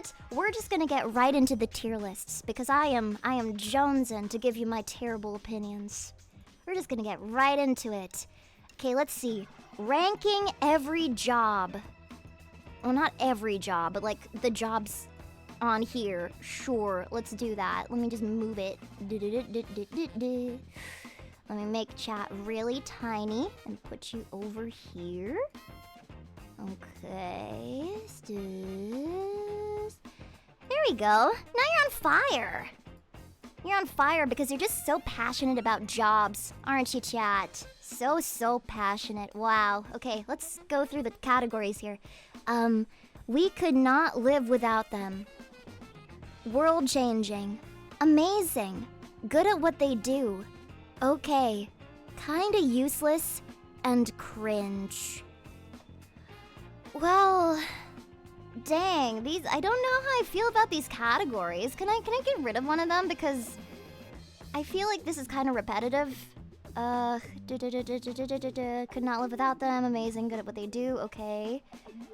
what? We're just gonna get right into the tier lists because I am jonesing to give you my terrible opinions. We're just gonna get right into it. Okay, let's see. Ranking every job. Well, not every job, but like the jobs on here. Sure, let's do that. Let me just move it. Let me make chat really tiny and put you over here. Okay. There we go. Now you're on fire. You're on fire because you're just so passionate about jobs, aren't you, chat? So passionate. Wow. Okay, let's go through the categories here. We could not live without them. World-changing. Amazing. Good at what they do. Okay. Kinda useless and cringe. Well, dang, these I don't know how I feel about these categories. Can I get rid of one of them because I feel like this is kind of repetitive. Could not live without them. Amazing, good at what they do. Okay.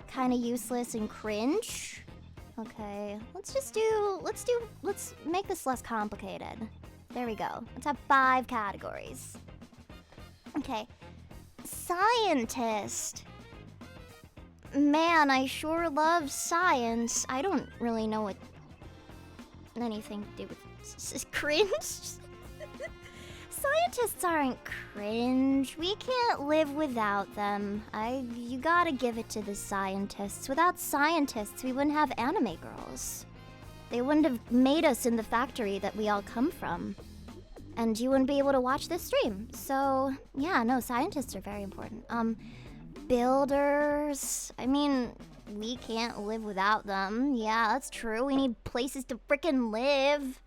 Kind of useless and cringe. Okay. Let's make this less complicated. There we go. Let's have 5 categories. Okay. Scientist. Man, I sure love science. I don't really know what anything to do with cringe. Scientists aren't cringe. We can't live without them. You gotta give it to the scientists. Without scientists, we wouldn't have anime girls. They wouldn't have made us in the factory that we all come from. And you wouldn't be able to watch this stream. So, yeah, no, scientists are very important. Builders. I mean, we can't live without them. Yeah, that's true. We need places to frickin' live.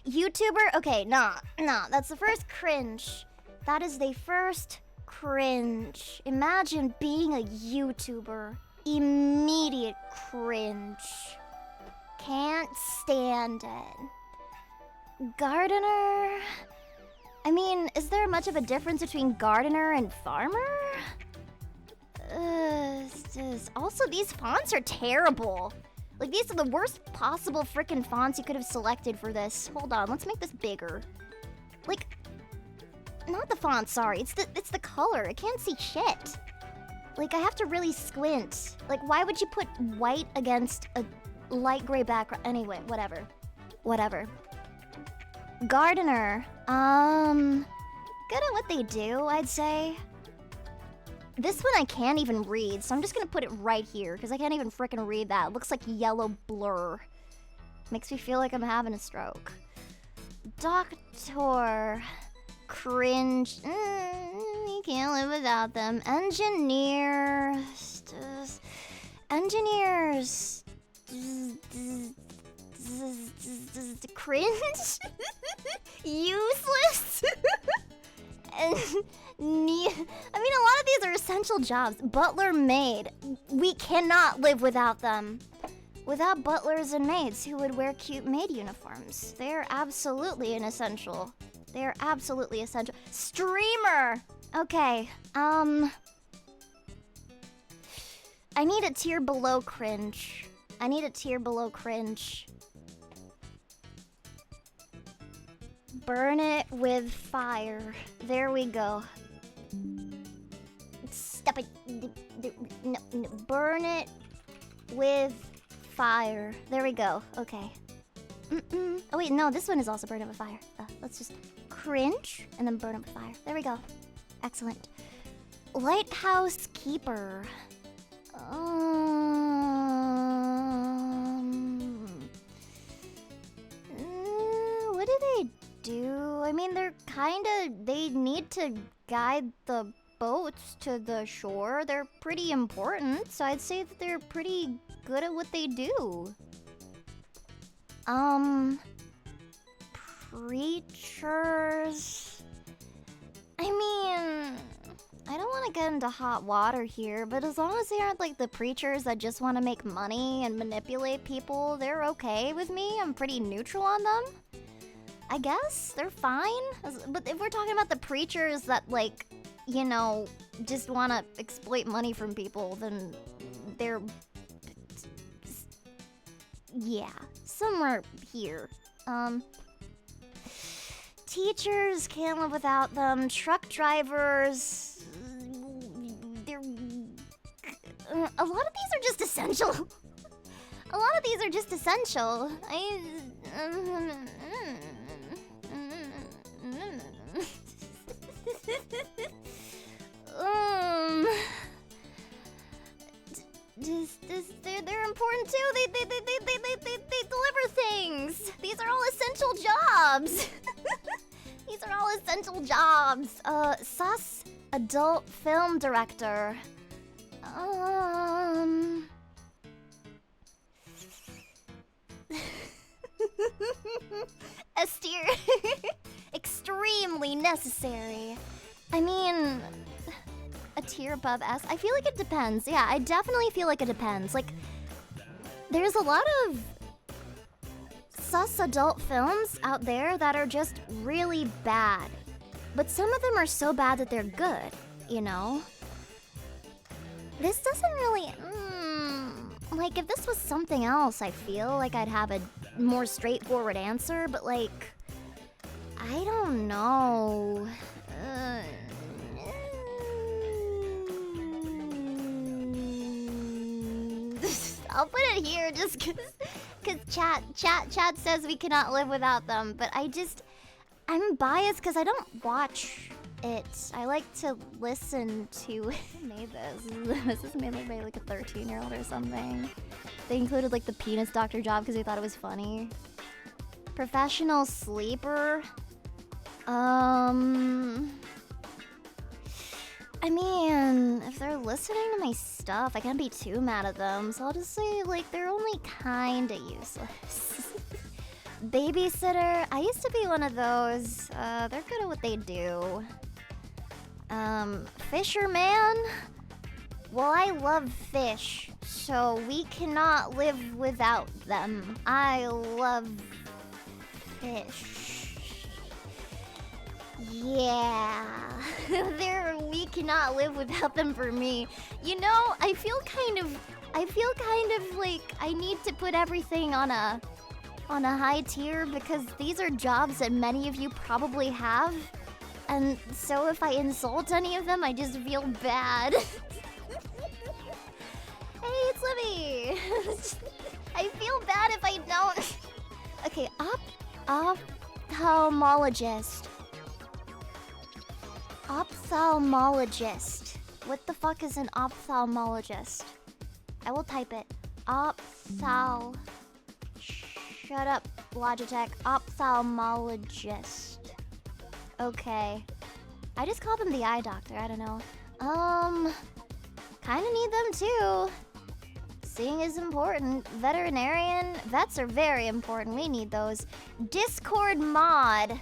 YouTuber? Okay, nah, that's the first cringe. That is the first cringe. Imagine being a YouTuber. Immediate cringe. Can't stand it. Gardener? I mean, is there much of a difference between gardener and farmer? Also, these fonts are terrible. Like, these are the worst possible frickin' fonts you could have selected for this. Hold on, let's make this bigger. Like, not the font, sorry. It's the color. I can't see shit. Like, I have to really squint. Like, why would you put white against a light gray background? Anyway, whatever. Gardener. Good at what they do, I'd say. This one I can't even read, so I'm just gonna put it right here, because I can't even frickin' read that. It looks like yellow blur. Makes me feel like I'm having a stroke. Doctor. Cringe. You can't live without them. Engineers. Engineers. Cringe? Useless? I mean, a lot of these are essential jobs. Butler, maid. We cannot live without them. Without butlers and maids who would wear cute maid uniforms. They're absolutely an essential. They're absolutely essential. Streamer! Okay, I need a tier below cringe. Burn it with fire. There we go. Stop it. No. Burn it with fire. There we go. Okay. Oh wait, no, this one is also burn it with fire. Let's just cringe and then burn it with fire. There we go. Excellent. Lighthouse keeper. What do they do? I mean, they need to guide the boats to the shore. They're pretty important, so I'd say that they're pretty good at what they do. Preachers. I mean, I don't want to get into hot water here, but as long as they aren't like the preachers that just want to make money and manipulate people, they're okay with me. I'm pretty neutral on them. I guess they're fine. But if we're talking about the preachers that, like, you know, just want to exploit money from people, then they're... Yeah, somewhere here. Teachers can't live without them. Truck drivers... They're... a lot of these are just essential. A lot of these are just essential. They're important too. They deliver things. These are all essential jobs. These are all essential jobs. Sus adult film director. Estir. Extremely necessary. I mean, a tier above S. I feel like it depends. Yeah, I definitely feel like it depends. Like, there's a lot of sus adult films out there that are just really bad. But some of them are so bad that they're good, you know? This doesn't really... like, if this was something else, I feel like I'd have a more straightforward answer, but like... I don't know... I'll put it here just cause chat says we cannot live without them, but I'm biased because I don't watch it. I like to listen to made this is made by like a 13-year-old or something. They included like the penis doctor job because they thought it was funny. Professional sleeper. I mean, if they're listening to my stuff, I can't be too mad at them, so I'll just say, like, they're only kinda useless. Babysitter, I used to be one of those. They're good at what they do. Fisherman? Well, I love fish, so we cannot live without them. I love fish. Yeah, we cannot live without them for me. You know, I feel kind of like I need to put everything on a high tier because these are jobs that many of you probably have. And so if I insult any of them, I just feel bad. Hey, it's Libby. I feel bad if I don't. Okay, ophthalmologist. Ophthalmologist. What the fuck is an ophthalmologist? I will type it. Shut up, Logitech. Ophthalmologist. Okay. I just call them the eye doctor. I don't know. Kinda need them too. Seeing is important. Veterinarian. Vets are very important. We need those. Discord mod.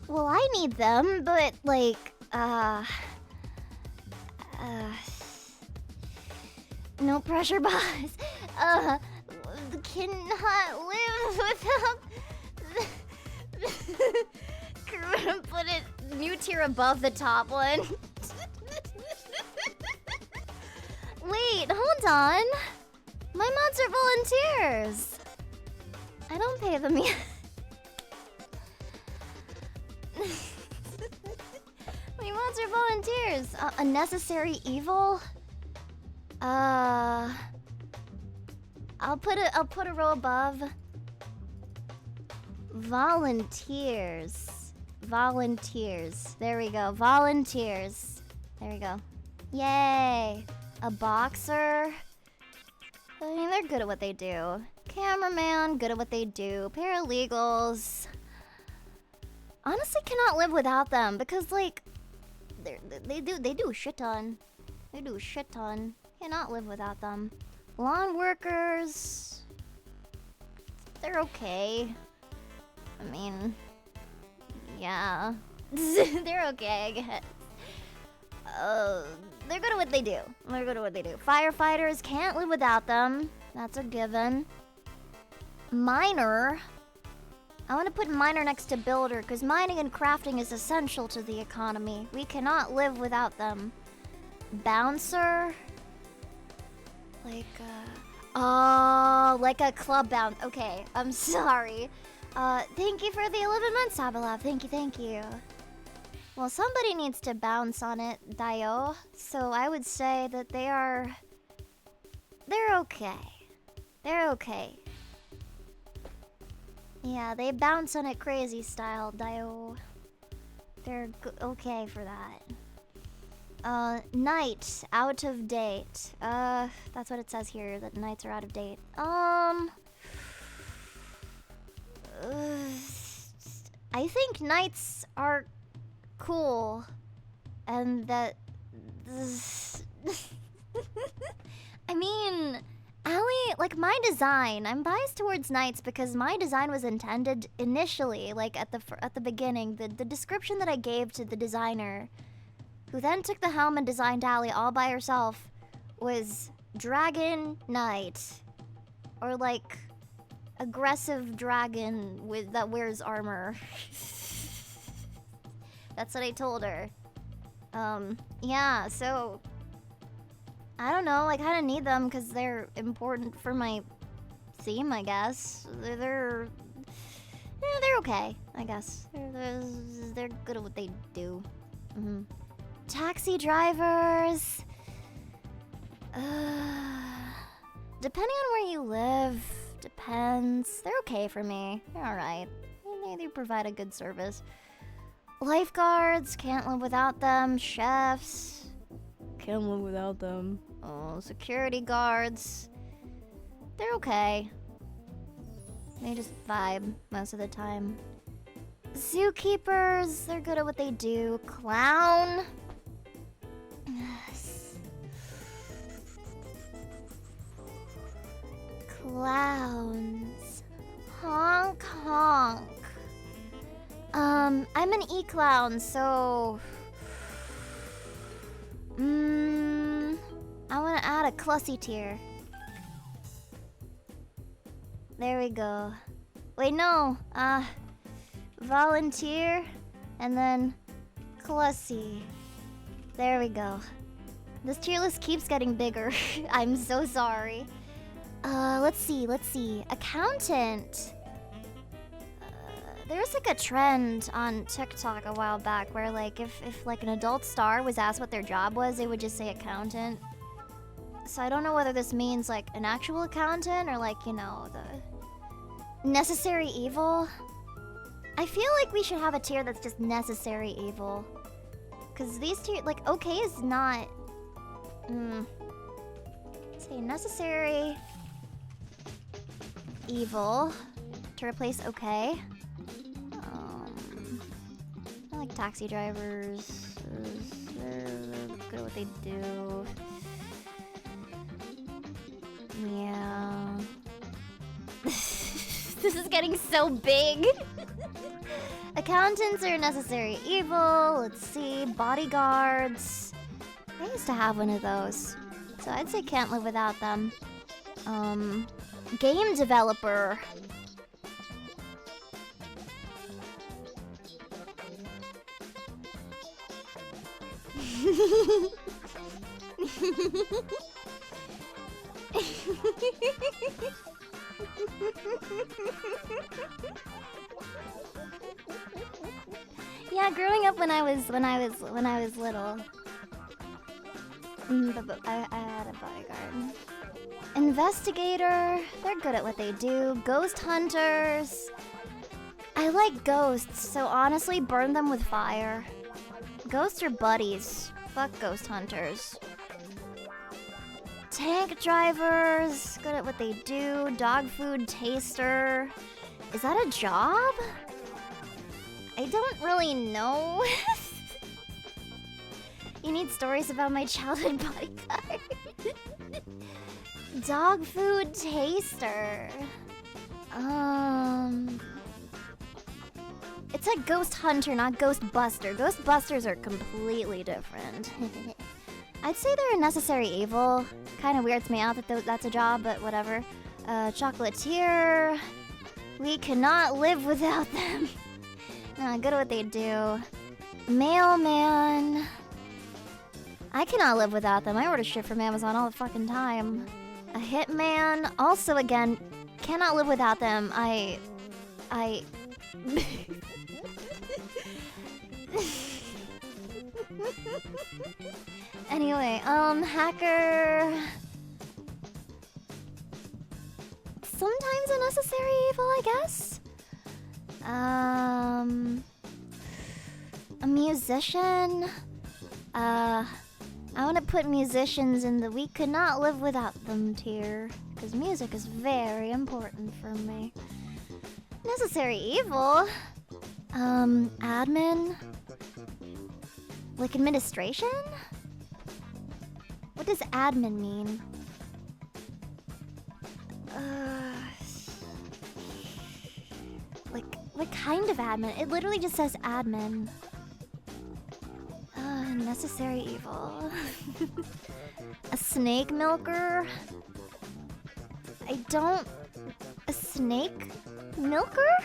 Well, I need them, but like, no pressure, boss. Cannot live without. Put it mute tier above the top one. Wait, hold on. My mods are volunteers. I don't pay them yet. My mods are volunteers. A necessary evil? I'll put a row above. Volunteers. There we go. Volunteers. There we go. Yay. A boxer. I mean, they're good at what they do. Cameraman, good at what they do. Paralegals. Honestly, cannot live without them because, like, they do a shit ton. They do a shit ton. Cannot live without them. Lawn workers. They're okay. I mean, yeah. They're okay, I guess. what they do. They're good at what they do. Firefighters, can't live without them. That's a given. Miner. I want to put miner next to builder, because mining and crafting is essential to the economy. We cannot live without them. Bouncer. Like a club bounce. Okay, I'm sorry. Thank you for the 11 months, Abalab. Thank you. Well, somebody needs to bounce on it, Dio. So I would say that they're okay. They're okay. Yeah, they bounce on it crazy style, Dio. They're okay for that. Night, out of date. That's what it says here, that nights are out of date. I think nights are cool. And that... I mean... Allie, like my design, I'm biased towards nights because my design was intended initially, like at the beginning, the description that I gave to the designer, who then took the helm and designed Allie all by herself, was Dragon Knight, or like aggressive dragon that wears armor. That's what I told her. Yeah, so I don't know, I kind of need them because they're important for my theme, I guess. They're okay, I guess. They're good at what they do. Taxi drivers. Depending on where you live, depends. They're okay for me. They're alright. They provide a good service. Lifeguards, can't live without them. Chefs, can't live without them. Oh, security guards. They're okay. They just vibe most of the time. Zookeepers, they're good at what they do. Clown. Clowns. Honk honk. I'm an e-clown, so... I want to add a Clussy tier. There we go. Wait, no. Volunteer, and then Clussy. There we go. This tier list keeps getting bigger. I'm so sorry. Let's see. Accountant. There was like a trend on TikTok a while back where like if like an adult star was asked what their job was, they would just say accountant. So I don't know whether this means like an actual accountant or like, you know, the necessary evil. I feel like we should have a tier that's just necessary evil. Cause these tier, like okay is not, say necessary evil to replace okay. I like taxi drivers. They're good at what they do. Yeah. This is getting so big. Accountants are necessary evil. Let's see. Bodyguards. I used to have one of those. So I'd say can't live without them. Game developer. Yeah, growing up when I was little, I had a bodyguard. Investigator, they're good at what they do. Ghost hunters. I like ghosts, so honestly, burn them with fire. Ghosts are buddies. Fuck ghost hunters. Tank drivers, good at what they do. Dog food taster. Is that a job? I don't really know. You need stories about my childhood bodyguard. Dog food taster. It's like Ghost Hunter, not Ghost Buster. Ghost Busters are completely different. I'd say they're a necessary evil. Kind of weirds me out that that's a job, but whatever. Chocolatier. We cannot live without them. Good at what they do. Mailman. I cannot live without them. I order shit from Amazon all the fucking time. A hitman. Also, again, cannot live without them. Anyway, hacker. Sometimes a necessary evil, I guess. A musician. I want to put musicians in the we could not live without them tier, because music is very important for me. Necessary evil? Admin? Like administration? What does admin mean? Like, what kind of admin? It literally just says admin. Necessary evil. A snake milker? A snake milker?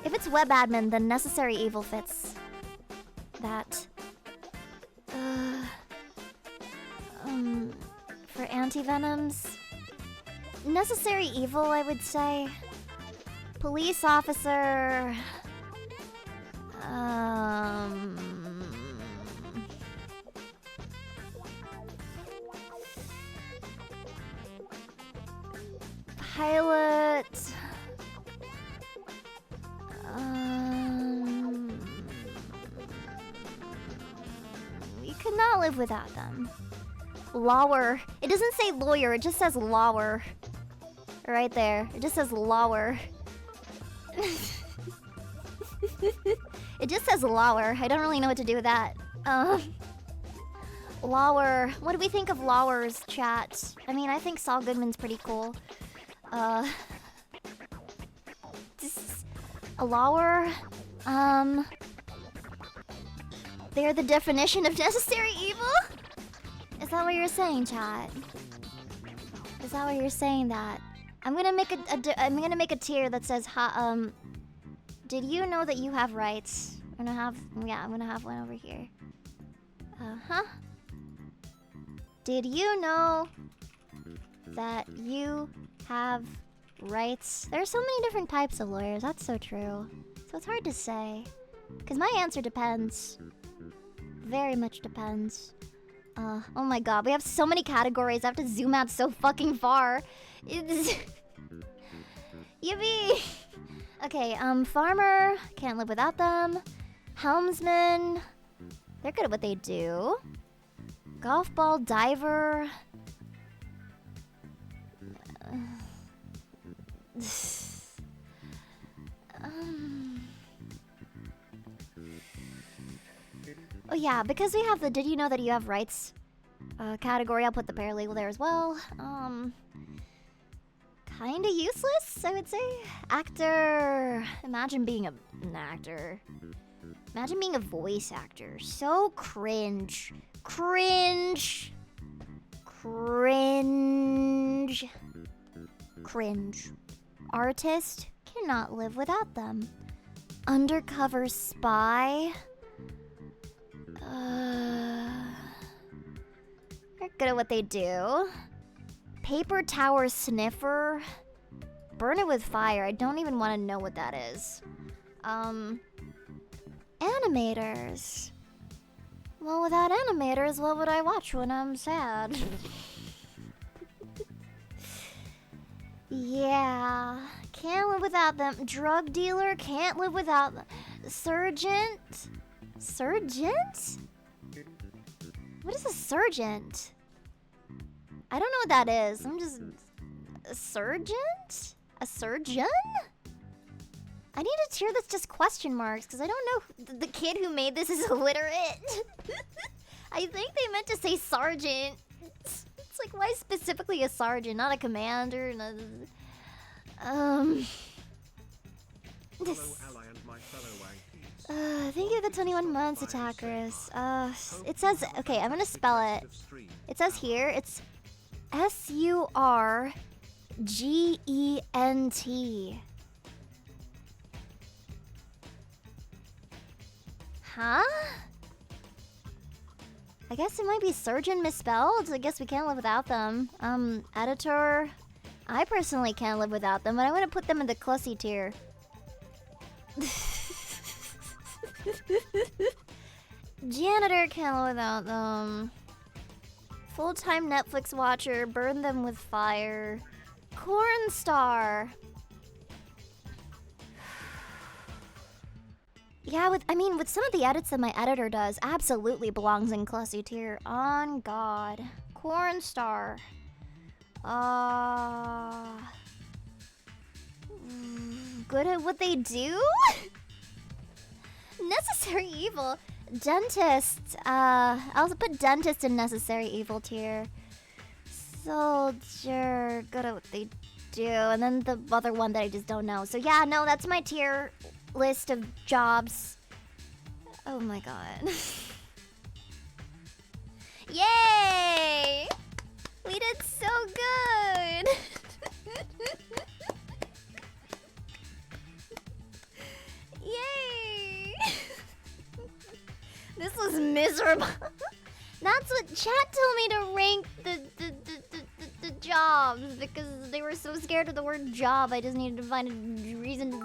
If it's web admin, then necessary evil fits that. For antivenoms, necessary evil, I would say. Police officer. Pilot. We could not live without them. Lawer. It doesn't say lawyer, it just says lawer. Right there. It just says lawer. It just says lawer. I don't really know what to do with that. Lawer. What do we think of lawers, chat? I mean, I think Saul Goodman's pretty cool. A lawer? They're the definition of necessary evil? Is that what you're saying, chat? Is that what you're saying that? I'm gonna make a tier that says did you know that you have rights? I'm gonna have one over here. Did you know that you have rights? There are so many different types of lawyers, that's so true. So it's hard to say. Cause my answer depends. Very much depends. Oh my god, we have so many categories. I have to zoom out so fucking far. It's Yippee! Okay, farmer. Can't live without them. Helmsman. They're good at what they do. Golf ball diver. Oh yeah, because we have the did you know that you have rights category, I'll put the paralegal there as well. Kinda useless, I would say. Actor. Imagine being an actor. Imagine being a voice actor. So cringe. Cringe. Cringe. Cringe. Artist. Cannot live without them. Undercover spy. They're good at what they do. Paper tower sniffer. Burn it with fire. I don't even want to know what that is. Animators. Well, without animators, what would I watch when I'm sad? Yeah. Can't live without them. Drug dealer. Can't live without them. Sergeant. Sergeant? What is a sergeant? I don't know what that is. I'm just... A sergeant? A surgeon? I need a tier that's just question marks, because I don't know... The kid who made this is illiterate. I think they meant to say sergeant. It's like, why specifically a sergeant, not a commander? Not Hello, ally and my fellow wankies. Thank you for the 21 months, attackers. It says, okay, I'm gonna spell it. It says here, it's SURGENT. Huh? I guess it might be surgeon misspelled. I guess we can't live without them. Editor. I personally can't live without them, but I'm gonna put them in the Clussy tier. Janitor can't live without them. Full-time Netflix watcher, burn them with fire. Corn star. Yeah, with some of the edits that my editor does, absolutely belongs in Clussy tier. On God. Corn star. Good at what they do? Necessary evil. Dentist. I'll also put dentist in necessary evil tier. Soldier. Good at what they do. And then the other one that I just don't know. So yeah, no, that's my tier list of jobs. Oh my god. Yay! We did so good! Yay! This was miserable. That's what chat told me to rank the jobs because they were so scared of the word job. I just needed to find a reason to...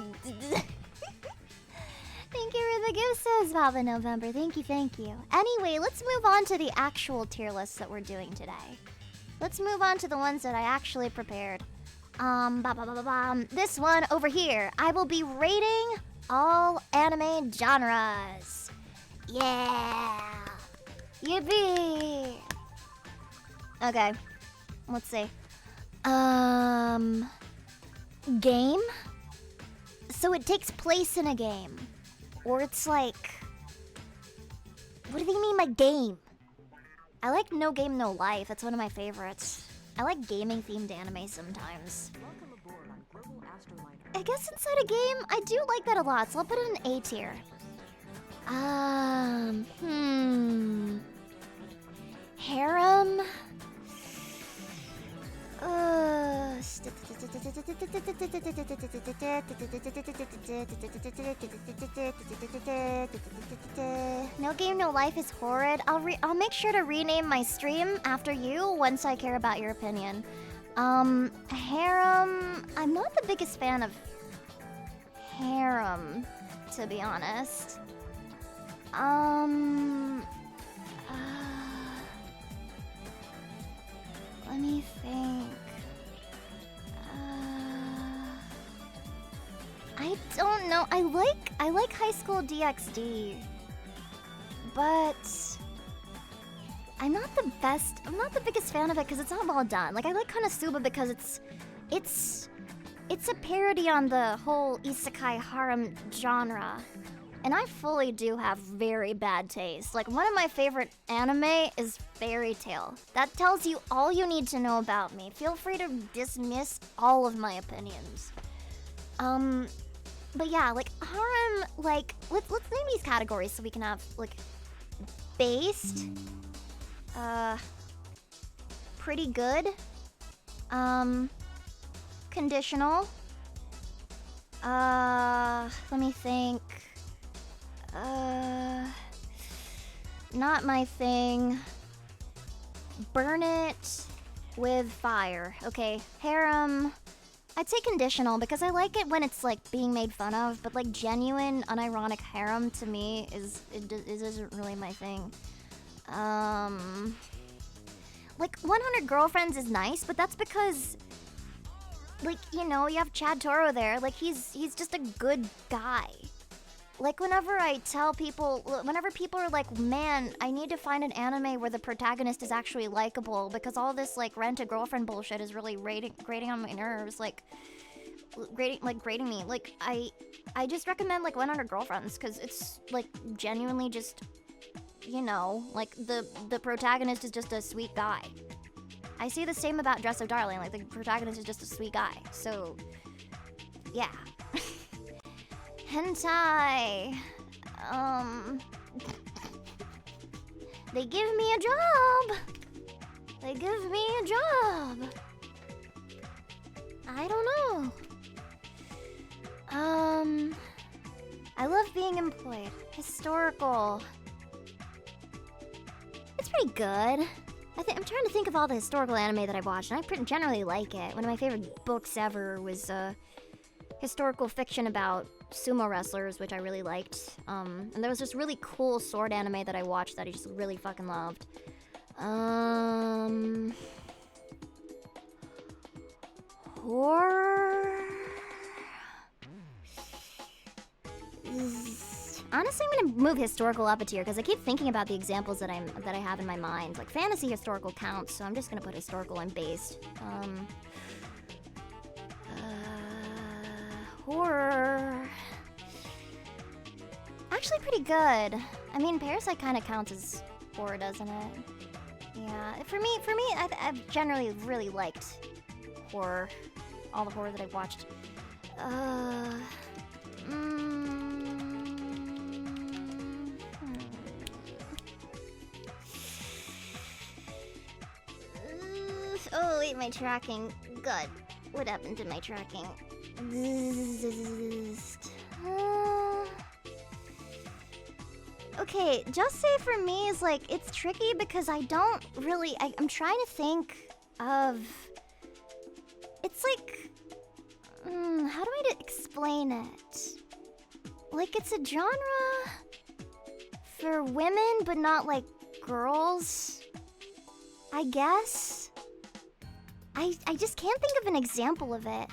Thank you for the gift says Papa November. Thank you, thank you. Anyway, let's move on to the actual tier lists that we're doing today. Let's move on to the ones that I actually prepared. This one over here. I will be rating all anime genres. Yeah. Yippee. Okay. Let's see. Game. So it takes place in a game. Or it's like... What do they mean by game? I like No Game, No Life. That's one of my favorites. I like gaming-themed anime sometimes. I guess inside a game, I do like that a lot, so I'll put it in A tier. Harem? No Game, No Life is horrid. I'll make sure to rename my stream after you once I care about your opinion. Harem... I'm not the biggest fan of harem, to be honest. Let me think. I don't know. I like High School DxD, but I'm not the biggest fan of it because it's not well done. Like I like Konosuba because it's a parody on the whole isekai harem genre. And I fully do have very bad taste. Like, one of my favorite anime is Fairy Tail. That tells you all you need to know about me. Feel free to dismiss all of my opinions. But yeah, like, harem, like, let's name these categories so we can have, like, based, pretty good, conditional, let me think. Not my thing. Burn it with fire. Okay, harem. I'd say conditional because I like it when it's like being made fun of, but like genuine, unironic harem to me isn't really my thing. Like 100 Girlfriends is nice, but that's because, like, you know, you have Chad Toro there. Like he's just a good guy. Like, whenever people are like, man, I need to find an anime where the protagonist is actually likable because all this, like, rent-a-girlfriend bullshit is really grating on my nerves, like, grating me. Like, I just recommend, like, 100 Girlfriends because it's, like, genuinely just, you know, like, the protagonist is just a sweet guy. I say the same about Dress of Darling, like, the protagonist is just a sweet guy, so, yeah. Hentai. They give me a job. They give me a job. I don't know. I love being employed. Historical. It's pretty good. I'm trying to think of all the historical anime that I've watched, and I generally like it. One of my favorite books ever was historical fiction about sumo wrestlers, which I really liked. And there was this really cool sword anime that I watched that I just really fucking loved. Horror. Honestly, I'm gonna move historical up a tier because I keep thinking about the examples that I have in my mind. Like fantasy historical counts, so I'm just gonna put historical and based. Horror. Actually, pretty good. I mean, Parasite kind of counts as horror, doesn't it? Yeah. For me, I've generally really liked horror. All the horror that I've watched. Oh wait, my tracking. God, what happened to my tracking? Okay, Just Say for me is like, it's tricky because I don't really, I'm trying to think of, it's like, how do I explain it? Like, it's a genre for women, but not like girls, I guess. I just can't think of an example of it.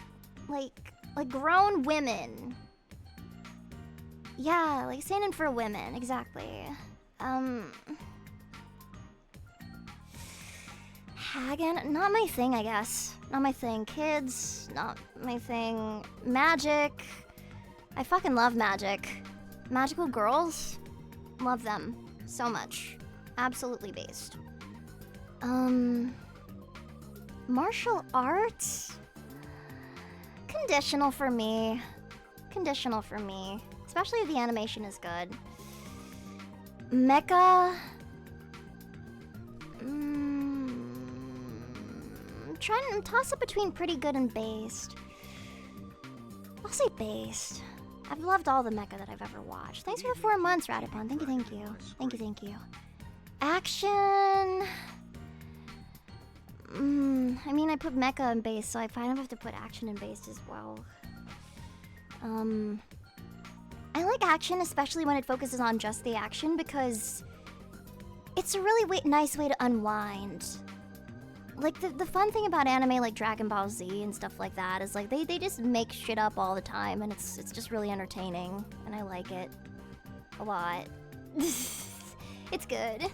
Like grown women. Yeah, like seinen for women, exactly. Hagen, not my thing, I guess. Not my thing. Kids, not my thing. Magic. I fucking love magic. Magical girls, love them so much. Absolutely based. Martial arts? Conditional for me. Conditional for me. Especially if the animation is good. Mecha. I'm trying to toss up between pretty good and based. I'll say based. I've loved all the mecha that I've ever watched. Thanks for the 4 months, Radipon. Thank you, thank you. Thank you, thank you. Action. I mean, I put mecha and based, so I kind of have to put action and based as well. I like action, especially when it focuses on just the action, because it's a really nice way to unwind. Like, the fun thing about anime like Dragon Ball Z and stuff like that is, like, they just make shit up all the time, and it's just really entertaining, and I like it a lot. It's good.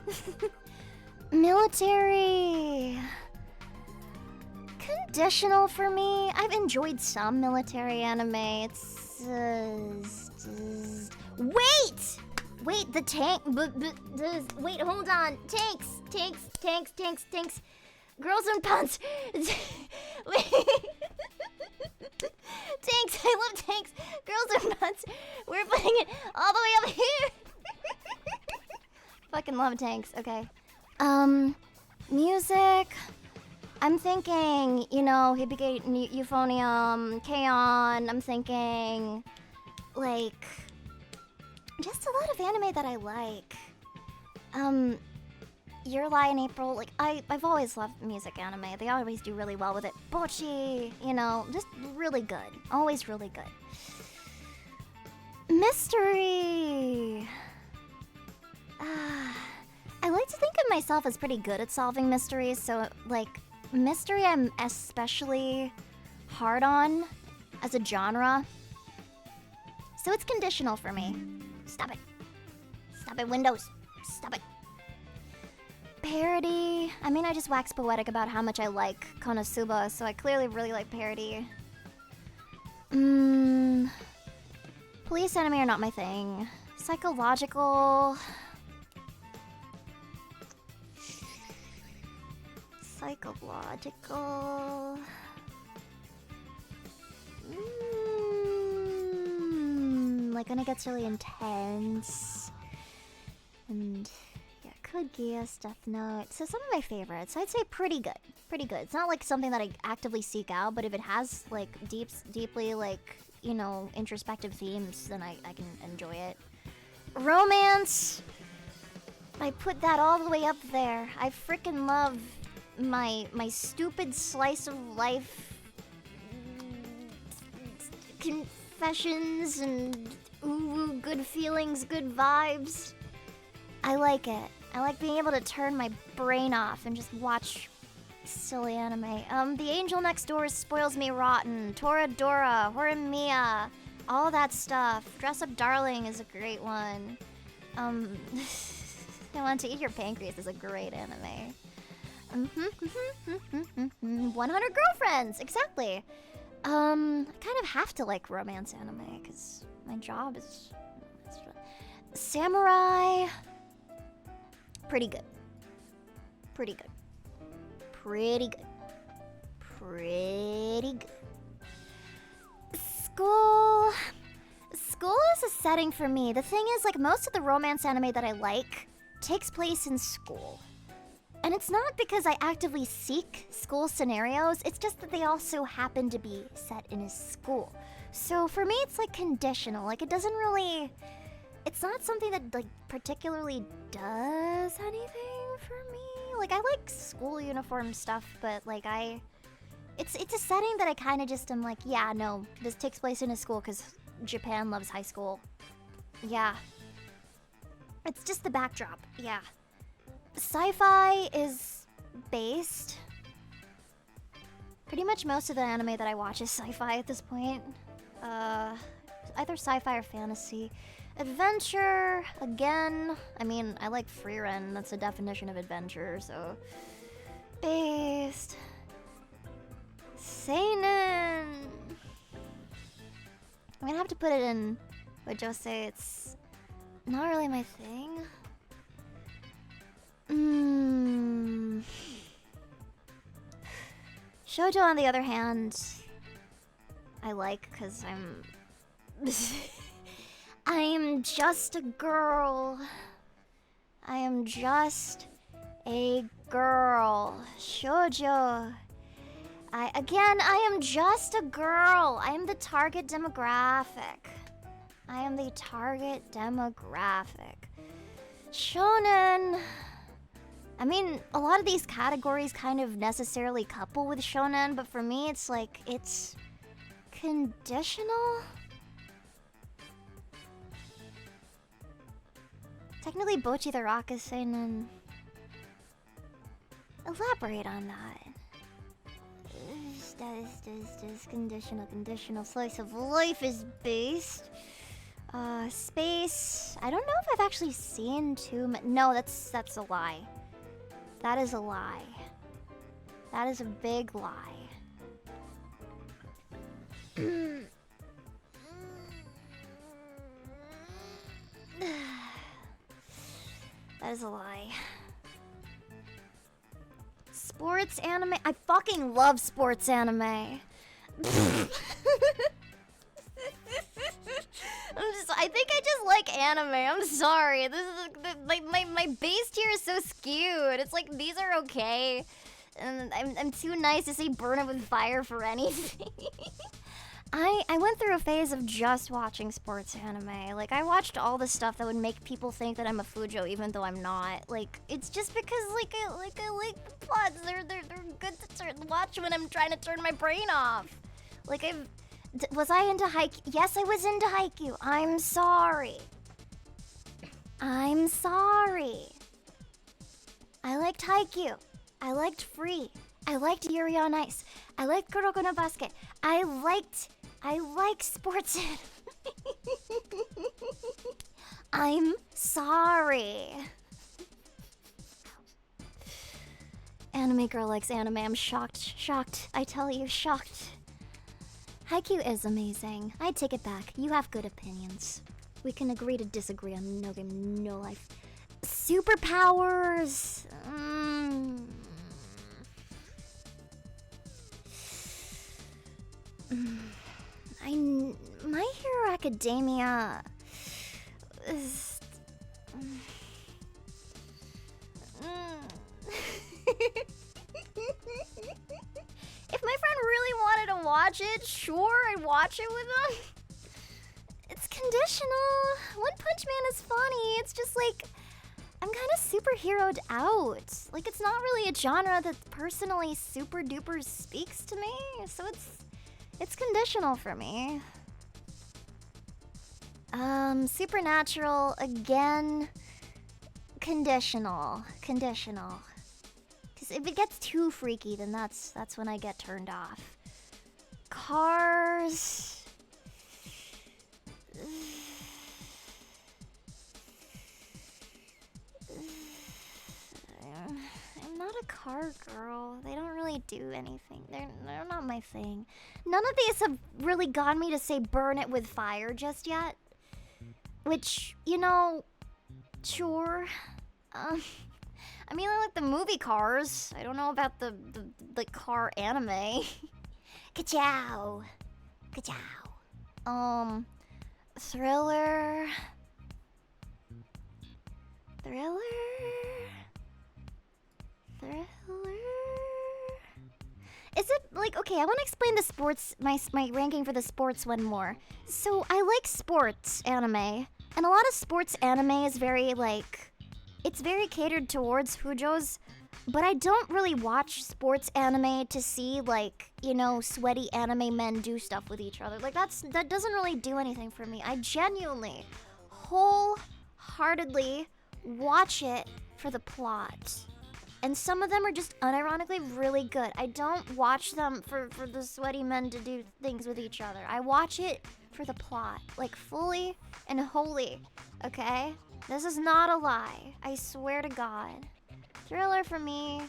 Military. Conditional for me. I've enjoyed some military anime. It's wait, the tank. Wait, hold on. Tanks. Girls in pants. Wait. Tanks. I love tanks. Girls in pants. We're putting it all the way up here. Fucking love tanks. Okay. Music. I'm thinking, you know, Hibike Euphonium, K-On! I'm thinking, like, just a lot of anime that I like. Your Lie in April, like, I've always loved music anime. They always do really well with it. Bocchi, you know, just really good. Always really good. Mystery. I like to think of myself as pretty good at solving mysteries, so, like, mystery I'm especially hard on as a genre. So it's conditional for me. Stop it. Stop it, Windows. Stop it. Parody. I mean, I just wax poetic about how much I like Konosuba, so I clearly really like parody. Police anime are not my thing. Psychological. like when it gets really intense. And yeah, Code Geass, Death Note. So some of my favorites. I'd say pretty good. Pretty good. It's not like something that I actively seek out, but if it has like deeply like, you know, introspective themes, then I can enjoy it. Romance. I put that all the way up there. I freaking love my stupid slice of life confessions and ooh, good feelings, good vibes. I like it. I like being able to turn my brain off and just watch silly anime. The Angel Next Door spoils me rotten. Toradora, Horimiya, all that stuff. Dress Up Darling is a great one. I Want to Eat Your Pancreas is a great anime. 100 Girlfriends, exactly. I kind of have to like romance anime because my job is Samurai. Pretty good. Pretty good. Pretty good. Pretty good. School is a setting for me. The thing is, like, most of the romance anime that I like takes place in school. And it's not because I actively seek school scenarios, it's just that they also happen to be set in a school. So for me, it's like conditional. Like, it doesn't really... It's not something that, like, particularly does anything for me. Like, I like school uniform stuff, but, like, It's a setting that I kind of just am like, yeah, no, this takes place in a school because Japan loves high school. Yeah. It's just the backdrop, yeah. Sci-fi is based. Pretty much most of the anime that I watch is sci-fi at this point. Either sci-fi or fantasy. Adventure, again. I mean, I like Freerun, that's the definition of adventure, so... Based. Seinen! I'm gonna have to put it in what Joe say, it's not really my thing. Shoujo, on the other hand, I like because I'm just a girl. I am just a girl. Shoujo. I am just a girl. I am the target demographic. I am the target demographic. Shonen. I mean, a lot of these categories kind of necessarily couple with shonen, but for me, it's like, it's conditional? Technically, Bocchi the Rock is seinen. Elaborate on that. Conditional slice of life is based. Space. I don't know if I've actually seen no, that's a lie. That is a lie. That is a big lie. That is a lie. Sports anime. I fucking love sports anime. I think I just like anime. I'm sorry. This is my base tier is so skewed. It's like these are okay, and I'm too nice to say burn it with fire for anything. I went through a phase of just watching sports anime. Like, I watched all the stuff that would make people think that I'm a Fujo, even though I'm not. Like, it's just because I like the plots. They're good to watch when I'm trying to turn my brain off. Like, was I into Haikyuu? Yes, I was into Haikyuu. I'm sorry. I'm sorry. I liked Haikyuu. I liked Free. I liked Yuri on Ice. I liked Kuroko no Basket. I like sports anime. I'm sorry. Anime girl likes anime. I'm shocked. Shocked. I tell you, shocked. Haikyuu is amazing. I take it back. You have good opinions. We can agree to disagree on No Game, No Life. Superpowers! My Hero Academia. If my friend really wanted to watch it, sure, I'd watch it with him. It's conditional. One Punch Man is funny. It's just like, I'm kind of superheroed out. Like, it's not really a genre that personally super duper speaks to me. So it's conditional for me. Supernatural, again, conditional. Because if it gets too freaky, then that's when I get turned off. Cars. I'm not a car girl. They don't really do anything. They're not my thing. None of these have really gotten me to say burn it with fire just yet. Which, you know, sure. I mean, I like the movie Cars. I don't know about the car anime. Ka-chow. Ka-chow. Thriller. Is it like, okay, I want to explain the sports, my ranking for the sports one more. So I like sports anime, and a lot of sports anime is very like, it's very catered towards Fujos, but I don't really watch sports anime to see like, you know, sweaty anime men do stuff with each other. Like that doesn't really do anything for me. I genuinely, wholeheartedly watch it for the plot. And some of them are just unironically really good. I don't watch them for the sweaty men to do things with each other. I watch it for the plot, like fully and wholly, okay? This is not a lie. I swear to God. Thriller for me,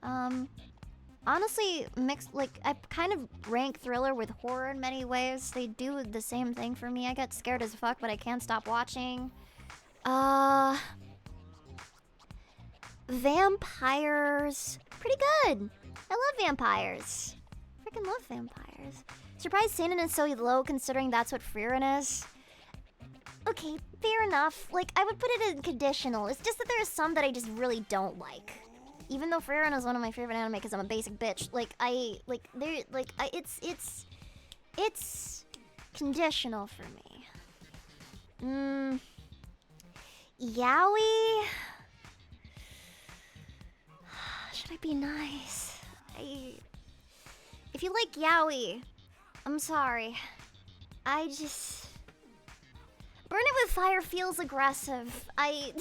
honestly, mixed, like, I kind of rank thriller with horror in many ways. They do the same thing for me. I get scared as fuck, but I can't stop watching. Vampires. Pretty good. I love vampires. Freaking love vampires. Surprised Seinen is so low considering that's what Frieren is. Okay, fair enough. Like, I would put it in conditional. It's just that there are some that I just really don't like. Even though Frieren is one of my favorite anime because I'm a basic bitch. It's conditional for me. Yaoi? Should I be nice? If you like yaoi, I'm sorry. I just... Burn it with fire feels aggressive. I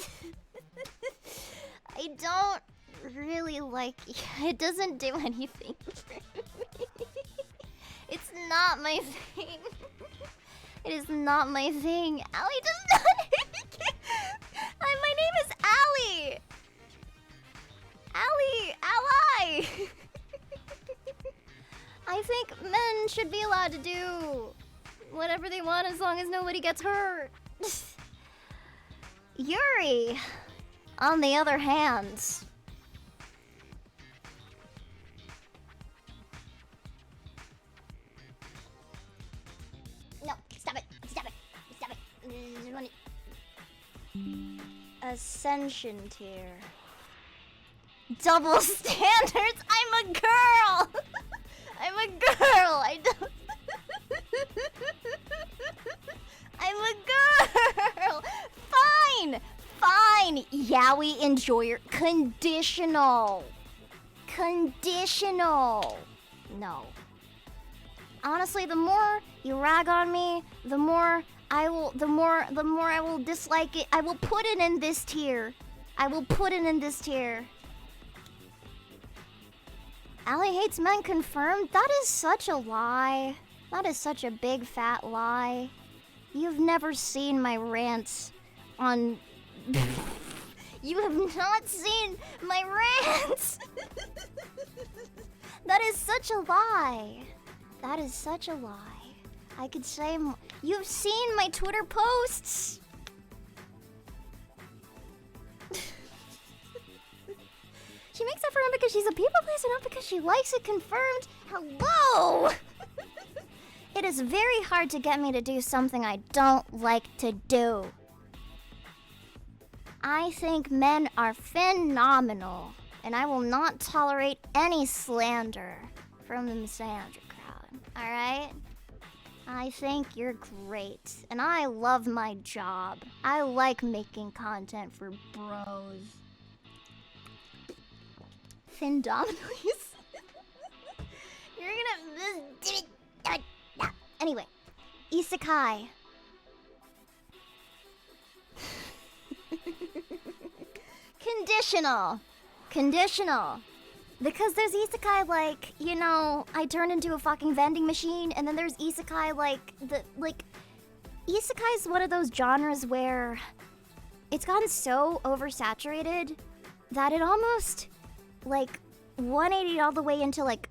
don't really like... It doesn't do anything for me. It's not my thing. It is not my thing. Allie does not... My name is Allie! Ally! I think men should be allowed to do whatever they want as long as nobody gets hurt. Yuri, on the other hand... No, stop it. Ascension tier. Double standards? I'm a girl! I don't... I'm a girl! Fine! Yaoi enjoyer. Conditional. No. Honestly, the more you rag on me, the more I will dislike it. I will put it in this tier. Allie hates men confirmed? That is such a lie. That is such a big fat lie. You've never seen my rants on... You have not seen my rants! That is such a lie. I could say... You've seen my Twitter posts! She makes up for him because she's a people pleaser, not because she likes it confirmed. Hello! It is very hard to get me to do something I don't like to do. I think men are phenomenal, and I will not tolerate any slander from the misandry crowd, alright? I think you're great, and I love my job. I like making content for bros. Phendominally. You're gonna... Anyway, isekai. Conditional. Because there's isekai like, you know, I turned into a fucking vending machine, and then there's isekai like isekai is one of those genres where it's gotten so oversaturated that it almost like 180 all the way into like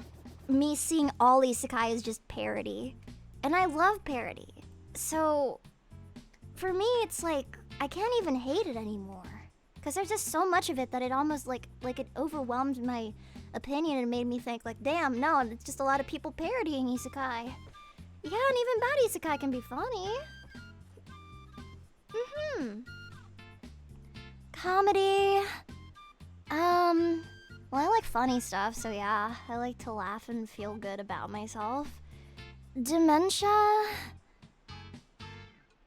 me seeing all isekai is just parody. And I love parody. So for me it's like I can't even hate it anymore. Cause there's just so much of it that it almost like it overwhelmed my opinion and made me think like, damn, no, it's just a lot of people parodying isekai. Yeah, and even bad isekai can be funny. Comedy. Well, I like funny stuff, so yeah, I like to laugh and feel good about myself. Dementia.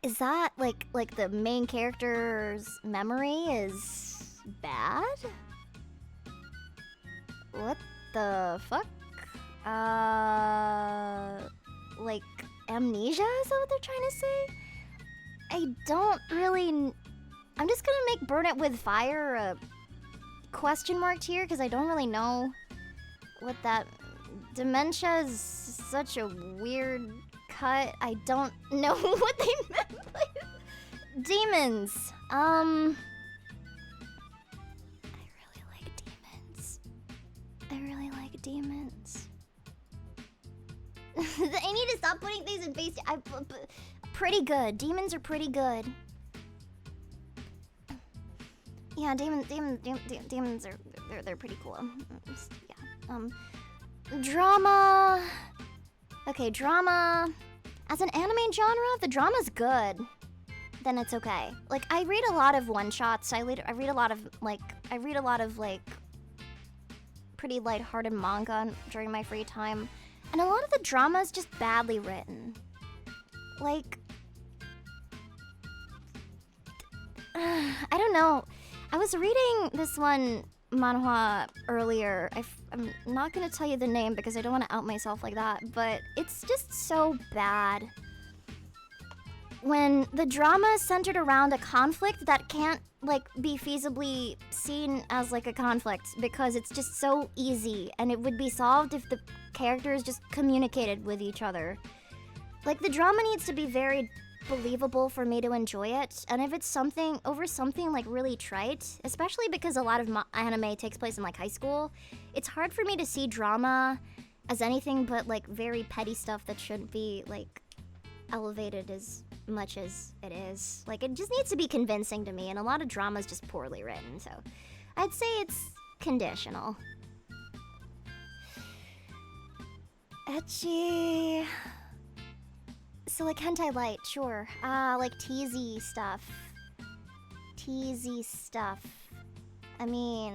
Is that like the main character's memory is bad? What the fuck? Like amnesia? Is that what they're trying to say? I don't really... I'm just gonna make Burn It With Fire a question mark here because I don't really know what that... Dementia is such a weird cut. I don't know what they meant by demons. I really like demons. I need to stop putting things in face. Pretty good. Demons are pretty good. Yeah, demons are they're pretty cool. Yeah. Drama. Okay, drama. As an anime genre, if the drama's good, then it's okay. Like I read a lot of one-shots. I read a lot of pretty lighthearted manga during my free time. And a lot of the drama is just badly written. Like I don't know. I was reading this one manhwa earlier. I'm not gonna tell you the name because I don't want to out myself like that, but it's just so bad. When the drama is centered around a conflict that can't like be feasibly seen as like a conflict because it's just so easy and it would be solved if the characters just communicated with each other. Like the drama needs to be very believable for me to enjoy it, and if it's something like really trite, especially because a lot of anime takes place in like high school, it's hard for me to see drama as anything but like very petty stuff that shouldn't be like elevated as much as it is. Like it just needs to be convincing to me, and a lot of drama is just poorly written, so I'd say it's conditional. Ecchi. So like hentai light, sure. Like teasy stuff. I mean...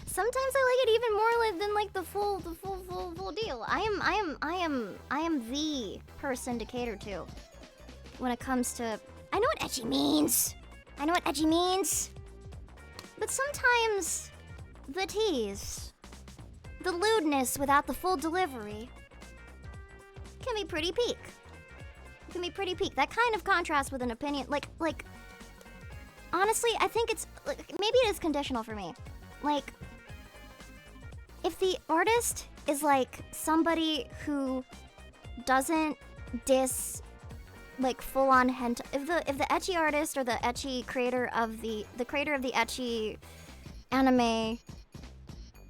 Sometimes I like it even more than like the full deal. I am the person to cater to when it comes to... I know what ecchi means! But sometimes... the tease, the lewdness without the full delivery can be pretty peak. That kind of contrast with an opinion, like, honestly, I think it's, like, maybe it is conditional for me. Like, if the artist is, like, somebody who doesn't diss, like, full-on hentai, if the ecchi artist or the ecchi creator of the creator of the ecchi anime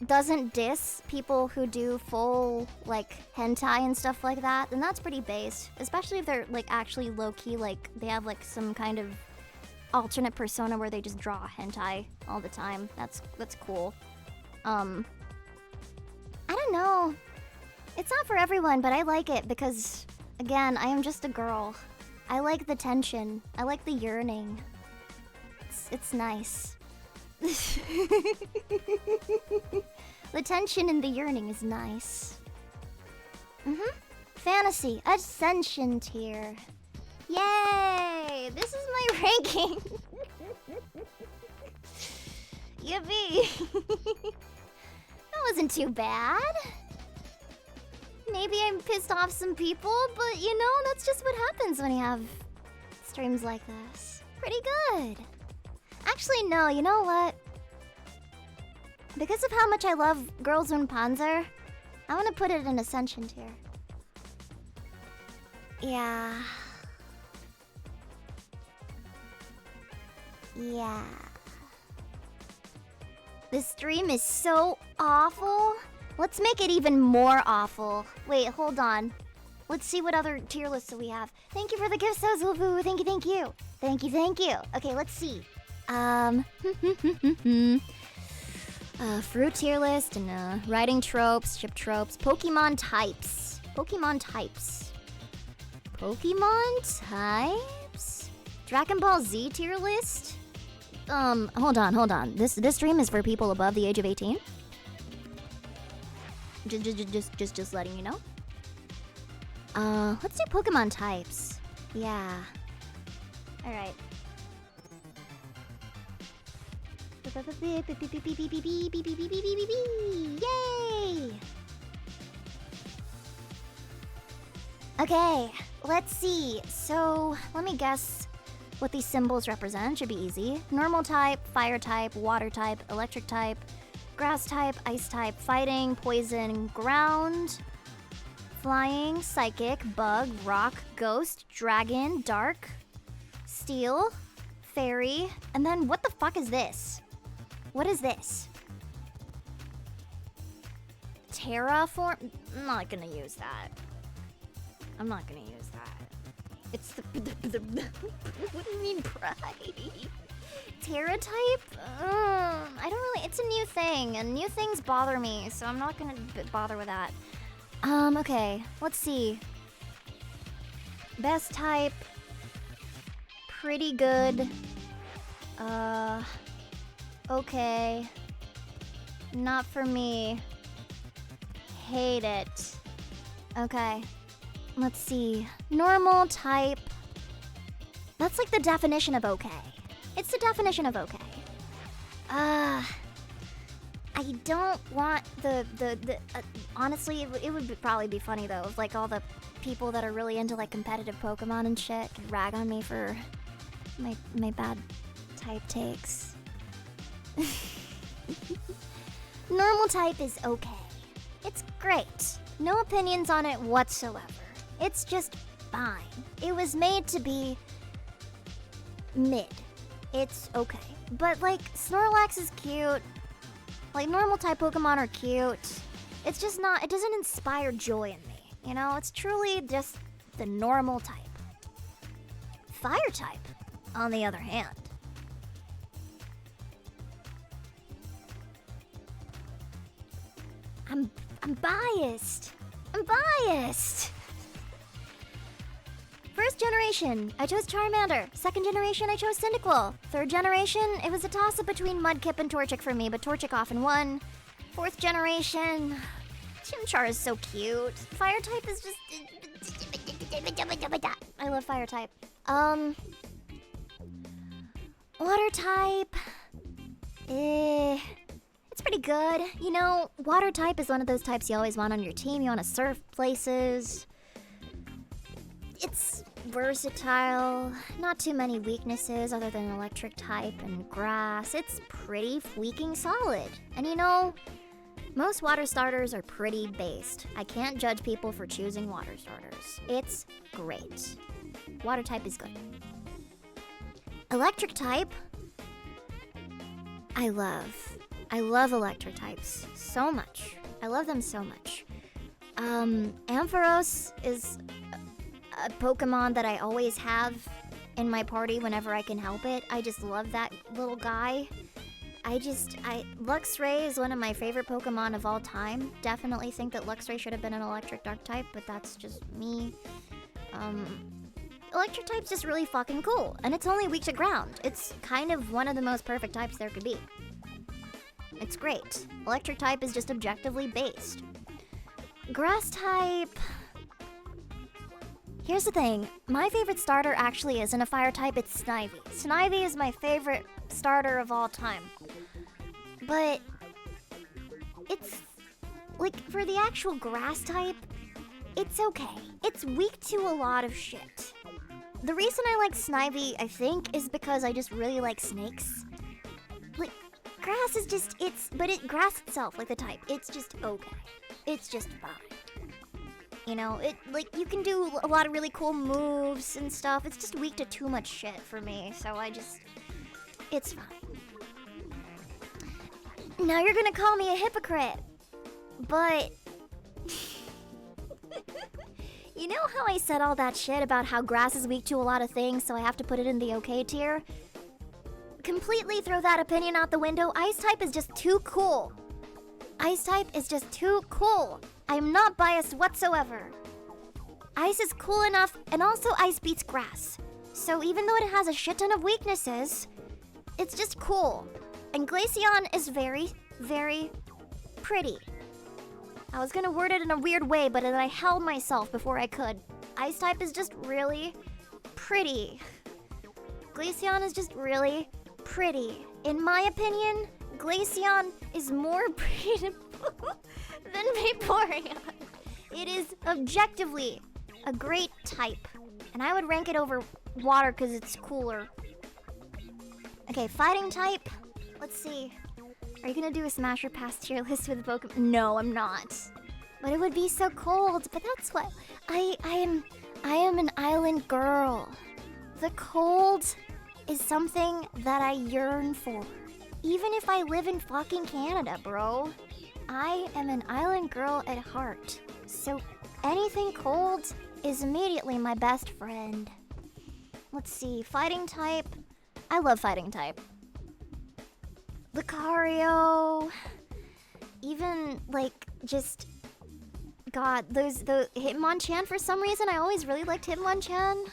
doesn't diss people who do full, like, hentai and stuff like that, then that's pretty base. Especially if they're, like, actually low-key, like, they have, like, some kind of alternate persona where they just draw hentai all the time. That's cool. I don't know. It's not for everyone, but I like it because, again, I am just a girl. I like the tension. I like the yearning. It's nice. The tension and the yearning is nice. Fantasy Ascension tier. Yay! This is my ranking. Yippee! That wasn't too bad. Maybe I pissed off some people, but you know, that's just what happens when you have streams like this. Pretty good. Actually, no, you know what? Because of how much I love Girls und Panzer, I want to put it in Ascension tier. Yeah. Yeah. This stream is so awful. Let's make it even more awful. Wait, hold on. Let's see what other tier lists we have. Thank you for the gifts, Wolfoo. Thank you, thank you. Thank you, thank you. Okay, let's see. Fruit tier list and writing tropes, ship tropes, Pokemon types. Pokemon types. Pokemon types? Dragon Ball Z tier list? Hold on. This stream is for people above the age of 18? Just letting you know. Let's do Pokemon types. Yeah. Alright. Yay! Okay, let's see. So, let me guess what these symbols represent. Should be easy. Normal type, fire type, water type, electric type, grass type, ice type, fighting, poison, ground, flying, psychic, bug, rock, ghost, dragon, dark, steel, fairy, and then what the fuck is this? What is this? Terraform? I'm not gonna use that. I'm not gonna use that. It's the what do you mean pride? Terra type? I don't really, it's a new thing, and new things bother me, so I'm not gonna bother with that. Okay, let's see. Best type. Pretty good. Okay. Not for me. Hate it. Okay. Let's see. Normal type. That's like the definition of okay. It's the definition of okay. I don't want the honestly, it would probably be funny though if like all the people that are really into like competitive Pokemon and shit could rag on me for my bad type takes. Normal type is okay. It's great. No opinions on it whatsoever. It's just fine. It was made to be mid. It's okay. But like Snorlax is cute. Like normal type Pokemon are cute. It's just not, it doesn't inspire joy in me. You know, it's truly just the normal type. Fire type, on the other hand. I'm biased. I'm biased. First generation, I chose Charmander. Second generation, I chose Cyndaquil. Third generation, it was a toss-up between Mudkip and Torchic for me, but Torchic often won. Fourth generation, Chimchar is so cute. Fire type is just... I love fire type. Water type... It's pretty good. You know, water type is one of those types you always want on your team. You want to surf places. It's versatile. Not too many weaknesses other than electric type and grass. It's pretty freaking solid. And you know, most water starters are pretty based. I can't judge people for choosing water starters. It's great. Water type is good. Electric type, I love electric types so much. I love them so much. Ampharos is a Pokemon that I always have in my party whenever I can help it. I just love that little guy. Luxray is one of my favorite Pokemon of all time. Definitely think that Luxray should have been an electric dark type, but that's just me. Electric type's just really fucking cool, and it's only weak to ground. It's kind of one of the most perfect types there could be. It's great. Electric type is just objectively based. Grass type... Here's the thing. My favorite starter actually isn't a fire type, it's Snivy. Snivy is my favorite starter of all time. But... it's... like, for the actual grass type, it's okay. It's weak to a lot of shit. The reason I like Snivy, I think, is because I just really like snakes. Like, grass is just, grass itself, like the type, it's just okay. It's just fine. You know, you can do a lot of really cool moves and stuff. It's just weak to too much shit for me, so it's fine. Now you're gonna call me a hypocrite, but... You know how I said all that shit about how grass is weak to a lot of things, so I have to put it in the okay tier? Completely throw that opinion out the window. Ice type is just too cool. Ice type is just too cool. I'm not biased whatsoever. Ice is cool enough, and also ice beats grass. So even though it has a shit ton of weaknesses, it's just cool. And Glaceon is very, very pretty. I was gonna word it in a weird way, but then I held myself before I could. Ice type is just really pretty. Glaceon is just really pretty. In my opinion, Glaceon is more pretty than Vaporeon. It is objectively a great type. And I would rank it over water because it's cooler. Okay, fighting type. Let's see. Are you gonna do a Smash or Pass tier list with Pokemon? No, I'm not. But it would be so cold. But that's what I am an island girl. The cold is something that I yearn for. Even if I live in fucking Canada, bro. I am an island girl at heart. So anything cold is immediately my best friend. Let's see, fighting type. I love fighting type. Lucario, even like just God, the Hitmonchan for some reason I always really liked Hitmonchan.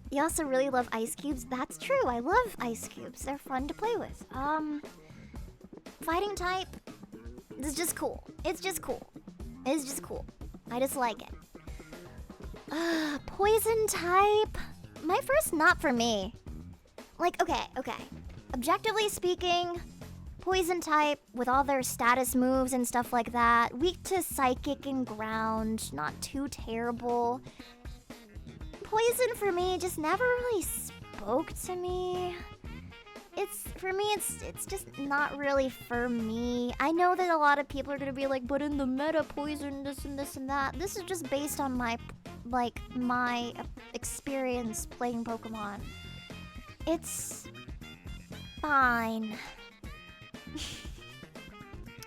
You also really love ice cubes. That's true. I love ice cubes. They're fun to play with. Fighting type is just cool. It's just cool. It's just cool. I just like it. Poison type. My first not for me. Like, okay. Objectively speaking, poison type with all their status moves and stuff like that. Weak to psychic and ground. Not too terrible. Poison for me just never really spoke to me. It's just not really for me. I know that a lot of people are gonna be like, but in the meta, poison, this and this and that. This is just based on my experience playing Pokemon. It's fine.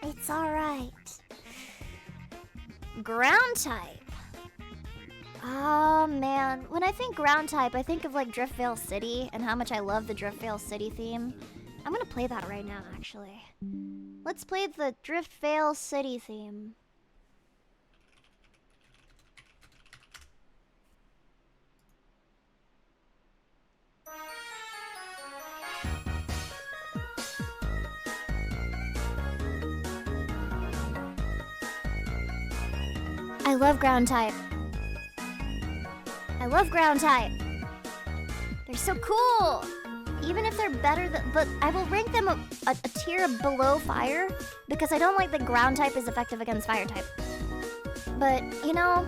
It's alright. Ground type. Oh man, when I think ground type, I think of like Driftvale City and how much I love the Driftvale City theme. I'm gonna play that right now, actually. Let's play the Driftvale City theme. I love ground type. I love ground type. They're so cool. Even if they're better than, but I will rank them a tier below fire because I don't like that ground type is effective against fire type. But, you know,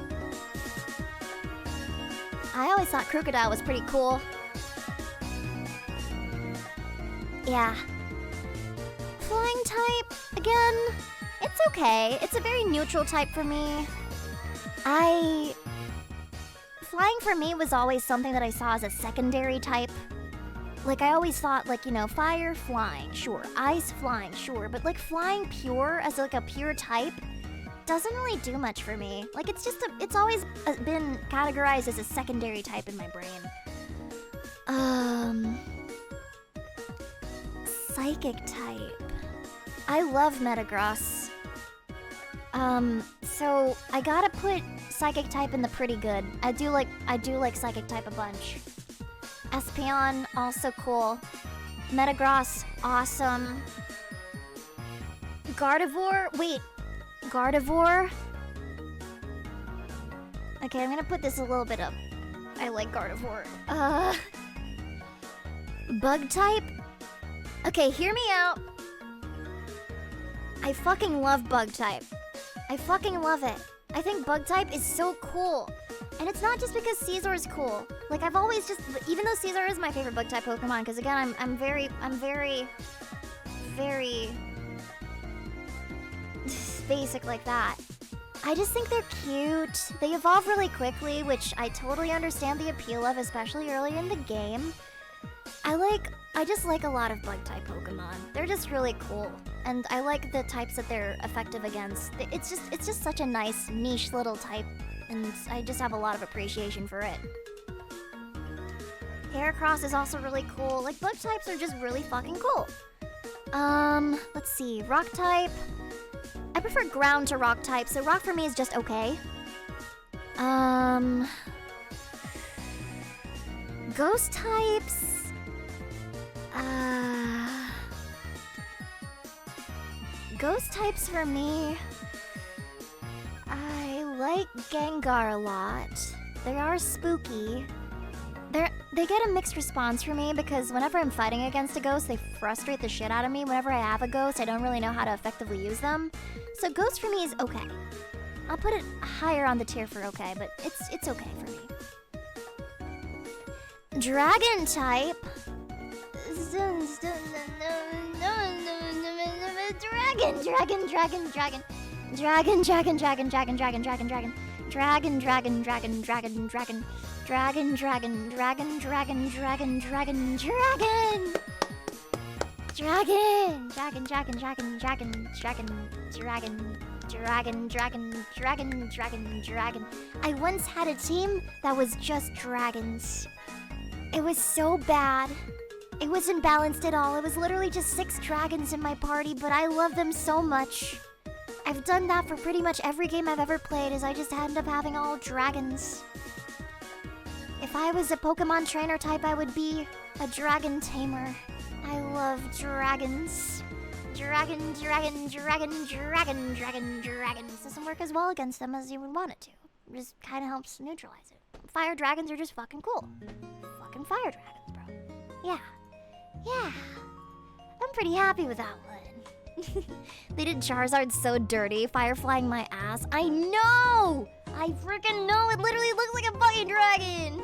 I always thought Crocodile was pretty cool. Yeah. Flying type, again, it's okay. It's a very neutral type for me. Flying for me was always something that I saw as a secondary type. Like, I always thought, like, you know, fire, flying, sure. Ice, flying, sure. But, like, flying pure as, like, a pure type doesn't really do much for me. Like, it's just it's always been categorized as a secondary type in my brain. Psychic type. I love Metagross. So I gotta put Psychic type in the pretty good. I do like Psychic type a bunch. Espeon, also cool. Metagross, awesome. Gardevoir, wait. Gardevoir? Okay, I'm gonna put this a little bit up. I like Gardevoir. Bug type? Okay, hear me out. I fucking love Bug type. I fucking love it. I think Bug type is so cool. And it's not just because Caesar is cool. Like, I've always just, even though Caesar is my favorite Bug type Pokemon, because again, I'm very basic like that. I just think they're cute. They evolve really quickly, which I totally understand the appeal of, especially early in the game. I just like a lot of bug type Pokemon. They're just really cool. And I like the types that they're effective against. It's just such a nice niche little type, and I just have a lot of appreciation for it. Heracross is also really cool. Like, bug types are just really fucking cool. Let's see. Rock type. I prefer ground to rock type, so rock for me is just okay. Ghost types. Ghost types for me. I like Gengar a lot. They are spooky. They get a mixed response from me because whenever I'm fighting against a ghost, they frustrate the shit out of me. Whenever I have a ghost, I don't really know how to effectively use them. So ghost for me is okay. I'll put it higher on the tier for okay, but it's okay for me. Dragon type. Dragon. I once had a team that was just dragons. It was so bad. It wasn't balanced at all. It was literally just 6 dragons in my party, but I love them so much. I've done that for pretty much every game I've ever played, is I just end up having all dragons. If I was a Pokemon trainer type, I would be a dragon tamer. I love dragons. Dragon. This doesn't work as well against them as you would want it to. It just kind of helps neutralize it. Fire dragons are just fucking cool. Fucking fire dragons, bro. Yeah. I'm pretty happy with that one. They did Charizard so dirty, fire flying my ass. I know! I freaking know! It literally looks like a fucking dragon!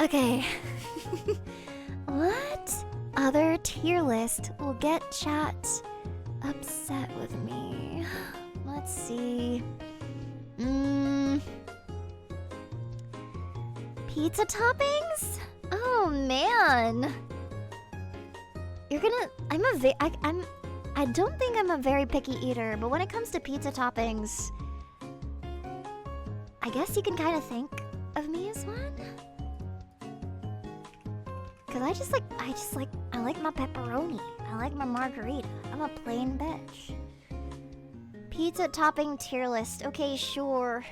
Okay. What other tier list will get chat upset with me? Let's see. Pizza toppings? Oh man. I don't think I'm a very picky eater, but when it comes to pizza toppings, I guess you can kind of think of me as one. Cause I like my pepperoni. I like my margarita. I'm a plain bitch. Pizza topping tier list. Okay, sure.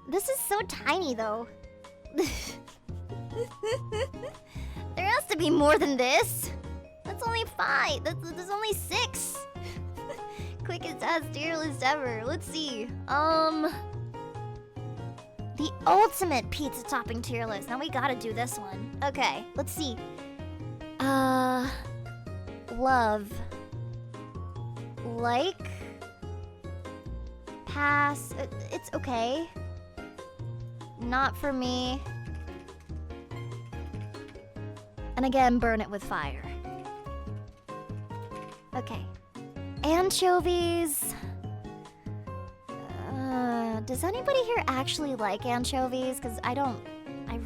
This is so tiny though. There has to be more than this. That's only 5. There's only 6. Quickest ass tier list ever. Let's see. The ultimate pizza topping tier list. Now we gotta do this one. Okay, let's see. Love. Like. Pass. It's okay. Not for me. And again, burn it with fire. Okay. Anchovies. Does anybody here actually like anchovies? Because I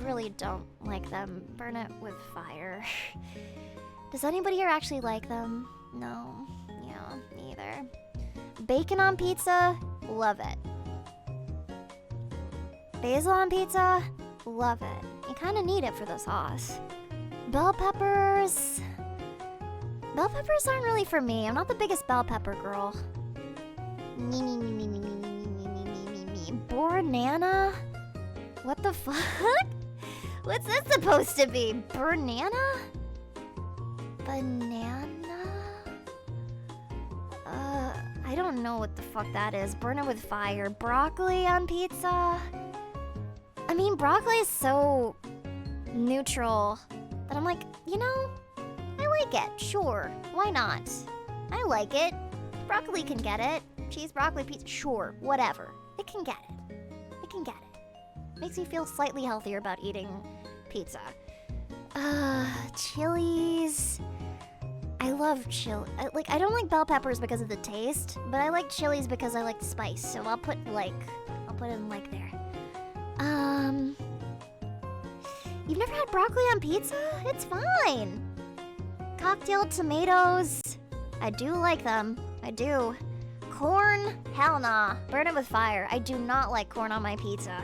really don't like them. Burn it with fire. Does anybody here actually like them? No. Yeah, neither. Bacon on pizza? Love it. Basil on pizza? Love it. You kind of need it for the sauce. Bell peppers? Bell peppers aren't really for me. I'm not the biggest bell pepper girl. Me, me, me, me, me, me, me, me, me, me, me, me. Banana? What the fuck? What's this supposed to be? Banana? Banana? I don't know what the fuck that is. Burn it with fire. Broccoli on pizza? I mean, broccoli is so neutral that I'm like, you know, I like it. Sure, why not? I like it. Broccoli can get it. Cheese broccoli pizza, sure, whatever. It can get it. It can get it. Makes me feel slightly healthier about eating pizza. Chilies. I love chili. I don't like bell peppers because of the taste, but I like chilies because I like the spice. So I'll put in like there. You've never had broccoli on pizza? It's fine. Cocktail tomatoes. I do like them. I do. Corn? Hell nah. Burn it with fire. I do not like corn on my pizza.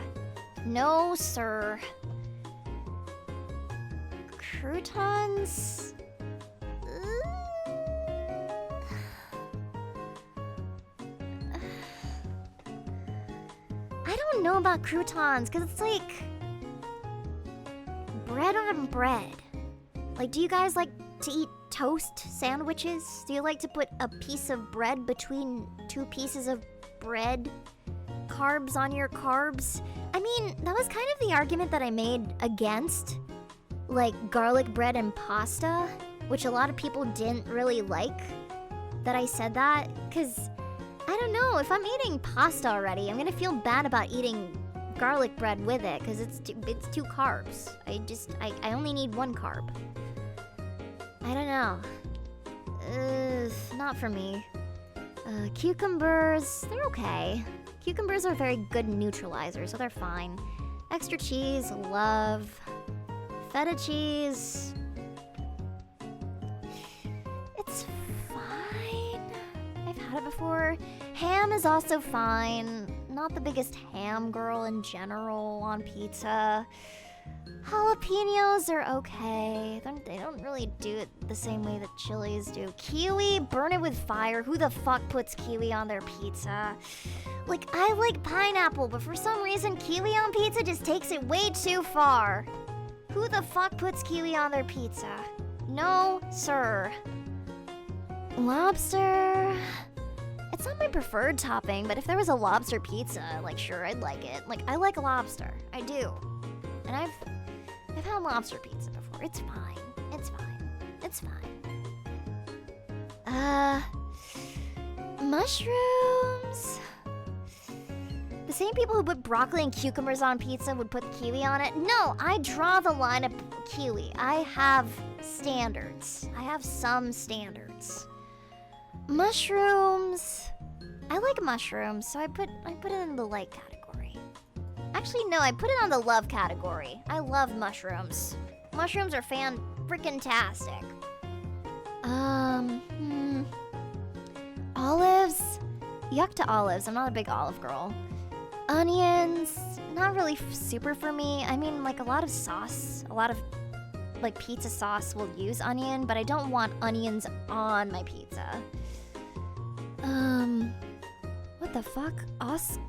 No, sir. Croutons? I don't know about croutons, because it's like bread on bread. Like, do you guys like to eat toast sandwiches? Do you like to put a piece of bread between two pieces of bread? Carbs on your carbs? I mean, that was kind of the argument that I made against, like, garlic bread and pasta, which a lot of people didn't really like that I said that, because I don't know, if I'm eating pasta already, I'm gonna feel bad about eating garlic bread with it, because it's two carbs. I only need one carb. I don't know. Not for me. Cucumbers, they're okay. Cucumbers are a very good neutralizer, so they're fine. Extra cheese, love. Feta cheese. It's fine. I've had it before. Ham is also fine. Not the biggest ham girl in general on pizza. Jalapenos are okay. They don't really do it the same way that chilies do. Kiwi, burn it with fire. Who the fuck puts kiwi on their pizza? Like, I like pineapple, but for some reason, kiwi on pizza just takes it way too far. Who the fuck puts kiwi on their pizza? No, sir. Lobster. It's not my preferred topping, but if there was a lobster pizza, like, sure, I'd like it. Like, I like lobster. I do. And I've had lobster pizza before. It's fine. It's fine. It's fine. Mushrooms. The same people who put broccoli and cucumbers on pizza would put kiwi on it. No, I draw the line at kiwi. I have standards. I have some standards. Mushrooms. I like mushrooms, so I put it in the like category. Actually, no, I put it on the love category. I love mushrooms. Mushrooms are fan-frickin-tastic. Olives? Yuck to olives. I'm not a big olive girl. Onions? Not really super for me. I mean, like, a lot of sauce, like, pizza sauce will use onion, but I don't want onions on my pizza. What the fuck? Oskipek?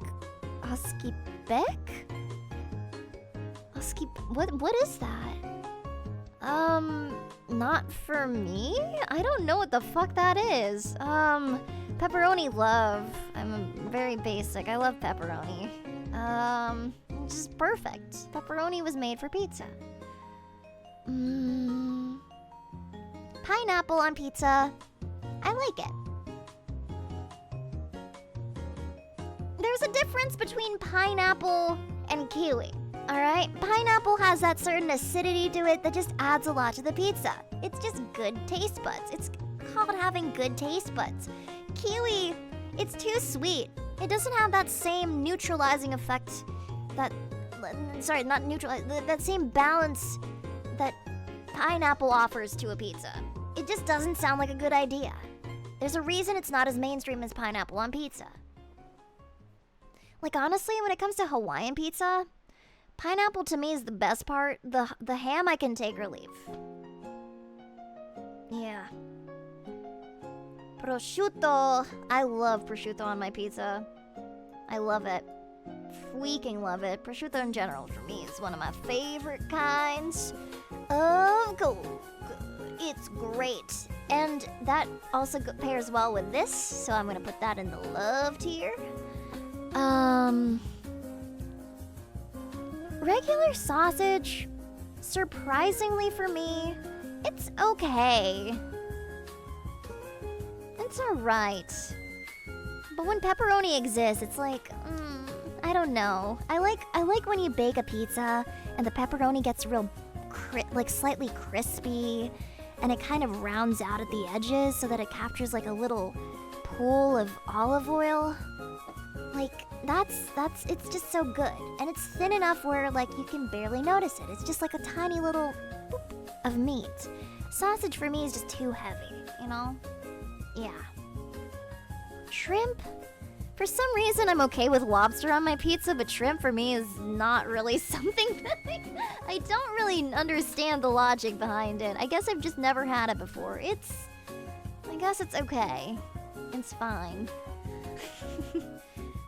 What is that? Not for me? I don't know what the fuck that is. Pepperoni love. I'm very basic. I love pepperoni. Just perfect. Pepperoni was made for pizza. Pineapple on pizza. I like it. There's a difference between pineapple and kiwi, alright? Pineapple has that certain acidity to it that just adds a lot to the pizza. It's just good taste buds. It's called having good taste buds. Kiwi, it's too sweet. It doesn't have that same neutralizing effect that same balance that pineapple offers to a pizza. It just doesn't sound like a good idea. There's a reason it's not as mainstream as pineapple on pizza. Like, honestly, when it comes to Hawaiian pizza, pineapple to me is the best part. The ham I can take or leave. Yeah. Prosciutto. I love prosciutto on my pizza. I love it. Freaking love it. Prosciutto in general for me is one of my favorite kinds of gold. It's great. And that also pairs well with this, so I'm gonna put that in the love tier. Regular sausage, surprisingly for me, it's okay. It's alright. But when pepperoni exists, it's like, I don't know. I like when you bake a pizza and the pepperoni gets real, like slightly crispy, and it kind of rounds out at the edges so that it captures like a little pool of olive oil. Like it's just so good, and it's thin enough where like you can barely notice it. It's just like a tiny little boop of meat. Sausage for me is just too heavy, you know? Yeah. Shrimp? For some reason, I'm okay with lobster on my pizza, but shrimp for me is not really something that I don't really understand the logic behind it. I guess I've just never had it before. I guess it's okay. It's fine.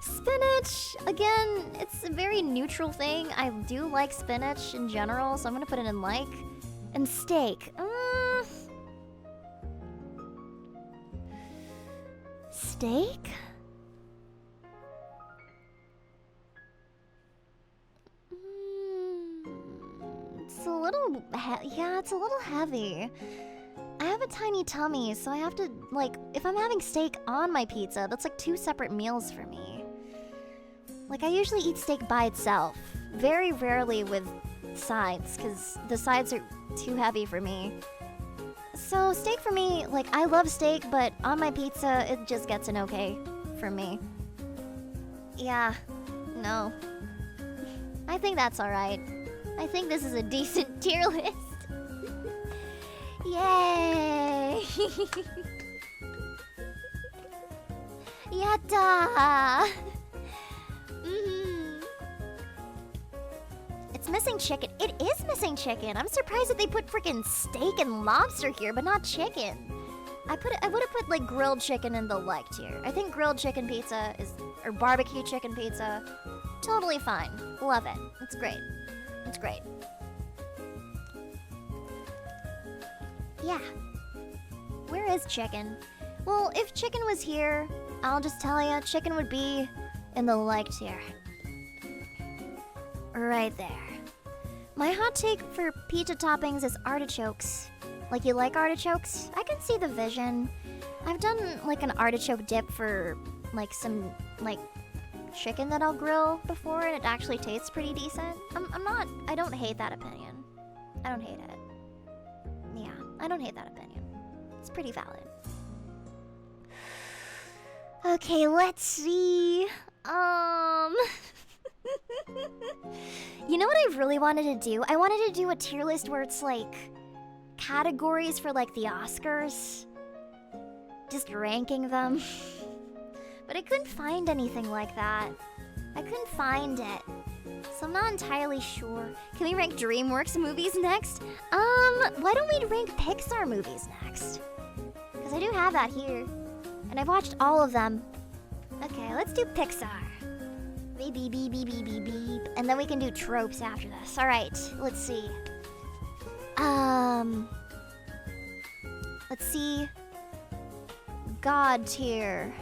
Spinach, again, it's a very neutral thing. I do like spinach in general, so I'm gonna put it in like. And steak. Steak? It's a little, it's a little heavy. I have a tiny tummy, so I have to, like, if I'm having steak on my pizza, that's like 2 separate meals for me. Like, I usually eat steak by itself. Very rarely with sides, because the sides are too heavy for me. So, steak for me, like, I love steak, but on my pizza, it just gets an okay for me. Yeah, no. I think that's alright. I think this is a decent tier list. Yay! Yatta! It's missing chicken. It is missing chicken. I'm surprised that they put freaking steak and lobster here, but not chicken. I would have put like grilled chicken in the like tier. I think grilled chicken pizza or barbecue chicken pizza, totally fine. Love it. It's great. It's great. Yeah. Where is chicken? Well, if chicken was here, I'll just tell ya, chicken would be in the like tier. Right there. My hot take for pizza toppings is artichokes. Like, you like artichokes? I can see the vision. I've done like an artichoke dip for like some like chicken that I'll grill before, and it actually tastes pretty decent. I don't hate that opinion. I don't hate it. Yeah, I don't hate that opinion. It's pretty valid. Okay, let's see. You know what I really wanted to do? I wanted to do a tier list where it's like categories for like the Oscars. Just ranking them. But I couldn't find anything like that. I couldn't find it. So I'm not entirely sure. Can we rank DreamWorks movies next? Why don't we rank Pixar movies next? Because I do have that here. And I've watched all of them. Okay, let's do Pixar. Beep, beep, beep, beep, beep, beep, beep. And then we can do tropes after this. Alright, let's see. Let's see. God tier.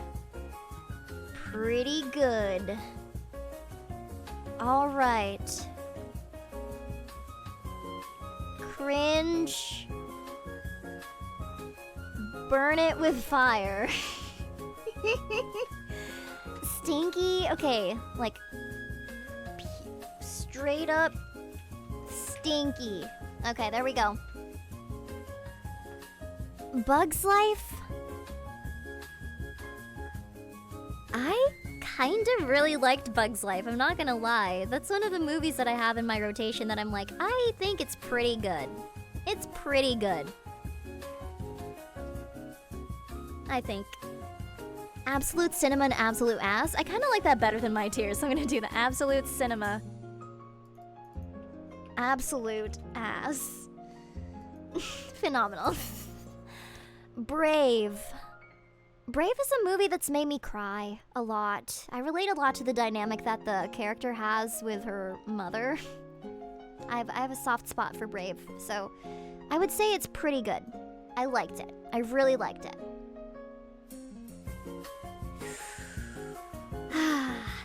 Pretty good. Alright. Cringe. Burn it with fire. Stinky. Okay, like straight up stinky. Okay, there we go. Bug's Life. I kind of really liked Bug's Life, I'm not gonna lie. That's one of the movies that I have in my rotation that I'm like, I think it's pretty good. It's pretty good. I think. Absolute Cinema and Absolute Ass. I kind of like that better than my tier, so I'm gonna do the Absolute Cinema. Absolute Ass. Phenomenal. Brave. Brave is a movie that's made me cry a lot. I relate a lot to the dynamic that the character has with her mother. I have a soft spot for Brave, so I would say it's pretty good. I liked it. I really liked it.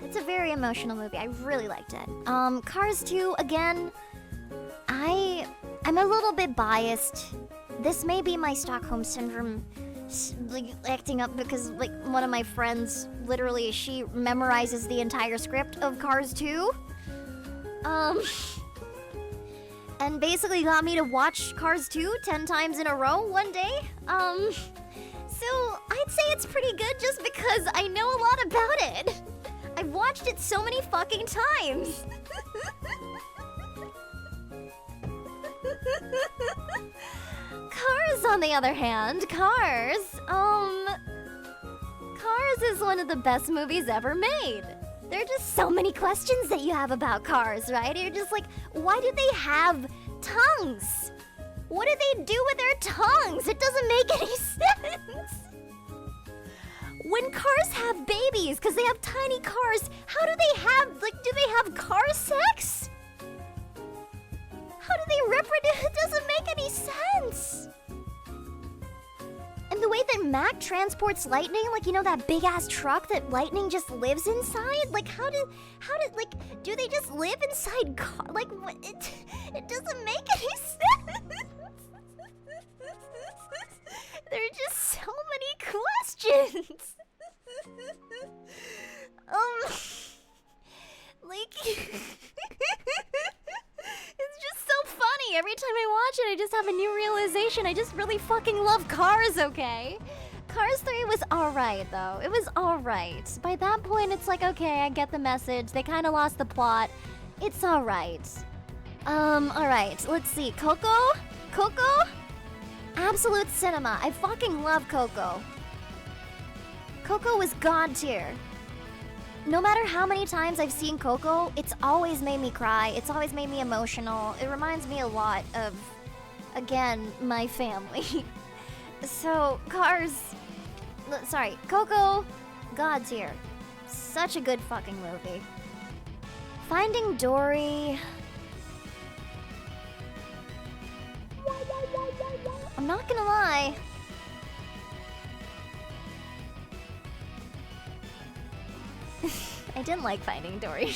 It's a very emotional movie. I really liked it. Cars 2, again, I'm a little bit biased. This may be my Stockholm Syndrome acting up because, like, one of my friends, literally, she memorizes the entire script of Cars 2. And basically got me to watch Cars 2 10 times in a row one day. So I'd say it's pretty good just because I know a lot about it. I've watched it so many fucking times. Cars, on the other hand, Cars is one of the best movies ever made. There are just so many questions that you have about Cars, right? You're just like, why do they have tongues? What do they do with their tongues? It doesn't make any sense. When cars have babies, because they have tiny cars, how do they have, do they have car sex? How do they reproduce? It doesn't make any sense. And the way that Mac transports Lightning, that big-ass truck that Lightning just lives inside? How do they just live inside what? It doesn't make any sense. There are just so many questions. It's just so funny. Every time I watch it, I just have a new realization. I just really fucking love Cars, okay? Cars 3 was alright, though. It was alright. By that point, it's like, okay, I get the message. They kind of lost the plot. It's alright. Alright. Let's see. Coco? Coco? Absolute cinema. I fucking love Coco. Coco was god tier. No matter how many times I've seen Coco, it's always made me cry. It's always made me emotional. It reminds me a lot of, again, my family. So, Coco, god tier. Such a good fucking movie. Finding Dory. I'm not gonna lie. I didn't like Finding Dory.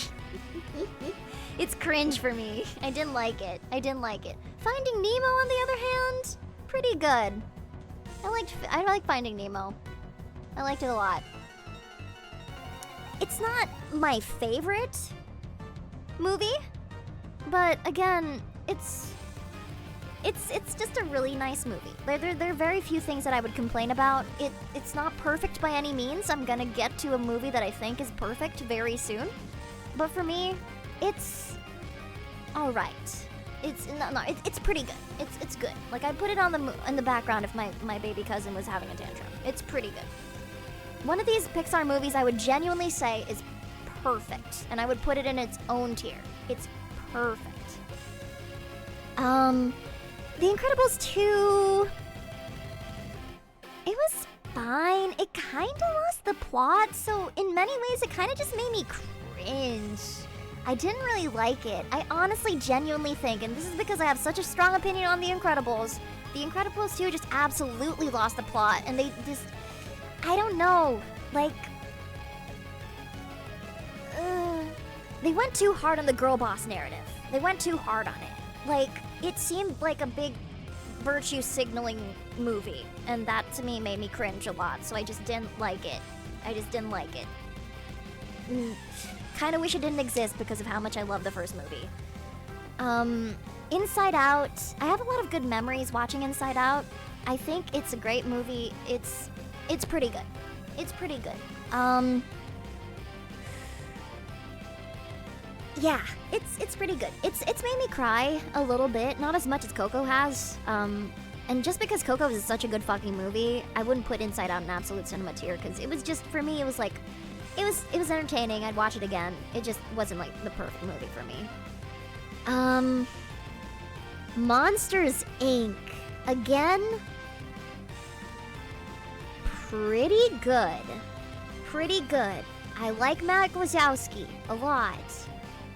It's cringe for me. I didn't like it. Finding Nemo, on the other hand, pretty good. I like Finding Nemo. I liked it a lot. It's not my favorite movie, but again, it's just a really nice movie. There are very few things that I would complain about. It's not perfect by any means. I'm gonna get to a movie that I think is perfect very soon. But for me, it's all right. It's pretty good. It's good. Like, I'd put it in the background if my baby cousin was having a tantrum. It's pretty good. One of these Pixar movies I would genuinely say is perfect, and I would put it in its own tier. It's perfect. The Incredibles 2, it was fine. It kind of lost the plot, so in many ways it kind of just made me cringe. I didn't really like it. I honestly, genuinely think, and this is because I have such a strong opinion on The Incredibles 2 just absolutely lost the plot, and they just, I don't know, they went too hard on the girl boss narrative. They went too hard on it. It seemed like a big virtue signaling movie, and that to me made me cringe a lot, so I just didn't like it. Kind of wish it didn't exist because of how much I love the first movie. Inside Out, I have a lot of good memories watching Inside Out. I think it's a great movie. It's pretty good. Yeah, it's pretty good. It's made me cry a little bit, not as much as Coco has. And just because Coco is such a good fucking movie, I wouldn't put Inside Out in absolute cinema tier, because it was just, for me, it was like, it was entertaining. I'd watch it again. It just wasn't like the perfect movie for me. Monsters Inc. Again, pretty good. Pretty good. I like Mike Wazowski a lot.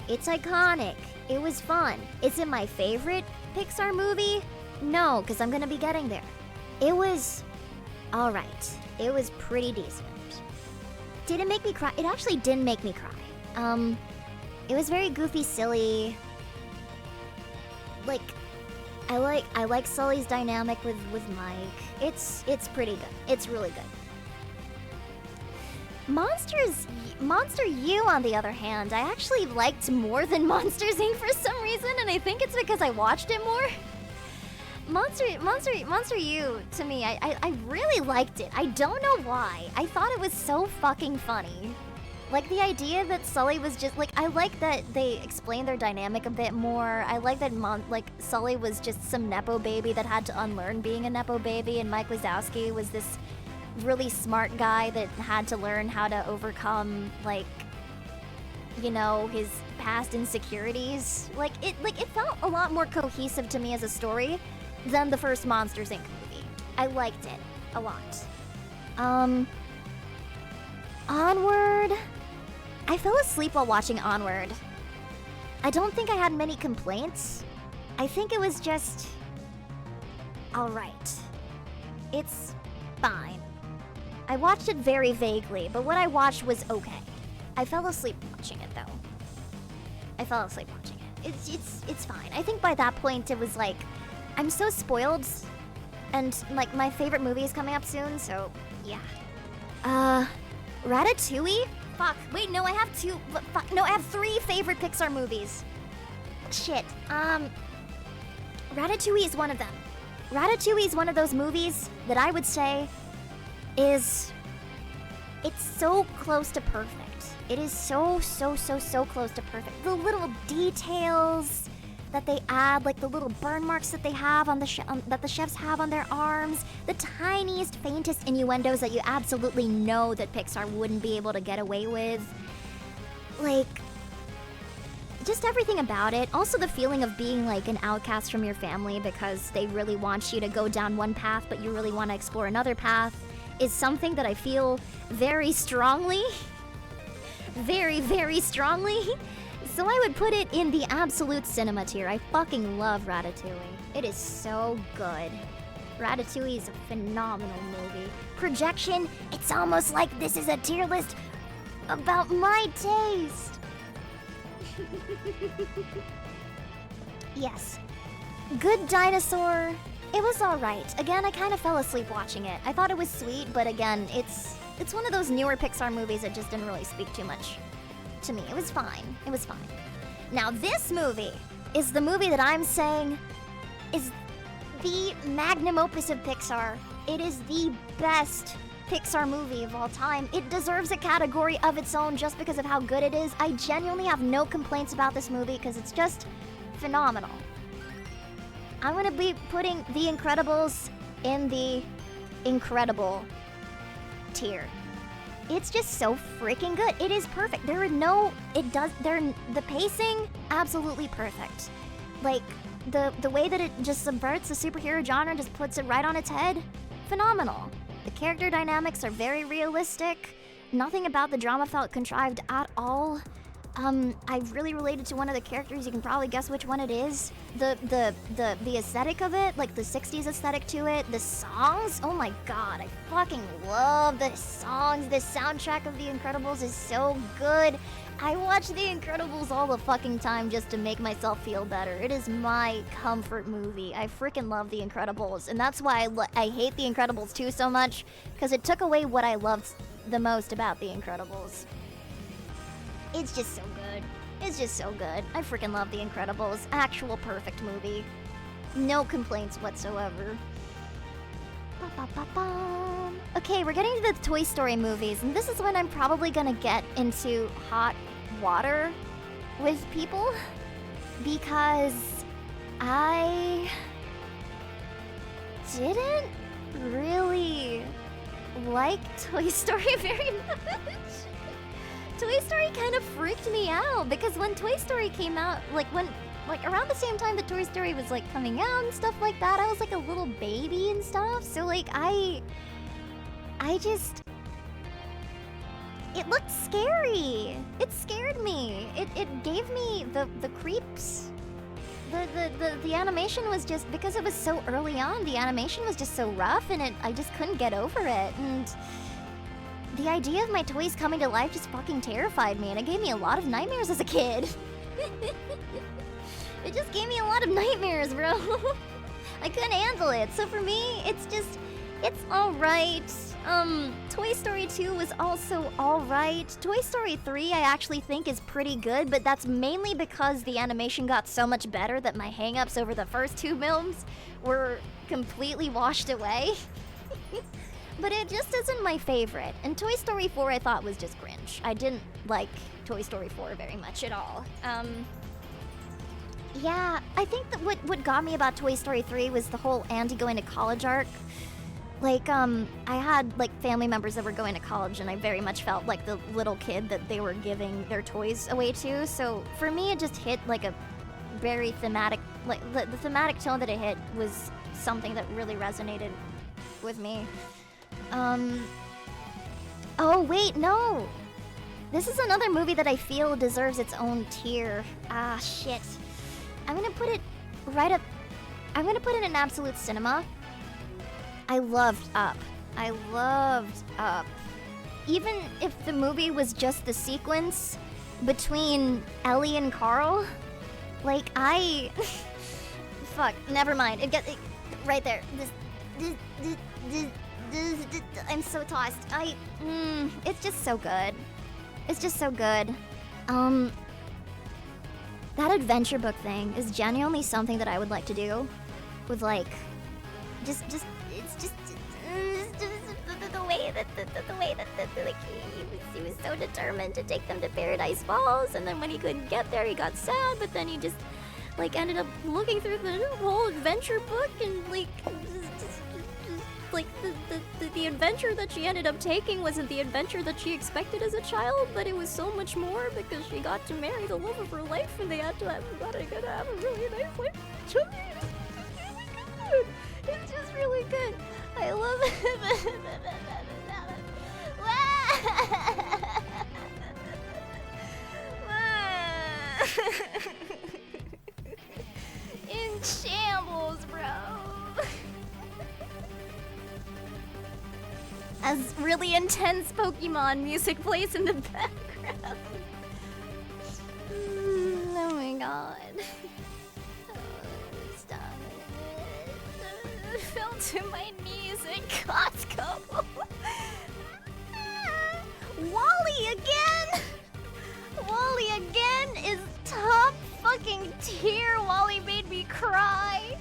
It's iconic. It was fun. Is it my favorite Pixar movie? No, because I'm gonna be getting there. It was alright. It was pretty decent. Did it make me cry? It actually didn't make me cry. It was very goofy, silly. Like, I like Sully's dynamic with Mike. It's pretty good. It's really good. Monster U, on the other hand, I actually liked more than Monsters Inc. for some reason, and I think it's because I watched it more. Monster U, to me, I really liked it. I don't know why. I thought it was so fucking funny. Like, the idea that Sully was just, like, I like that they explained their dynamic a bit more. I like that, Sully was just some Nepo baby that had to unlearn being a Nepo baby, and Mike Wazowski was this really smart guy that had to learn how to overcome, like, you know, his past insecurities. It felt a lot more cohesive to me as a story than the first Monsters Inc. movie. I liked it a lot. Onward. I fell asleep while watching Onward. I don't think I had many complaints. I think it was just alright. It's fine. I watched it very vaguely, but what I watched was okay. I fell asleep watching it, though. I fell asleep watching it. It's fine. I think by that point it was like, I'm so spoiled, and like my favorite movie is coming up soon, so yeah. Ratatouille? Fuck. Wait, no, I have two. Fuck, no, I have 3 favorite Pixar movies. Shit. Ratatouille is one of them. Ratatouille is one of those movies that I would say it's so close to perfect. It is so close to perfect. The little details that they add, like the little burn marks that they have on that the chefs have on their arms, the tiniest, faintest innuendos that you absolutely know that Pixar wouldn't be able to get away with. Like, just everything about it. Also the feeling of being like an outcast from your family because they really want you to go down one path, but you really want to explore another path, is something that I feel very strongly. Very strongly. So I would put it in the absolute cinema tier. I fucking love Ratatouille. It is so good. Ratatouille is a phenomenal movie. Projection, it's almost like this is a tier list about my taste. Yes. Good Dinosaur. It was alright. Again, I kind of fell asleep watching it. I thought it was sweet, but again, it's one of those newer Pixar movies that just didn't really speak too much to me. It was fine. It was fine. Now this movie is the movie that I'm saying is the magnum opus of Pixar. It is the best Pixar movie of all time. It deserves a category of its own just because of how good it is. I genuinely have no complaints about this movie because it's just phenomenal. I'm gonna be putting The Incredibles in the incredible tier. It's just so freaking good. It is perfect. The pacing, absolutely perfect. Like, the way that it just subverts the superhero genre, just puts it right on its head, phenomenal. The character dynamics are very realistic. Nothing about the drama felt contrived at all. I really related to one of the characters. You can probably guess which one it is. The aesthetic of it, like the 60s aesthetic to it, the songs, oh my god, I fucking love the songs. The soundtrack of The Incredibles is so good. I watch The Incredibles all the fucking time just to make myself feel better. It is my comfort movie. I freaking love The Incredibles, and that's why I hate The Incredibles 2 so much, because it took away what I loved the most about The Incredibles. It's just so good. It's just so good. I freaking love The Incredibles. Actual perfect movie. No complaints whatsoever. Ba-ba-ba-bum. Okay, we're getting to the Toy Story movies, and this is when I'm probably gonna get into hot water with people, because I didn't really like Toy Story very much. Toy Story kind of freaked me out because when Toy Story came out, around the same time that Toy Story was like coming out and stuff like that, I was like a little baby and stuff. So like I I just... It looked scary. It scared me. It gave me the creeps. The animation was just, because it was so early on, the animation was just so rough, and I just couldn't get over it. And the idea of my toys coming to life just fucking terrified me, and it gave me a lot of nightmares as a kid. It just gave me a lot of nightmares, bro. I couldn't handle it. So for me, it's alright. Toy Story 2 was also alright. Toy Story 3 I actually think is pretty good, but that's mainly because the animation got so much better that my hang-ups over the first two films were completely washed away. But it just isn't my favorite. And Toy Story 4 I thought was just cringe. I didn't like Toy Story 4 very much at all. Yeah, I think that what got me about Toy Story 3 was the whole Andy going to college arc. Like, I had, like, family members that were going to college, and I very much felt like the little kid that they were giving their toys away to. So, for me, it just hit, like, a very thematic... Like, the thematic tone that it hit was something that really resonated with me. Oh, wait, no! This is another movie that I feel deserves its own tier. Ah, shit. I'm gonna put it right up... I'm gonna put it in Absolute Cinema. I loved Up. I loved Up. Even if the movie was just the sequence between Ellie and Carl, like, fuck, never mind. Right there. I'm so tossed. It's just so good. It's just so good. That adventure book thing is genuinely something that I would like to do with, like, it's just the way that like he was so determined to take them to Paradise Falls, and then when he couldn't get there, he got sad. But then he just like ended up looking through the whole adventure book, and like the adventure that she ended up taking wasn't the adventure that she expected as a child, but it was so much more because she got to marry the love of her life, and they had to have a really nice life. It's just really good. I love it. In shambles, bro. As really intense Pokemon music plays in the background. Oh my god. Fell to my knees at Costco. Wally again? Wally again is top fucking tier. Wally made me cry.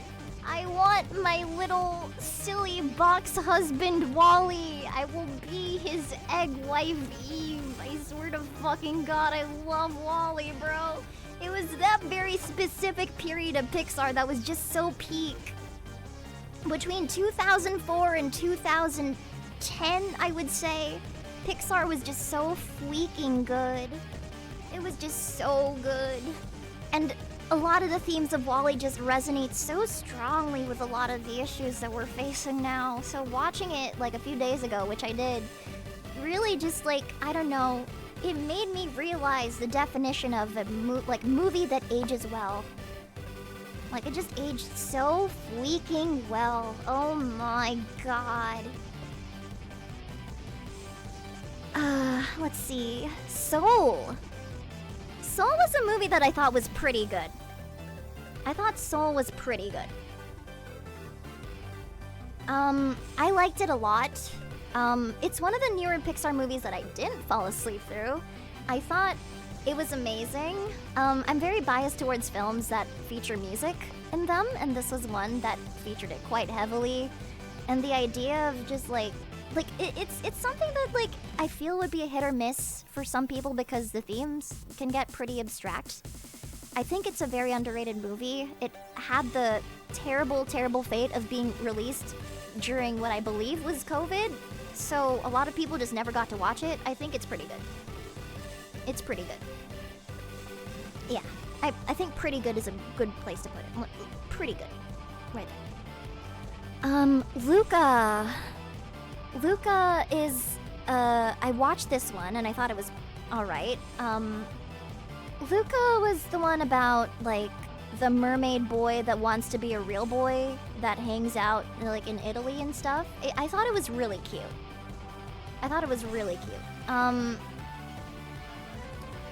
I want my little silly box husband Wally. I will be his egg wife Eve. I swear to fucking god, I love Wally, bro. It was that very specific period of Pixar that was just so peak. Between 2004 and 2010, I would say, Pixar was just so freaking good. It was just so good. And a lot of the themes of WALL-E just resonate so strongly with a lot of the issues that we're facing now. So watching it like a few days ago, which I did, really just like, I don't know, it made me realize the definition of a movie that ages well. Like, it just aged so freaking well. Oh my god. Let's see. Soul. Soul was a movie that I thought was pretty good. I thought Soul was pretty good. I liked it a lot. It's one of the newer Pixar movies that I didn't fall asleep through. I thought it was amazing. I'm very biased towards films that feature music in them, and this was one that featured it quite heavily. And the idea of just it's something that like I feel would be a hit or miss for some people because the themes can get pretty abstract. I think it's a very underrated movie. It had the terrible, terrible fate of being released during what I believe was COVID, so a lot of people just never got to watch it. I think it's pretty good. It's pretty good. Yeah, I think pretty good is a good place to put it. Pretty good. Right there. Luca. Luca is, I watched this one and I thought it was alright. Luca was the one about, like, the mermaid boy that wants to be a real boy that hangs out, like, in Italy and stuff. I thought it was really cute.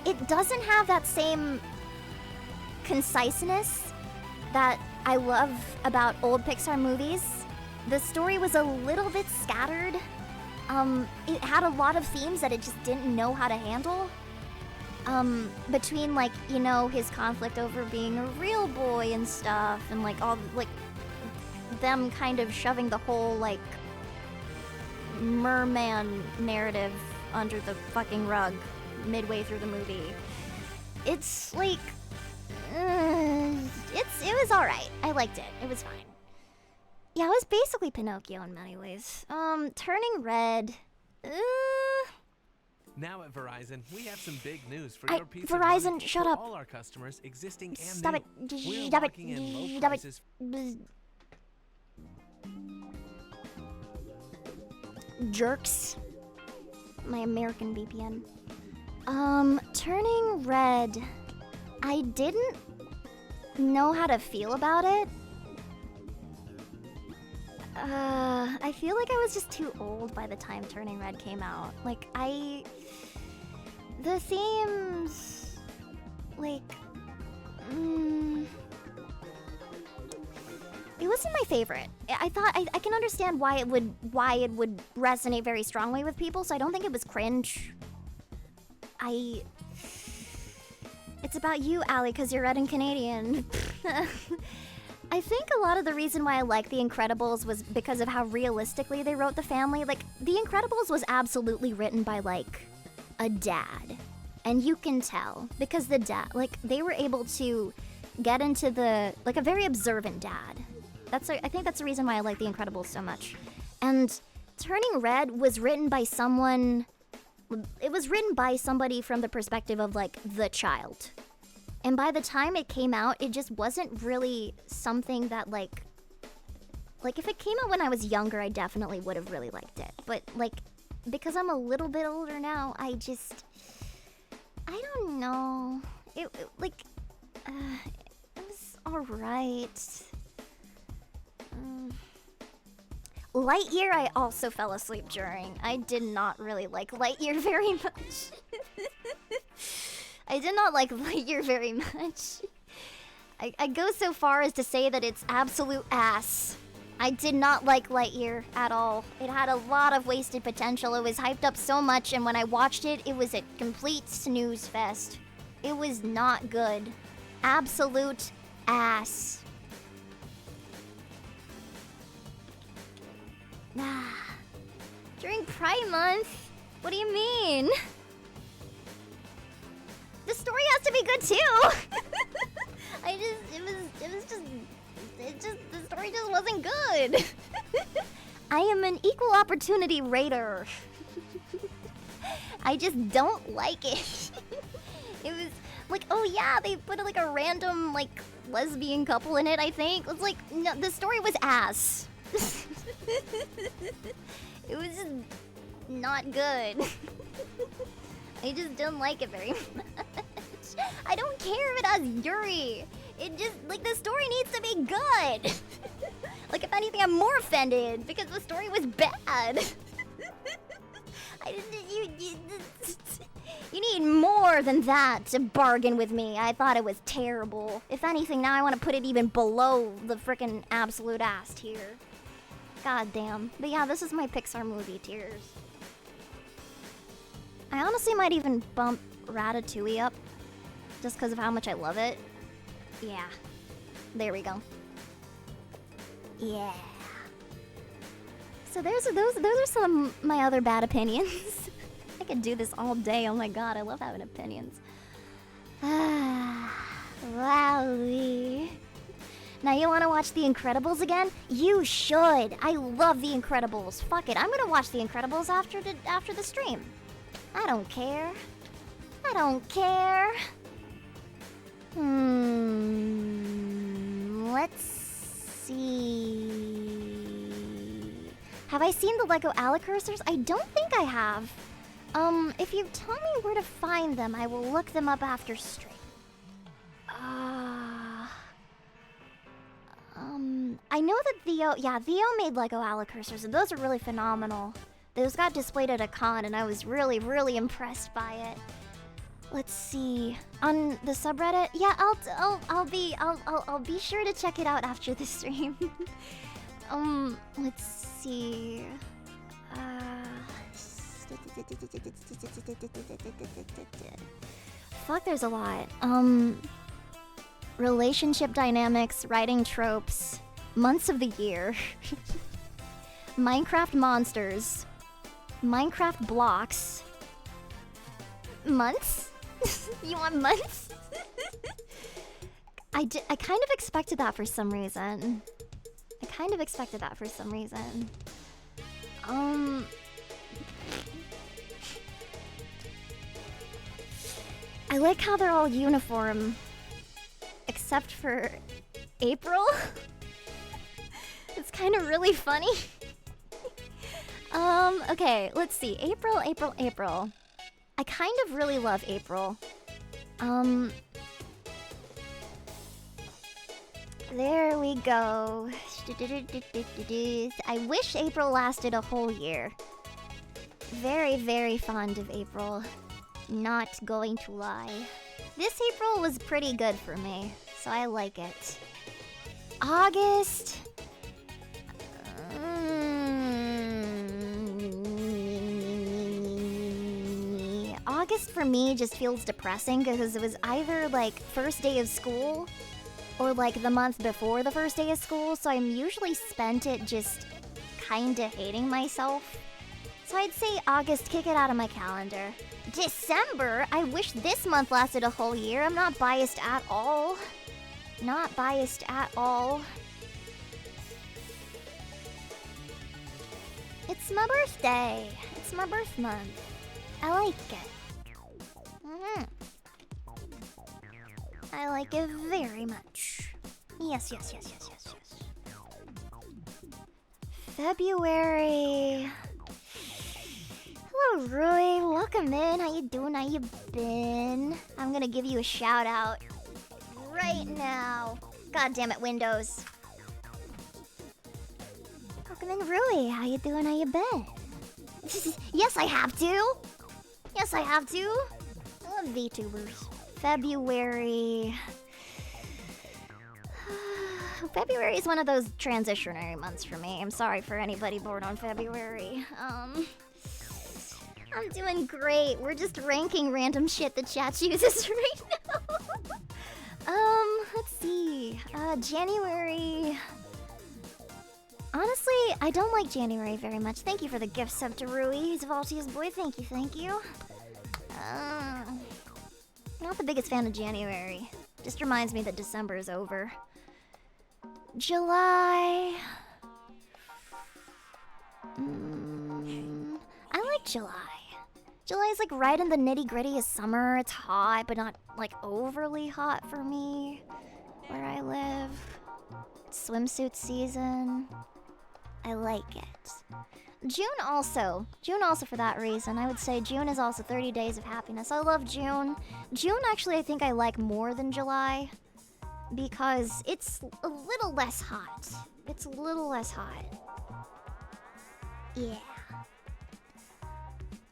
It doesn't have that same conciseness that I love about old Pixar movies. The story was a little bit scattered. It had a lot of themes that it just didn't know how to handle. Between, like, you know, his conflict over being a real boy and stuff, and, like, all, like, them kind of shoving the whole, like, merman narrative under the fucking rug midway through the movie. It's, like, it was alright. I liked it. It was fine. Yeah, it was basically Pinocchio in many ways. Turning Red. Now at Verizon, we have some big news for your peace of Verizon, mind. shut For up. all our customers, existing and Stop new. it. We're Stop it. locking in low Stop it. prices. Jerks. My American VPN. Turning Red. I didn't know how to feel about it. I feel like I was just too old by the time Turning Red came out. Like, the themes, like, it wasn't my favorite. I thought I can understand why it would resonate very strongly with people, so I don't think it was cringe. It's about you, Allie, because you're red and Canadian. I think a lot of the reason why I like The Incredibles was because of how realistically they wrote the family. Like, The Incredibles was absolutely written by, like, a dad. And you can tell, because the dad, like, they were able to get into the, like, a very observant dad. I think that's the reason why I like The Incredibles so much. And Turning Red was written by someone, it was written by somebody from the perspective of, like, the child. And by the time it came out, it just wasn't really something that, like, if it came out when I was younger, I definitely would have really liked it. But, like, because I'm a little bit older now, I don't know. It was alright. Lightyear, I also fell asleep during. I did not really like Lightyear very much. I did not like Lightyear very much. I go so far as to say that it's absolute ass. I did not like Lightyear at all. It had a lot of wasted potential. It was hyped up so much, and when I watched it, it was a complete snooze fest. It was not good. Absolute ass. During Pride Month? What do you mean? The story has to be good too. The story just wasn't good. I am an equal opportunity raider. I just don't like it. It was like, oh yeah, they put like a random like lesbian couple in it, I think. It's like, no, the story was ass. It was just not good. I just don't like it very much. I don't care if it has Yuri. It just, like, the story needs to be good. Like, if anything, I'm more offended because the story was bad. You need more than that to bargain with me. I thought it was terrible. If anything, now I want to put it even below the frickin' absolute ass tier. God damn. But yeah, this is my Pixar movie tiers. I honestly might even bump Ratatouille up just because of how much I love it. Yeah. There we go. Yeah. So those are some of my other bad opinions. I could do this all day. Oh my god, I love having opinions. Wowie. Now you want to watch The Incredibles again? You should. I love The Incredibles. Fuck it. I'm gonna watch The Incredibles after the stream. I don't care. I don't care. Let's see. Have I seen the Lego Alekursers? I don't think I have. If you tell me where to find them, I will look them up after stream. I know that Theo made Lego Alekursers, and those are really phenomenal. Those got displayed at a con, and I was really, really impressed by it. Let's see. On the subreddit, yeah, I'll be sure to check it out after the stream. Let's see. Fuck, there's a lot. Relationship dynamics, writing tropes, months of the year, Minecraft monsters, Minecraft blocks, months? You want months? I kind of expected that for some reason. I like how they're all uniform. Except for April. It's kind of really funny. Okay, let's see. April. I kind of really love April. There we go. I wish April lasted a whole year. Very, very fond of April. Not going to lie. This April was pretty good for me, so I like it. August. August for me just feels depressing because it was either like first day of school or like the month before the first day of school, so I'm usually spent it just kinda hating myself. So I'd say August, kick it out of my calendar. December? I wish this month lasted a whole year. I'm not biased at all. Not biased at all. It's my birthday. It's my birth month. I like it. I like it very much. Yes. February. Hello, Rui. Welcome in. How you doing? How you been? I'm gonna give you a shout out right now. God damn it, Windows. Welcome in, Rui. How you doing? How you been? Yes, I have to. I love VTubers. February. February is one of those transitionary months for me. I'm sorry for anybody born on February. I'm doing great. We're just ranking random shit the chat chooses right now. Let's see. January. Honestly, I don't like January very much. Thank you for the gift sub to Rui. He's Valtia's boy. Thank you. Not the biggest fan of January. Just reminds me that December is over. July. I like July. July is like right in the nitty-gritty of summer. It's hot, but not like overly hot for me where I live. It's swimsuit season. I like it. June also for that reason. I would say June is also 30 days of happiness. I love June. June actually I think I like more than July because it's a little less hot. Yeah.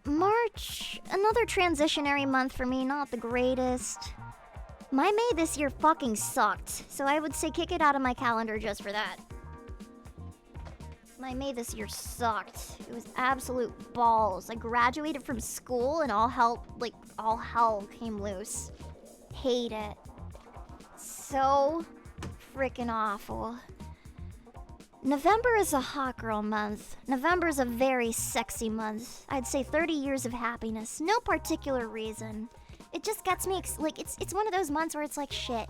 March, another transitionary month for me, not the greatest. My May this year fucking sucked, so I would say kick it out of my calendar just for that. My May this year sucked. It was absolute balls. I graduated from school and all hell came loose. Hate it. So freaking awful. November is a hot girl month. November is a very sexy month. I'd say 30 years of happiness. No particular reason. It just gets me, it's one of those months where it's like shit.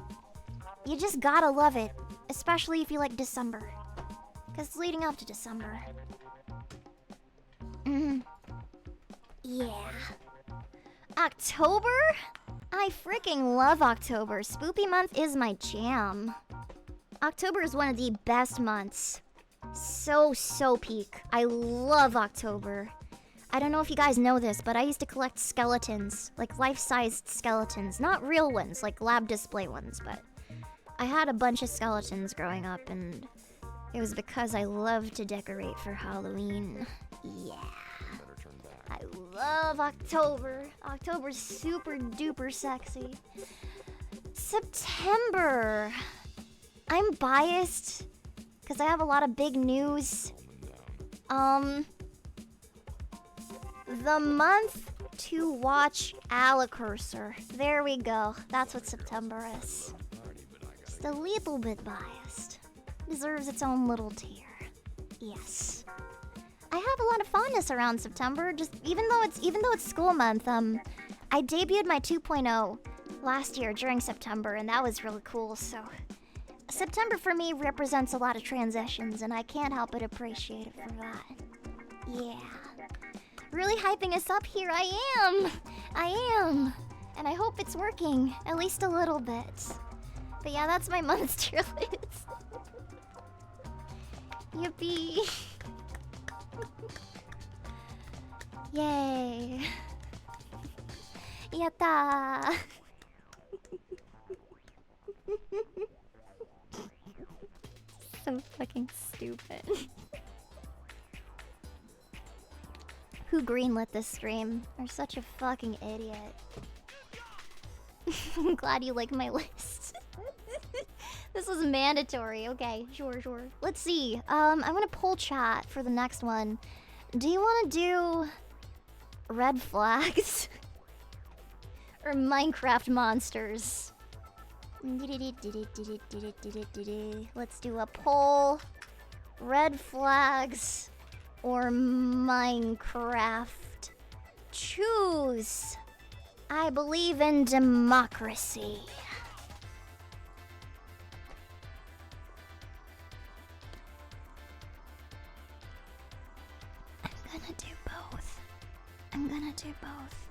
You just gotta love it. Especially if you like December. Because it's leading up to December. Yeah. October? I freaking love October. Spoopy month is my jam. October is one of the best months. So peak. I love October. I don't know if you guys know this, but I used to collect skeletons, like life-sized skeletons. Not real ones, like lab display ones, but I had a bunch of skeletons growing up, and it was because I love to decorate for Halloween. Yeah. I love October. October's super duper sexy. September. I'm biased because I have a lot of big news. The month to watch Alekirser. There we go. That's what September is. Just a little bit biased. Deserves its own little tier. Yes. I have a lot of fondness around September. Just even though it's school month. I debuted my 2.0 last year during September, and that was really cool. So September for me represents a lot of transitions, and I can't help but appreciate it for that. Yeah. Really hyping us up here. I am. And I hope it's working, at least a little bit. But yeah, that's my month's tier list. Yippee. Yay. Yatta. So fucking stupid. Who greenlit this stream? You're such a fucking idiot. I'm glad you like my list. This was mandatory. Okay, sure. Let's see. I'm gonna poll chat for the next one. Do you want to do red flags or Minecraft monsters? Let's do a poll. Red flags or Minecraft? Choose. I believe in democracy. I'm gonna do both.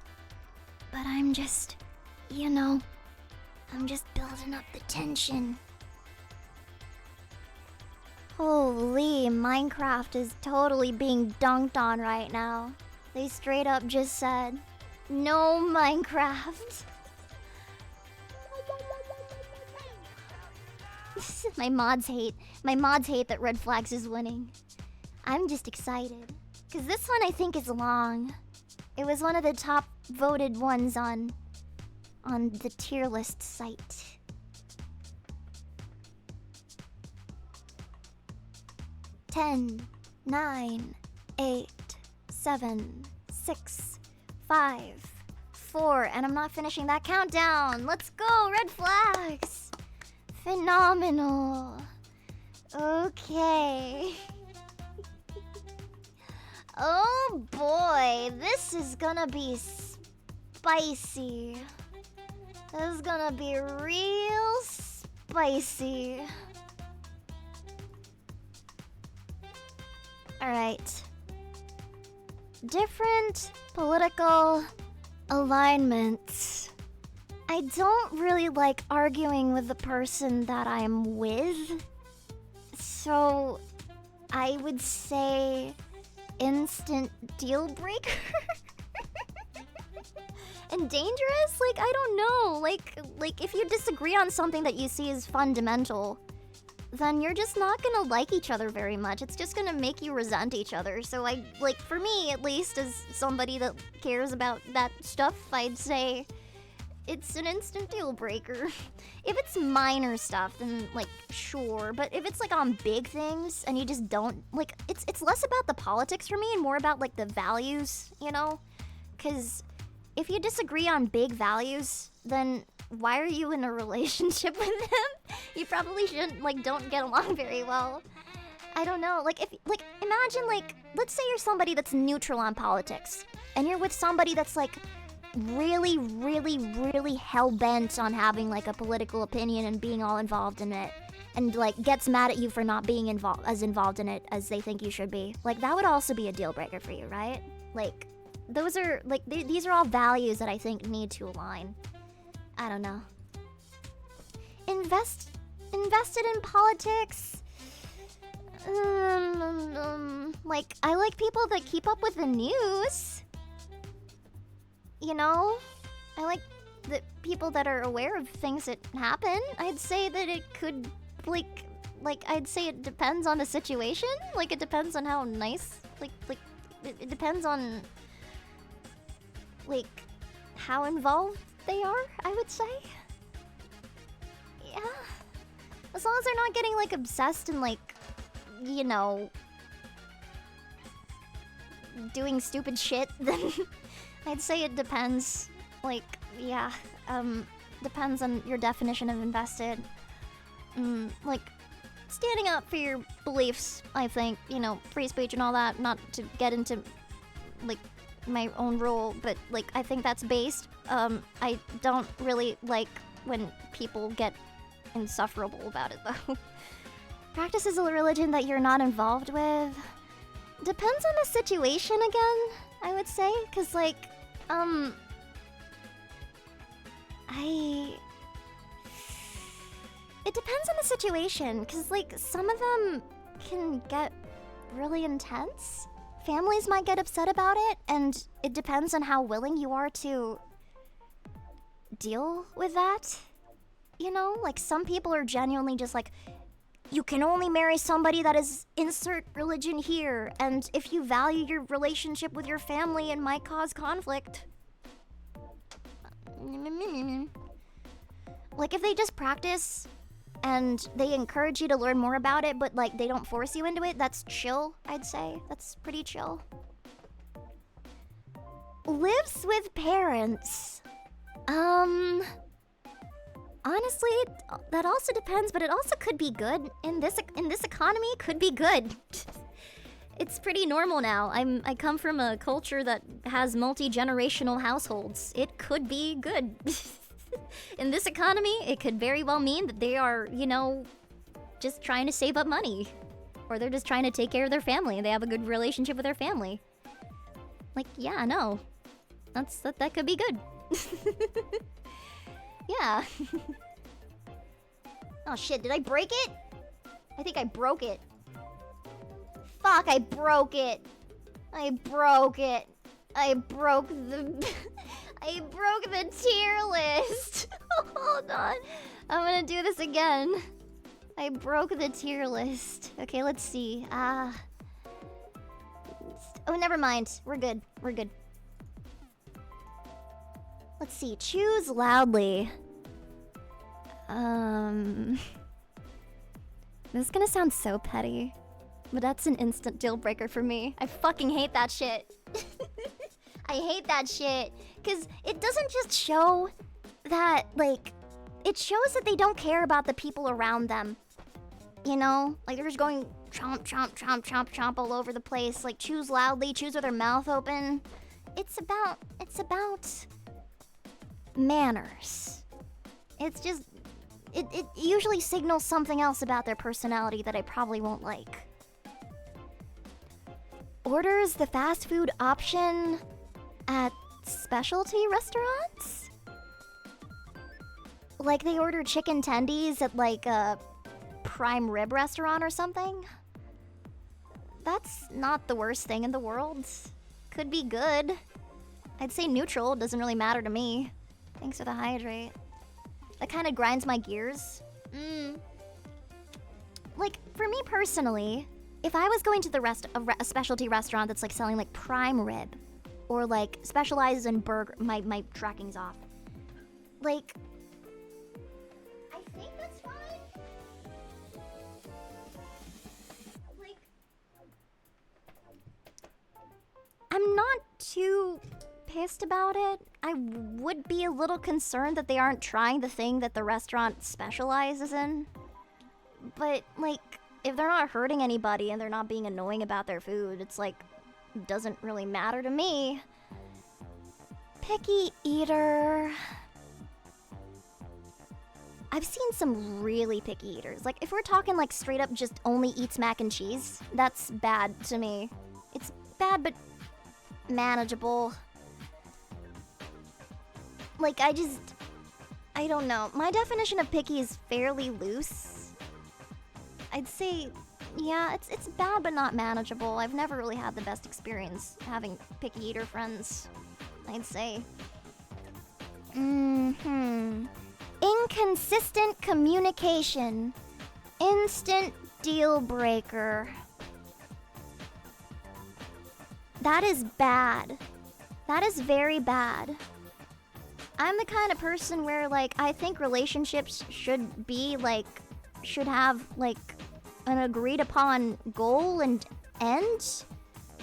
But I'm just, I'm just building up the tension. Holy, Minecraft is totally being dunked on right now. They straight up just said, no Minecraft. My mods hate that Red Flags is winning. I'm just excited. Because this one I think is long. It was one of the top voted ones on the tier list site. Ten, 9, 8, 7, 6, 5, 4, and I'm not finishing that countdown. Let's go, Red Flags. Phenomenal. Okay. Oh boy, this is gonna be spicy. This is gonna be real spicy. Alright. Different political alignments. I don't really like arguing with the person that I'm with. So I would say instant deal breaker. And dangerous? Like, I don't know. Like if you disagree on something that you see as fundamental, then you're just not gonna like each other very much. It's just gonna make you resent each other. So for me at least, as somebody that cares about that stuff, I'd say it's an instant deal breaker. If it's minor stuff, then sure. But if it's on big things and you just don't it's less about the politics for me and more about the values, Because if you disagree on big values, then why are you in a relationship with them? You probably shouldn't don't get along very well. I don't know. Imagine let's say you're somebody that's neutral on politics and you're with somebody that's really, really, really hell-bent on having a political opinion and being all involved in it, and gets mad at you for not being involved in it as they think you should be. That would also be a deal breaker for you, right? Those are these are all values that I think need to align. I don't know. Invested in politics? Like, I like people that keep up with the news. You know? I like the people that are aware of things that happen. I'd say that it could, like, I'd say it depends on the situation. Like, it depends on how nice, it depends on, like, how involved they are, I would say. Yeah. As long as they're not getting, like, obsessed and, like, you know, doing stupid shit, then I'd say it depends. Like, yeah, depends on your definition of invested. Like, standing up for your beliefs, I think, you know, free speech and all that, not to get into, like, my own role, but, like, I think that's based. I don't really like when people get insufferable about it, though. Practices a religion that you're not involved with. Depends on the situation again, I would say, because, like, it depends on the situation, because, like, some of them can get really intense. Families might get upset about it, and it depends on how willing you are to deal with that. You know, like, some people are genuinely just like, you can only marry somebody that is insert religion here, and if you value your relationship with your family, it might cause conflict. Like, if they just practice and they encourage you to learn more about it, but, like, they don't force you into it, that's chill, I'd say. That's pretty chill. Lives with parents. Honestly, that also depends, but it also could be good. In this economy, it could be good. It's pretty normal now. I come from a culture that has multi-generational households. It could be good. In this economy, it could very well mean that they are, you know, just trying to save up money. Or they're just trying to take care of their family and they have a good relationship with their family. Like, yeah, no. That could be good. Yeah. Oh shit, did I break it? I think I broke it. Fuck, I broke it. I broke it. I broke the... I broke the tier list. Hold on. I'm gonna do this again. I broke the tier list. Okay, let's see. Oh, never mind. We're good. We're good. Let's see. Choose loudly. This is gonna sound so petty, but that's an instant deal breaker for me. I fucking hate that shit. I hate that shit. Because it doesn't just show that, like, it shows that they don't care about the people around them. You know? Like, they're just going chomp, chomp, chomp, chomp, chomp all over the place. Like, choose loudly, choose with their mouth open. It's about manners. It's just, it usually signals something else about their personality that I probably won't like. Orders the fast food option at specialty restaurants? Like they order chicken tendies at like a prime rib restaurant or something? That's not the worst thing in the world. Could be good. I'd say neutral, doesn't really matter to me. Thanks for the hydrate. That kind of grinds my gears. Like, for me personally, if I was going to a specialty restaurant that's like selling like prime rib, or like specializes in burger, my tracking's off. Like, I think that's fine. Like, I'm not too pissed about it. I would be a little concerned that they aren't trying the thing that the restaurant specializes in. But, like, if they're not hurting anybody and they're not being annoying about their food, it's like, doesn't really matter to me. Picky eater. I've seen some really picky eaters. Like, if we're talking, like, straight up just only eats mac and cheese, that's bad to me. It's bad, but manageable. Like, I don't know. My definition of picky is fairly loose. I'd say, Yeah, it's bad but not manageable. I've never really had the best experience having picky eater friends, I'd say. Inconsistent communication. Instant deal breaker. That is bad. That is very bad. I'm the kind of person where, like, I think relationships should be, like, should have, like, an agreed upon goal and end.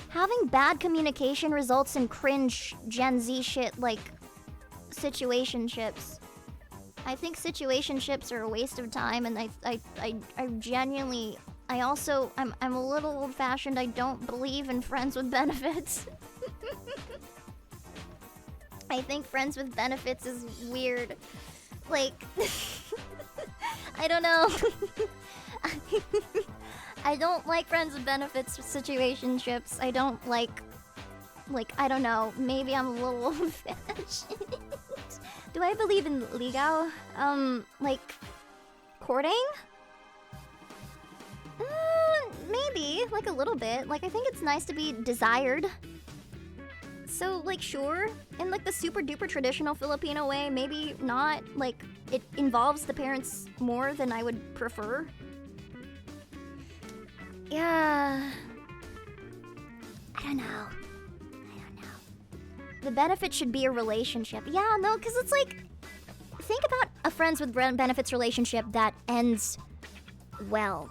Having bad communication results in cringe Gen Z shit like situationships. I think situationships are a waste of time, and I genuinely, I'm a little old-fashioned. I don't believe in friends with benefits. I think friends with benefits is weird. Like, I don't know. I don't like friends with benefits situationships. I don't like, I don't know. Maybe I'm a little old-fashioned. Do I believe in legal? Like, courting? Maybe, like a little bit. Like, I think it's nice to be desired. So, like, sure. In, like, the super-duper traditional Filipino way, maybe not. Like, it involves the parents more than I would prefer. Yeah. I don't know. The benefit should be a relationship. Yeah, no, because it's like, think about a friends with benefits relationship that ends well.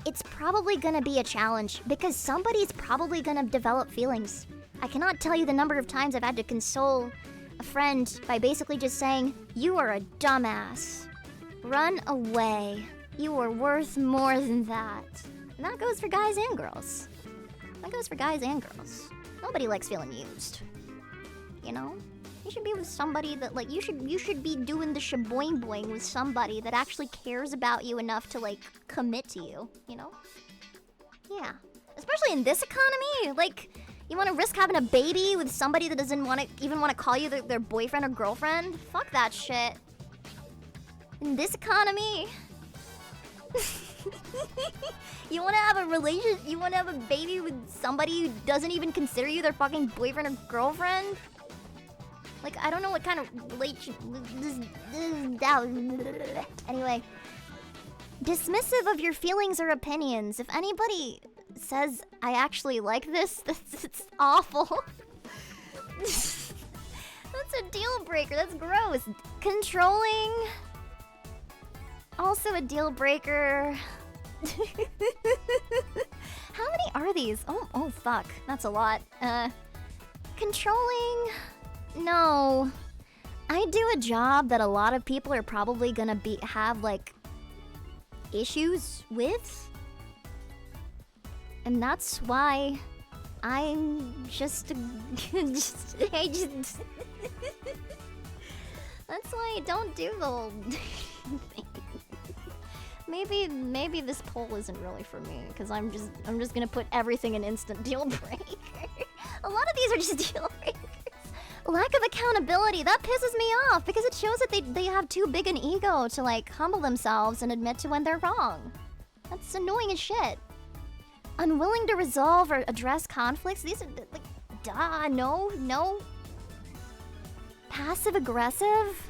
It's probably gonna be a challenge because somebody's probably gonna develop feelings. I cannot tell you the number of times I've had to console a friend by basically just saying, "You are a dumbass. Run away. You are worth more than that." And that goes for guys and girls. Nobody likes feeling used. You know? You should be with somebody that, like, you should be doing the shaboing boing with somebody that actually cares about you enough to, like, commit to you, you know? Yeah. Especially in this economy, like, you want to risk having a baby with somebody that doesn't even want to call you their boyfriend or girlfriend? Fuck that shit. In this economy. You want to have a baby with somebody who doesn't even consider you their fucking boyfriend or girlfriend? Like, I don't know what kind of relation... Anyway. Dismissive of your feelings or opinions. If anybody says, I actually like this, it's awful. That's a deal breaker. That's gross. Controlling. Also a deal breaker. How many are these? Oh, fuck. That's a lot. Controlling... No. I do a job that a lot of people are probably gonna have, like, issues with. And that's why I'm just that's why I don't do the whole thing. Maybe this poll isn't really for me, because I'm just gonna put everything in instant deal breaker. A lot of these are just deal breakers. Lack of accountability, that pisses me off because it shows that they have too big an ego to, like, humble themselves and admit to when they're wrong. That's annoying as shit. Unwilling to resolve or address conflicts, these are, like, duh, no. Passive aggressive?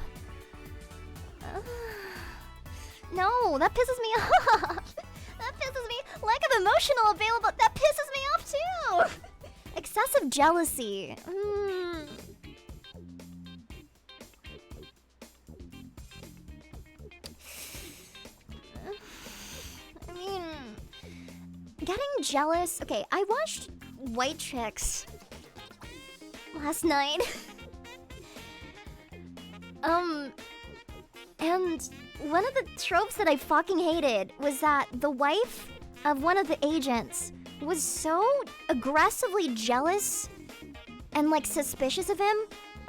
No, that pisses me off. That pisses me. Lack of emotional availability, that pisses me off too. Excessive jealousy. I mean, getting jealous. Okay, I watched White Chicks last night. And one of the tropes that I fucking hated was that the wife of one of the agents was so aggressively jealous and, like, suspicious of him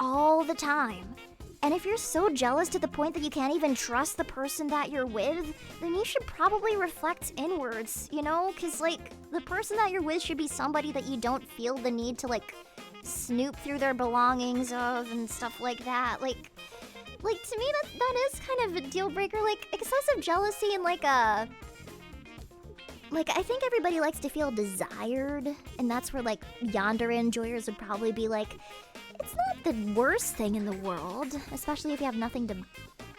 all the time. And if you're so jealous to the point that you can't even trust the person that you're with, then you should probably reflect inwards, you know? Because, like, the person that you're with should be somebody that you don't feel the need to, like, snoop through their belongings of and stuff like that. Like to me, that is kind of a deal breaker. Like, excessive jealousy and, like Like, I think everybody likes to feel desired, and that's where, like, yandere enjoyers would probably be like, it's not the worst thing in the world, especially if you have nothing to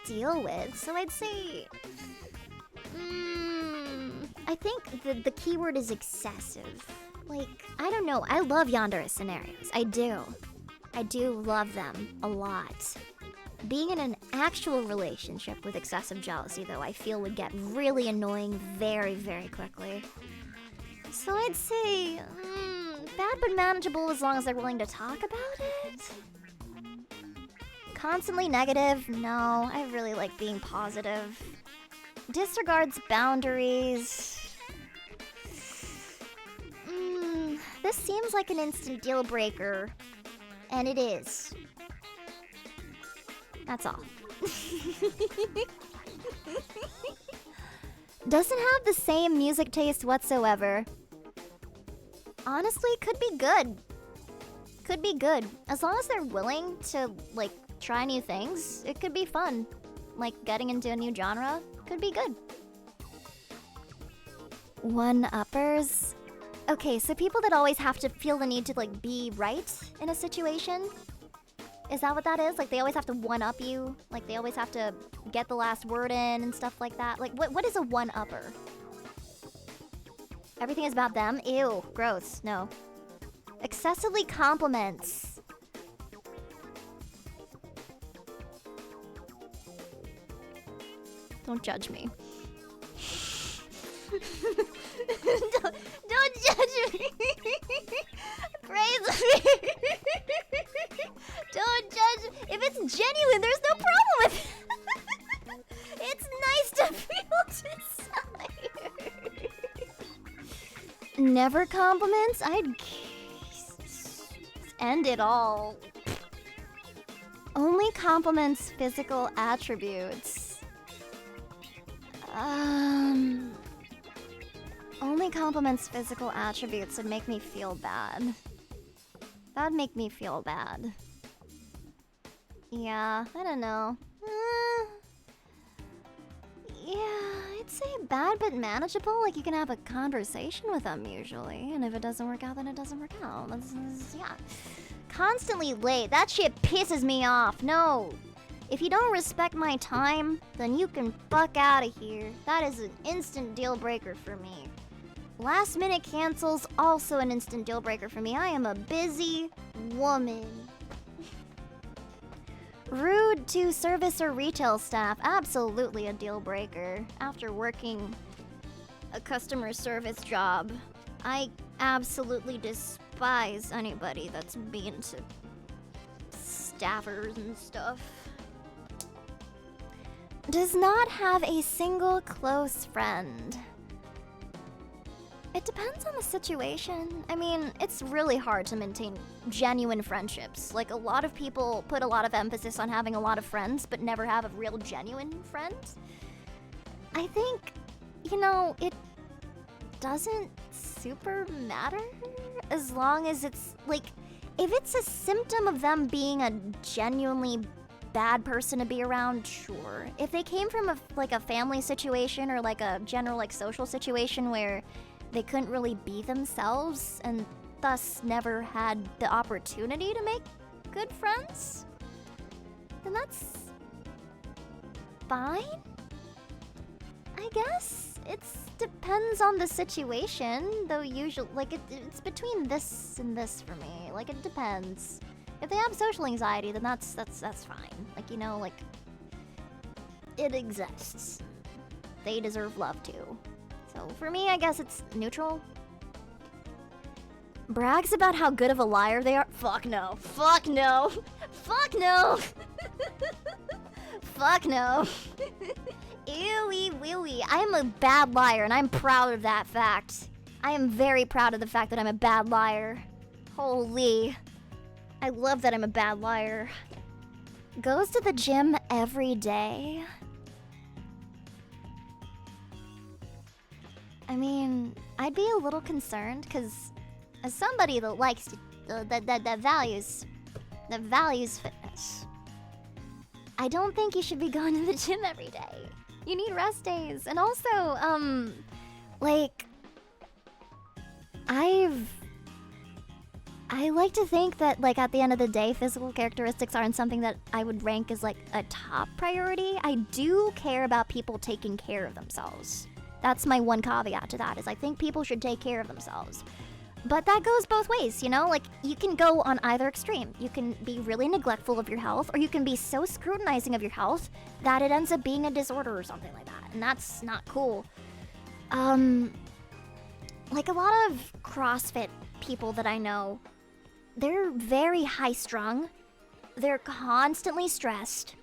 deal with. So I'd say, I think the keyword is excessive. Like, I don't know, I love yandere scenarios, I do. I do love them a lot. Being in an actual relationship with excessive jealousy, though, I feel would get really annoying very, very quickly. So I'd say, bad but manageable as long as they're willing to talk about it. Constantly negative? No, I really like being positive. Disregards boundaries. This seems like an instant deal breaker, and it is. That's all. Doesn't have the same music taste whatsoever. Honestly, could be good. Could be good. As long as they're willing to, like, try new things, it could be fun. Like, getting into a new genre could be good. One-uppers? Okay, so people that always have to feel the need to, like, be right in a situation? Is that what that is? Like, they always have to one-up you? Like, they always have to get the last word in and stuff like that? Like, what is a one-upper? Everything is about them? Ew, gross, no. Excessively compliments. Don't judge me. don't judge me. Praise me. Don't judge. If it's genuine, there's no problem with it. It's nice to feel desired. Never compliments? I'd end it all. Only compliments physical attributes. Only compliments physical attributes would make me feel bad. That'd make me feel bad. Yeah, I don't know. Yeah, I'd say bad but manageable. Like, you can have a conversation with them usually, and if it doesn't work out, then it doesn't work out. Yeah. Constantly late. That shit pisses me off. No. If you don't respect my time, then you can fuck out of here. That is an instant deal breaker for me. Last minute cancels, also an instant deal breaker for me. I am a busy woman. Rude to service or retail staff, absolutely a deal breaker. After working a customer service job, I absolutely despise anybody that's mean to staffers and stuff. Does not have a single close friend. It depends on the situation. I mean, it's really hard to maintain genuine friendships. Like, a lot of people put a lot of emphasis on having a lot of friends, but never have a real genuine friend. I think, you know, it doesn't super matter as long as it's, like, if it's a symptom of them being a genuinely bad person to be around, sure. If they came from a family situation or like a general like social situation where they couldn't really be themselves and thus never had the opportunity to make good friends, then that's fine, I guess. It depends on the situation, though usually, like, it's between this and this for me. Like, it depends. If they have social anxiety, then that's fine. Like, you know, like, it exists. They deserve love too. So for me, I guess it's neutral. Brags about how good of a liar they are. Fuck no. Fuck no. Fuck no. Fuck no. Ewy wee. I am a bad liar, and I'm proud of that fact. I am very proud of the fact that I'm a bad liar. Holy. I love that I'm a bad liar. Goes to the gym every day. I mean, I'd be a little concerned, because as somebody that likes to, that values fitness, I don't think you should be going to the gym every day. You need rest days. And also, like, I like to think that, like, at the end of the day, physical characteristics aren't something that I would rank as, like, a top priority. I do care about people taking care of themselves. That's my one caveat to that, is I think people should take care of themselves. But that goes both ways, you know? Like, you can go on either extreme. You can be really neglectful of your health, or you can be so scrutinizing of your health that it ends up being a disorder or something like that. And that's not cool. Like, a lot of CrossFit people that I know, they're very high-strung. They're constantly stressed.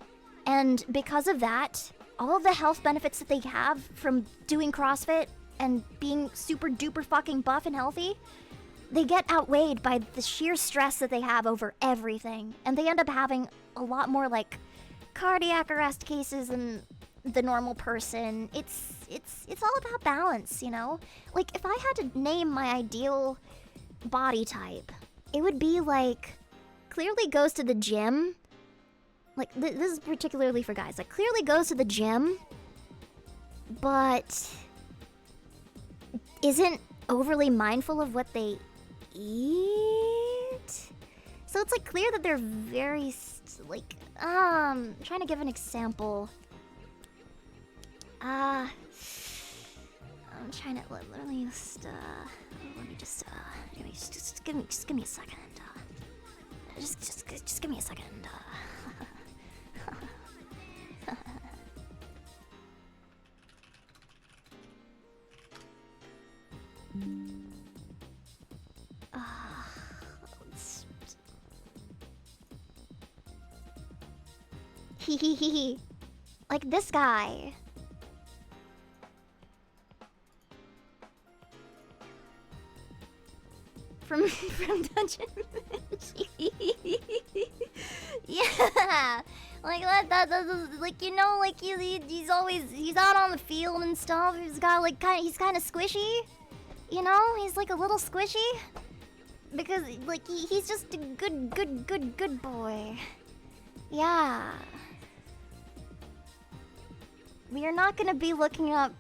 And because of that, all of the health benefits that they have from doing CrossFit and being super duper fucking buff and healthy, they get outweighed by the sheer stress that they have over everything. And they end up having a lot more, like, cardiac arrest cases than the normal person. It's all about balance, you know? Like, if I had to name my ideal body type, it would be, like, clearly goes to the gym. Like, this is particularly for guys. Like, clearly goes to the gym, but isn't overly mindful of what they eat. So it's, like, clear that they're very, like, I'm trying to give an example. I'm trying to, let me just, anyway, just give me a second. Just give me a second. Hee. Like this guy. From Dungeon. Yeah. Like that like, you know, like he's out on the field and stuff. He's got like he's kind of squishy. You know, he's like a little squishy because like he's just a good boy. Yeah. We're not gonna be looking up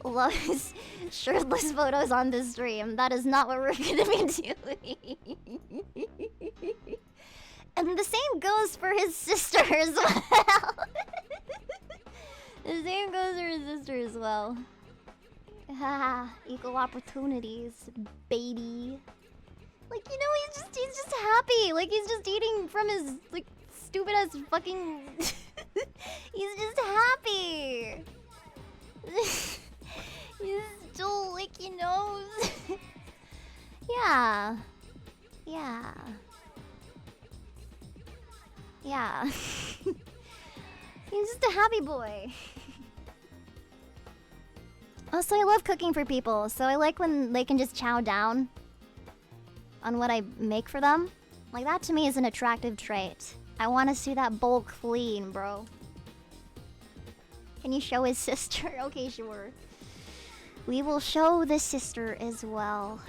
Love's shirtless photos on this stream. That is not what we're gonna be doing. And the same goes for his sister as well. The same goes for his sister as well. Equal opportunities, baby. Like, you know, he's just happy. Like, he's just eating from his, like, stupid ass fucking... He's just happy. He's still, like, you know... Yeah. He's just a happy boy. Also, I love cooking for people, so I like when they can just chow down on what I make for them. Like, that to me is an attractive trait. I want to see that bowl clean, bro. Can you show his sister? Okay, sure. We will show the sister as well.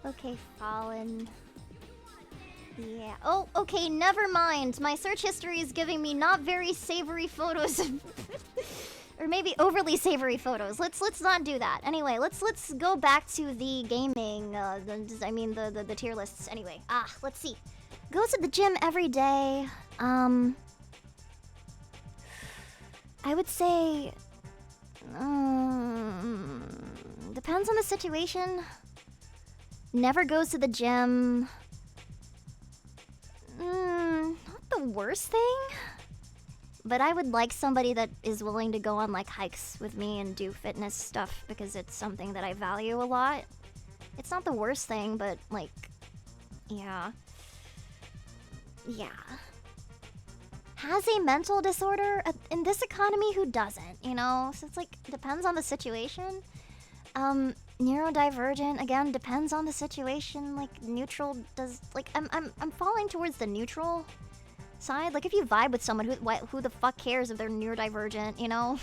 Okay, Fallen. Yeah. Oh, okay, never mind. My search history is giving me not very savory photos. Or maybe overly savory photos. Let's not do that. Anyway, let's go back to the gaming. The tier lists. Anyway, let's see. Goes to the gym every day. I would say, depends on the situation. Never goes to the gym. Not the worst thing. But I would like somebody that is willing to go on, like, hikes with me and do fitness stuff because it's something that I value a lot. It's not the worst thing, but, like, yeah. Has a mental disorder? In this economy, who doesn't, you know? So it's, like, depends on the situation. Neurodivergent, again, depends on the situation. Like, neutral does, like, I'm falling towards the neutral side. Like, if you vibe with someone, who the fuck cares if they're neurodivergent, you know?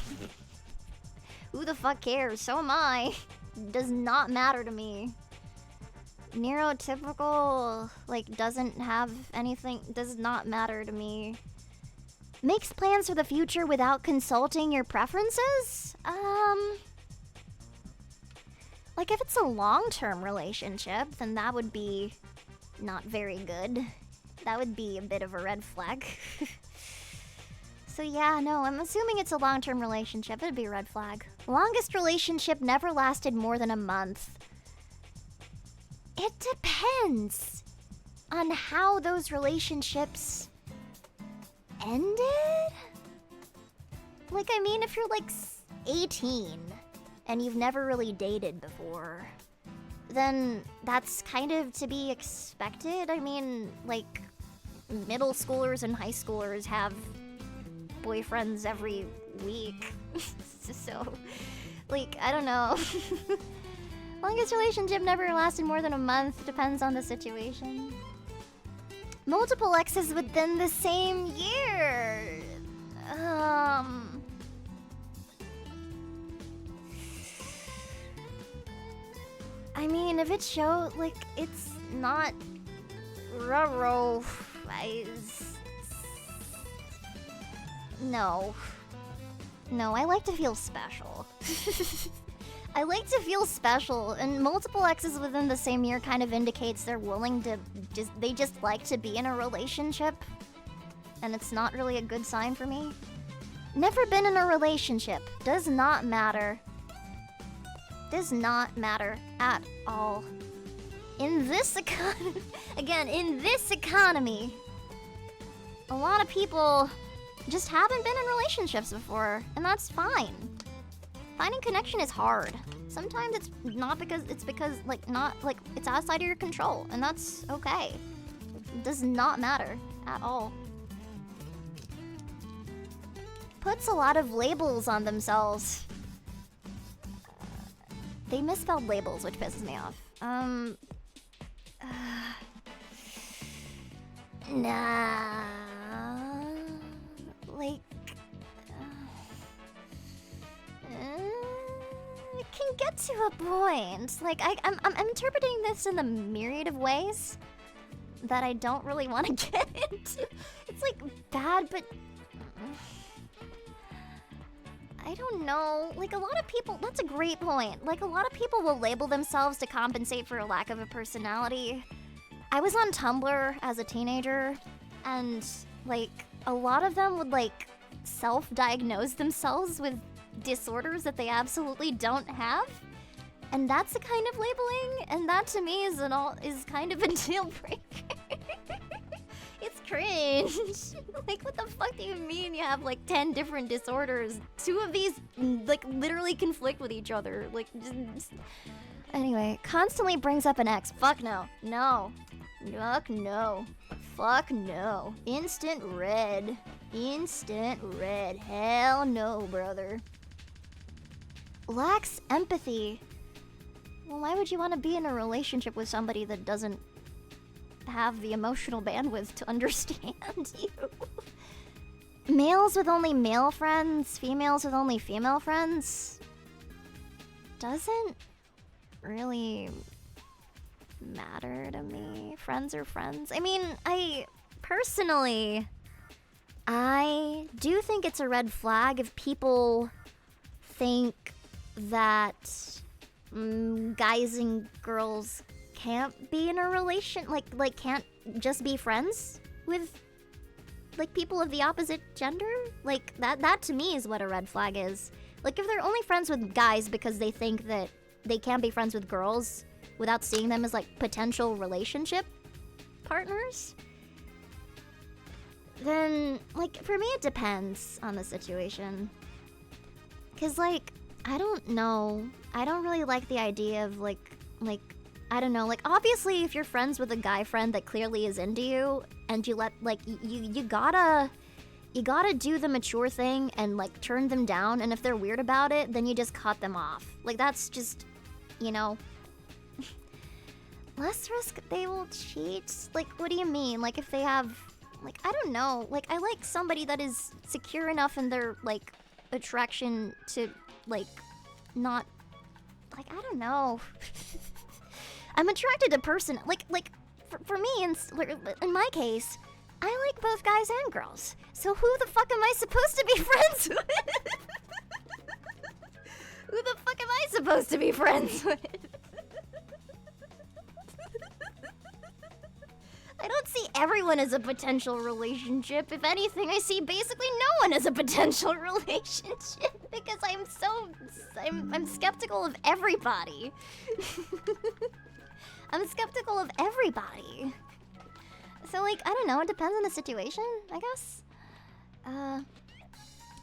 Who the fuck cares? So am I. Does not matter to me. Neurotypical, like, doesn't have anything, does not matter to me. Makes plans for the future without consulting your preferences? Like if it's a long-term relationship, then that would be not very good. That would be a bit of a red flag. So yeah, no, I'm assuming it's a long-term relationship. It'd be a red flag. Longest relationship never lasted more than a month. It depends on how those relationships ended? Like, I mean, if you're like 18 and you've never really dated before, then that's kind of to be expected. I mean, like, middle schoolers and high schoolers have boyfriends every week. So, like, I don't know. Longest relationship never lasted more than a month. Depends on the situation. Multiple exes within the same year. I mean, if it showed, like, it's not rural, no. No, I like to feel special. I like to feel special, and multiple exes within the same year kind of indicates they're willing to they just like to be in a relationship, and it's not really a good sign for me. Never been in a relationship. Does not matter. Does not matter at all. In this economy, again, in this economy, a lot of people just haven't been in relationships before, and that's fine. Finding connection is hard. Sometimes it's not because it's it's outside of your control, and that's okay. It does not matter at all. Puts a lot of labels on themselves. They misspelled labels, which pisses me off. Nah. Like, it can get to a point. Like, I'm interpreting this in a myriad of ways that I don't really want to get into. It's like bad, but I don't know. Like, a lot of people, that's a great point. Like, a lot of people will label themselves to compensate for a lack of a personality. I was on Tumblr as a teenager, and like, a lot of them would like self-diagnose themselves with disorders that they absolutely don't have, and that's a kind of labeling, and that to me is kind of a deal breaker. It's cringe. Like, what the fuck do you mean you have like 10 different disorders? 2 of these like literally conflict with each other. Like, just... Anyway, constantly brings up an ex. Fuck no. No. Fuck no. Fuck no. Instant red. Instant red. Hell no, brother. Lacks empathy. Well, why would you want to be in a relationship with somebody that doesn't have the emotional bandwidth to understand you? Males with only male friends, females with only female friends. Doesn't really matter to me. Friends are friends. I mean, I do think it's a red flag if people think that guys and girls can't be in a relation, like can't just be friends with like people of the opposite gender. Like that to me is what a red flag is. Like, if they're only friends with guys because they think that they can't be friends with girls without seeing them as like potential relationship partners, then like for me it depends on the situation. Cause like, I don't know, I don't really like the idea of like I don't know, like obviously if you're friends with a guy friend that clearly is into you and you let like you gotta do the mature thing and like turn them down, and if they're weird about it, then you just cut them off. Like, that's just, you know, less risk they will cheat. Like, what do you mean? Like, if they have, like, I don't know, like I like somebody that is secure enough in their like attraction to like not, like, I don't know. I'm attracted to person, like for me, in my case, I like both guys and girls. So who the fuck am I supposed to be friends with? Who the fuck am I supposed to be friends with? I don't see everyone as a potential relationship. If anything, I see basically no one as a potential relationship because I'm skeptical of everybody. I'm skeptical of everybody. So like, I don't know, it depends on the situation, I guess.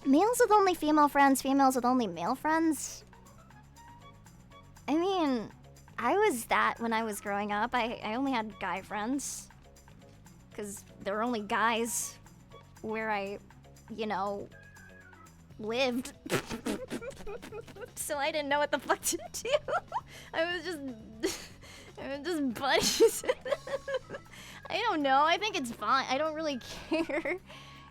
Males with only female friends, females with only male friends. I mean, I was that when I was growing up. I only had guy friends. Because there were only guys where I, you know, lived. So I didn't know what the fuck to do. I was just buddies. I don't know. I think it's fine. I don't really care.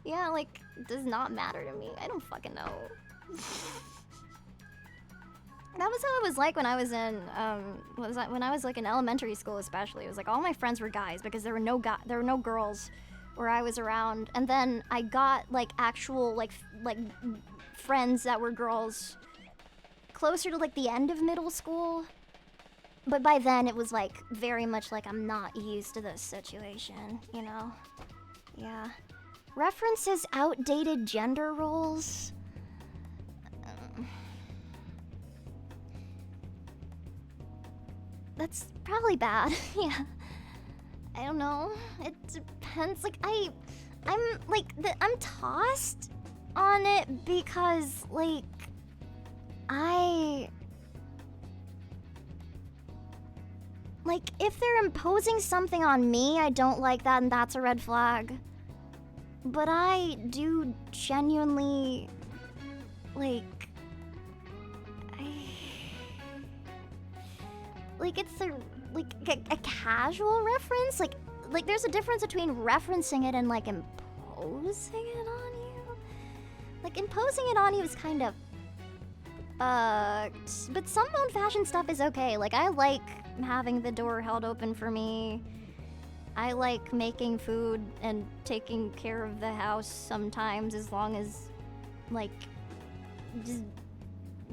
Yeah, like, it does not matter to me. I don't fucking know. That was how it was like when I was in, when I was like in elementary school especially. It was like all my friends were guys because there were no girls where I was around. And then I got like actual like friends that were girls closer to like the end of middle school. But by then it was like very much like I'm not used to this situation, you know? Yeah. References outdated gender roles. That's probably bad. Yeah. I don't know. It depends. Like I'm tossed on it because like if they're imposing something on me, I don't like that and that's a red flag. But I do genuinely it's a casual reference. Like there's a difference between referencing it and like imposing it on you. Like imposing it on you is kind of fucked. But some old fashioned stuff is okay. Like I like having the door held open for me. I like making food and taking care of the house sometimes, as long as like just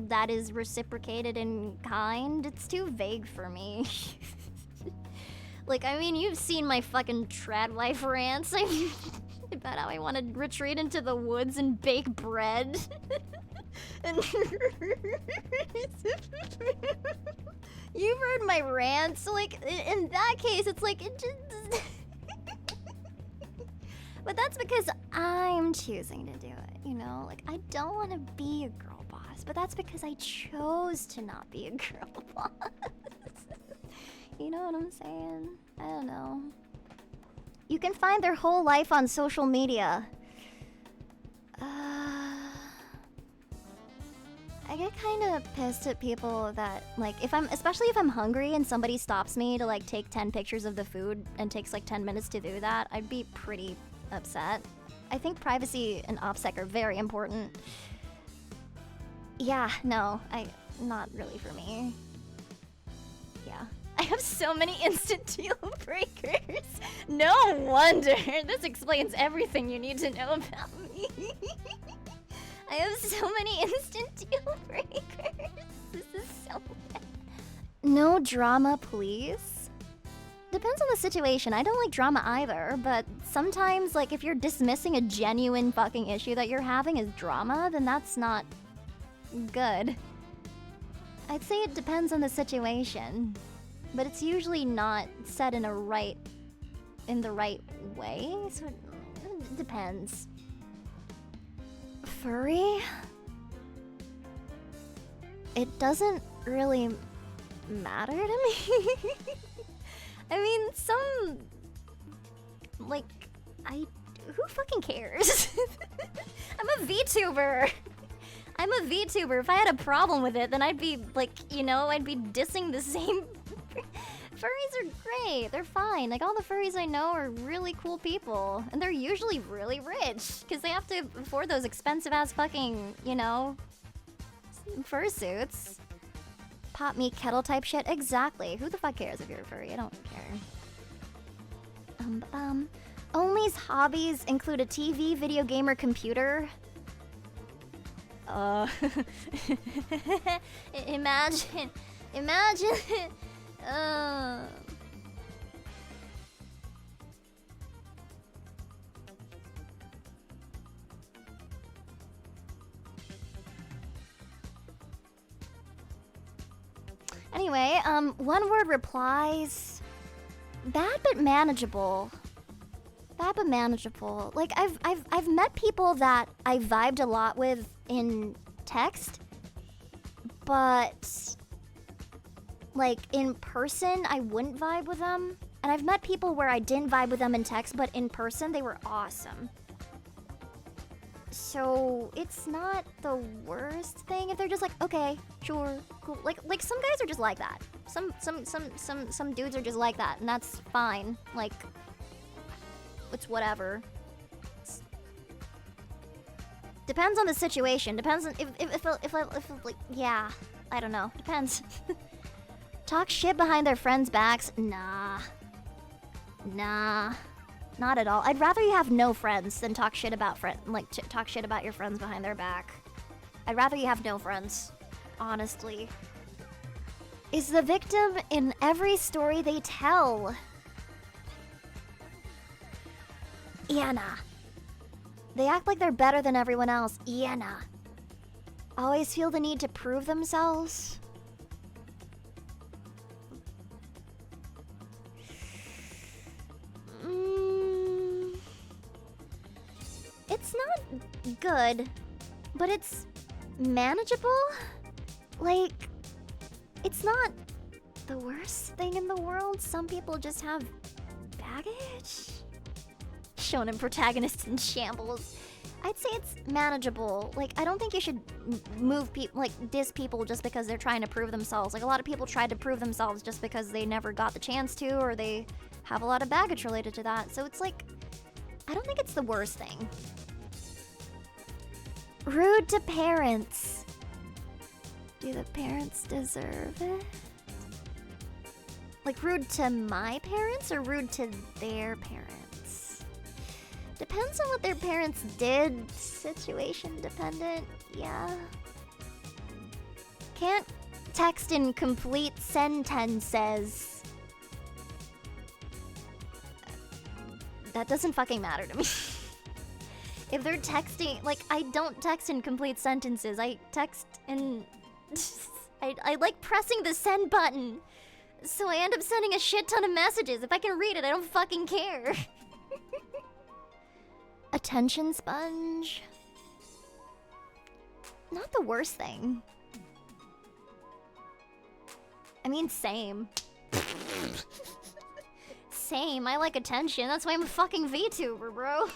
that is reciprocated in kind. It's too vague for me. Like, I mean, you've seen my fucking trad wife rants about how I want to retreat into the woods and bake bread. And you've heard my rants. So like, in that case, it's like it just. But that's because I'm choosing to do it, you know? Like, I don't want to be a girl boss, but that's because I chose to not be a girl boss. You know what I'm saying? I don't know. You can find their whole life on social media. I get kind of pissed at people that, like, especially if I'm hungry and somebody stops me to, like, take 10 pictures of the food and takes, like, 10 minutes to do that, I'd be pretty upset. I think privacy and OPSEC are very important. Yeah, no, not really for me. Yeah. I have so many instant deal breakers. No wonder. This explains everything you need to know about me. I have so many instant deal breakers. This is so bad. No drama, please. Depends on the situation. I don't like drama either, but sometimes, like, if you're dismissing a genuine fucking issue that you're having as drama, then that's not good. I'd say it depends on the situation, but it's usually not said in the right way, so it depends. Furry? It doesn't really matter to me. I mean, who fucking cares? I'm a VTuber. I'm a VTuber. If I had a problem with it, then I'd be like, you know, I'd be dissing the same. Furries are great. They're fine. Like, all the furries I know are really cool people. And they're usually really rich, because they have to afford those expensive-ass fucking, you know, fursuits. Pot meat kettle type shit. Exactly. Who the fuck cares if you're a furry? I don't care. Only's hobbies include a TV, video game, or computer. Imagine. Anyway, one word replies. Bad but manageable. Bad but manageable. Like I've met people that I vibed a lot with in text, but like in person I wouldn't vibe with them. And I've met people where I didn't vibe with them in text, but in person they were awesome. So it's not the worst thing if they're just like, okay, sure, cool. Like some guys are just like that. Some dudes are just like that, and that's fine. Like, it's whatever. Depends on the situation. Depends on if like, yeah, I don't know. Depends. Talk shit behind their friends' backs? Nah, not at all. I'd rather you have no friends than talk shit about talk shit about your friends behind their back. I'd rather you have no friends, honestly. Is the victim in every story they tell? Iana. They act like they're better than everyone else. Iana. Always feel the need to prove themselves. It's not good, but it's manageable. Like, it's not the worst thing in the world. Some people just have baggage. Shonen protagonist in shambles. I'd say it's manageable. Like, I don't think you should move people, like, diss people just because they're trying to prove themselves. Like, a lot of people tried to prove themselves just because they never got the chance to, or they have a lot of baggage related to that. So it's like, I don't think it's the worst thing. Rude to parents. Do the parents deserve it? Like, rude to my parents or rude to their parents? Depends on what their parents did. Situation dependent, yeah. Can't text in complete sentences. That doesn't fucking matter to me. If they're texting, like, I don't text in complete sentences. I text in... I like pressing the send button. So I end up sending a shit ton of messages. If I can read it, I don't fucking care. Attention sponge. Not the worst thing. I mean, same. Same, I like attention. That's why I'm a fucking VTuber, bro.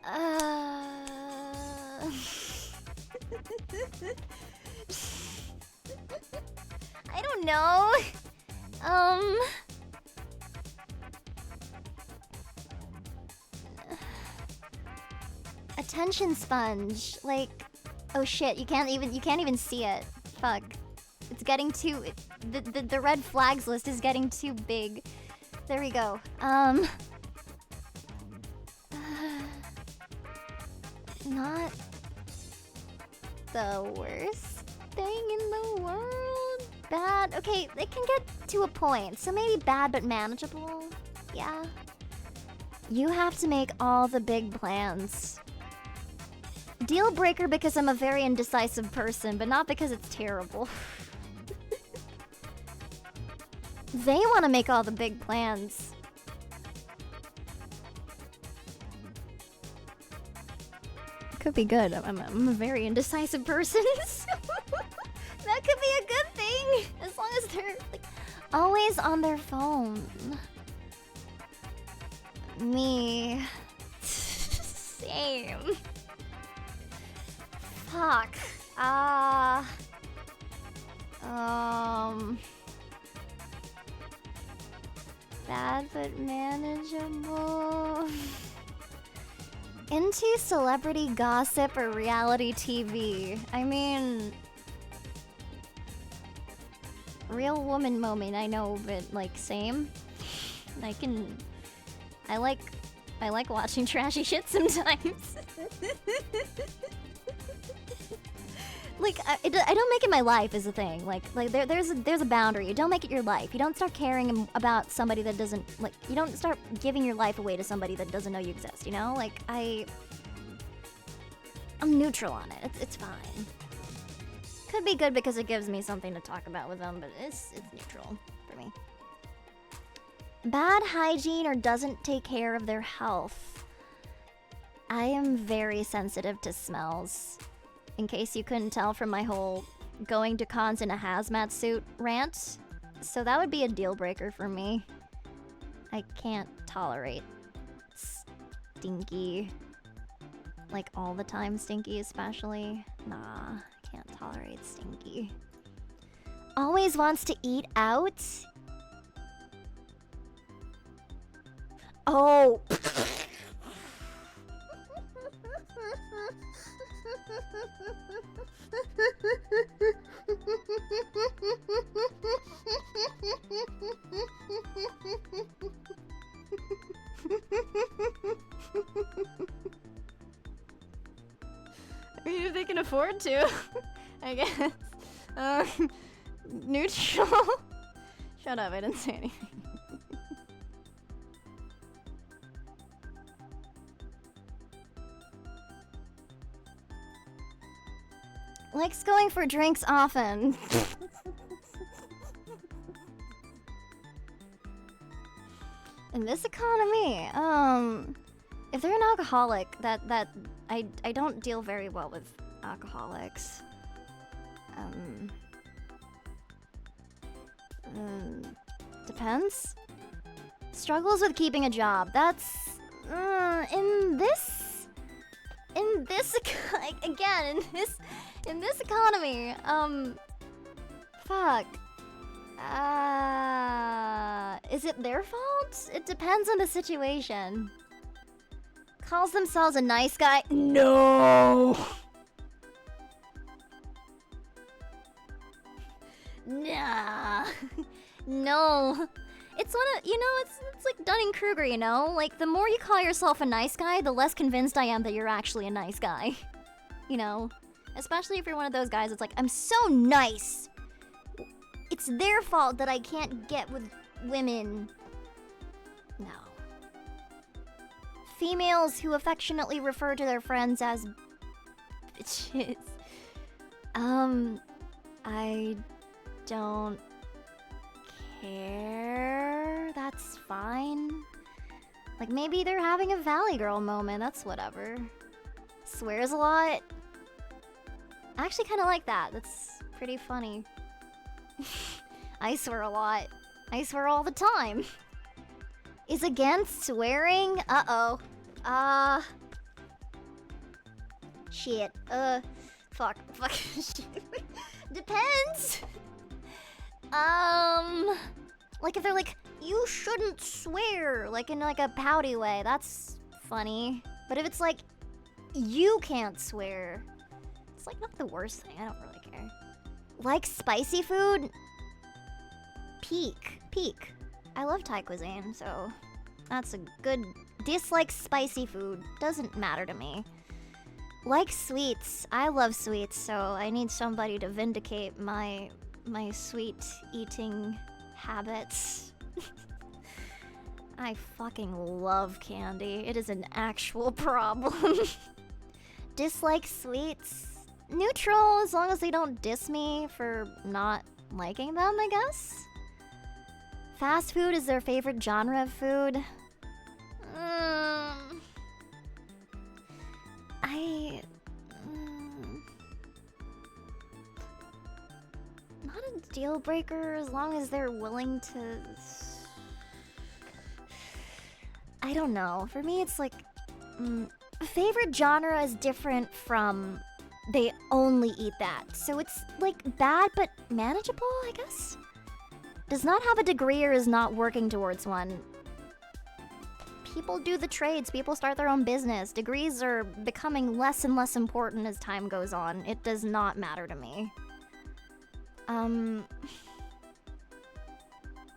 I don't know. Attention sponge. Like, oh shit, you can't even see it. Fuck. It's getting too the red flags list is getting too big. There we go. Not the worst thing in the world. Bad. Okay, it can get to a point. So maybe bad but manageable. Yeah. You have to make all the big plans. Deal breaker because I'm a very indecisive person, but not because it's terrible. They want to make all the big plans. Could be good. I'm a very indecisive person. So that could be a good thing. As long as they're like always on their phone. Me. Same. Fuck. Bad but manageable. Into celebrity gossip or reality TV. I mean, real woman moment, I know, but like same. I I like watching trashy shit sometimes. Like, I don't make it my life is the thing. Like there's a boundary. You don't make it your life. You don't start caring about somebody that doesn't, like, you don't start giving your life away to somebody that doesn't know you exist, you know? Like, I'm neutral on it. It's fine. Could be good because it gives me something to talk about with them, but it's neutral for me. Bad hygiene or doesn't take care of their health. I am very sensitive to smells. In case you couldn't tell from my whole going to cons in a hazmat suit rant. So that would be a deal breaker for me. I can't tolerate stinky. Like all the time stinky especially. Nah, I can't tolerate stinky. Always wants to eat out? Oh. I mean, if they can afford to, I guess. Neutral. Shut up, I didn't say anything. Likes going for drinks often. In this economy, if they're an alcoholic, I don't deal very well with alcoholics. Depends. Struggles with keeping a job. That's in this economy. Fuck. Is it their fault? It depends on the situation. Calls themselves a nice guy? No. Nah. No. It's one of, it's like Dunning-Kruger, you know? Like, the more you call yourself a nice guy, the less convinced I am that you're actually a nice guy. You know? Especially if you're one of those guys that's like, I'm so nice. It's their fault that I can't get with women. No. Females who affectionately refer to their friends as bitches. I don't care. That's fine. Like, maybe they're having a Valley Girl moment. That's whatever. Swears a lot. I actually kind of like that. That's pretty funny. I swear a lot. I swear all the time. Is against swearing? Uh-oh. Shit. Fuck. Shit. Depends. Like if they're like, you shouldn't swear, like in like a pouty way, that's funny. But if it's like, you can't swear, it's like not the worst thing. I don't really care. Like spicy food? Peak. I love Thai cuisine, so that's a good... Dislike spicy food. Doesn't matter to me. Like sweets. I love sweets, so I need somebody to vindicate my sweet eating habits. I fucking love candy. It is an actual problem. Dislike sweets. Neutral, as long as they don't diss me for not liking them, I guess. Fast food is their favorite genre of food. Not a deal breaker as long as they're willing to... I don't know. For me, it's like... favorite genre is different from they only eat that. So it's like bad but manageable, I guess? Does not have a degree or is not working towards one. People do the trades, people start their own business. Degrees are becoming less and less important as time goes on. It does not matter to me.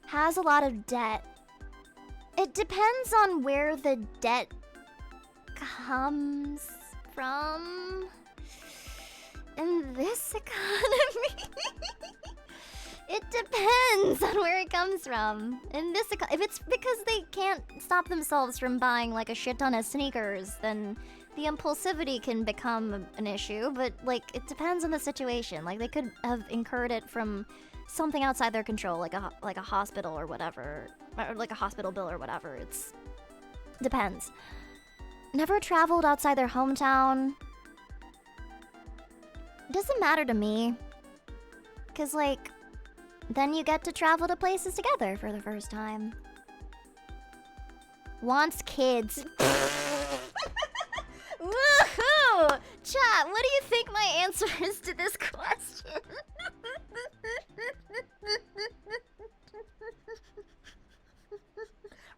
Has a lot of debt. It depends on where the debt comes from in this economy. It depends on where it comes from in this if it's because they can't stop themselves from buying like a shit ton of sneakers, then the impulsivity can become an issue. But like, it depends on the situation. Like, they could have incurred it from something outside their control, like a hospital or whatever, or like a hospital bill or whatever. It's depends. Never traveled outside their hometown. Doesn't matter to me, cause like, then you get to travel to places together for the first time. Wants kids. Woohoo! Chat, what do you think my answer is to this question?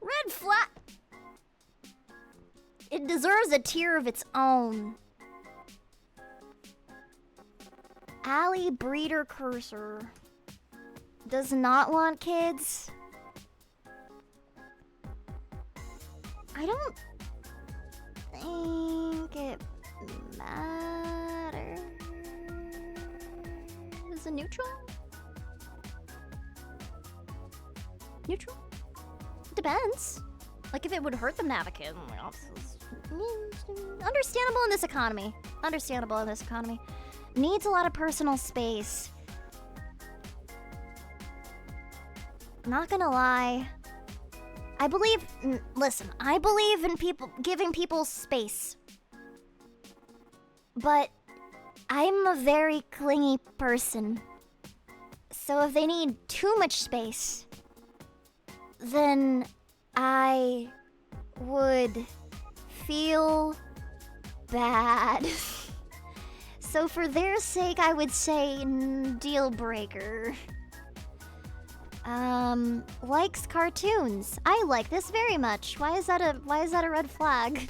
Red flag. It deserves a tier of its own. Alekirser does not want kids. I don't think it matters. Is it neutral? Neutral? Depends. Like, if it would hurt them to have a kid, understandable in this economy. Understandable in this economy. Needs a lot of personal space. Not gonna lie. I believe in people giving people space. But I'm a very clingy person. So if they need too much space, then I would feel bad. So for their sake, I would say deal breaker. Likes cartoons. I like this very much. Why is that a red flag?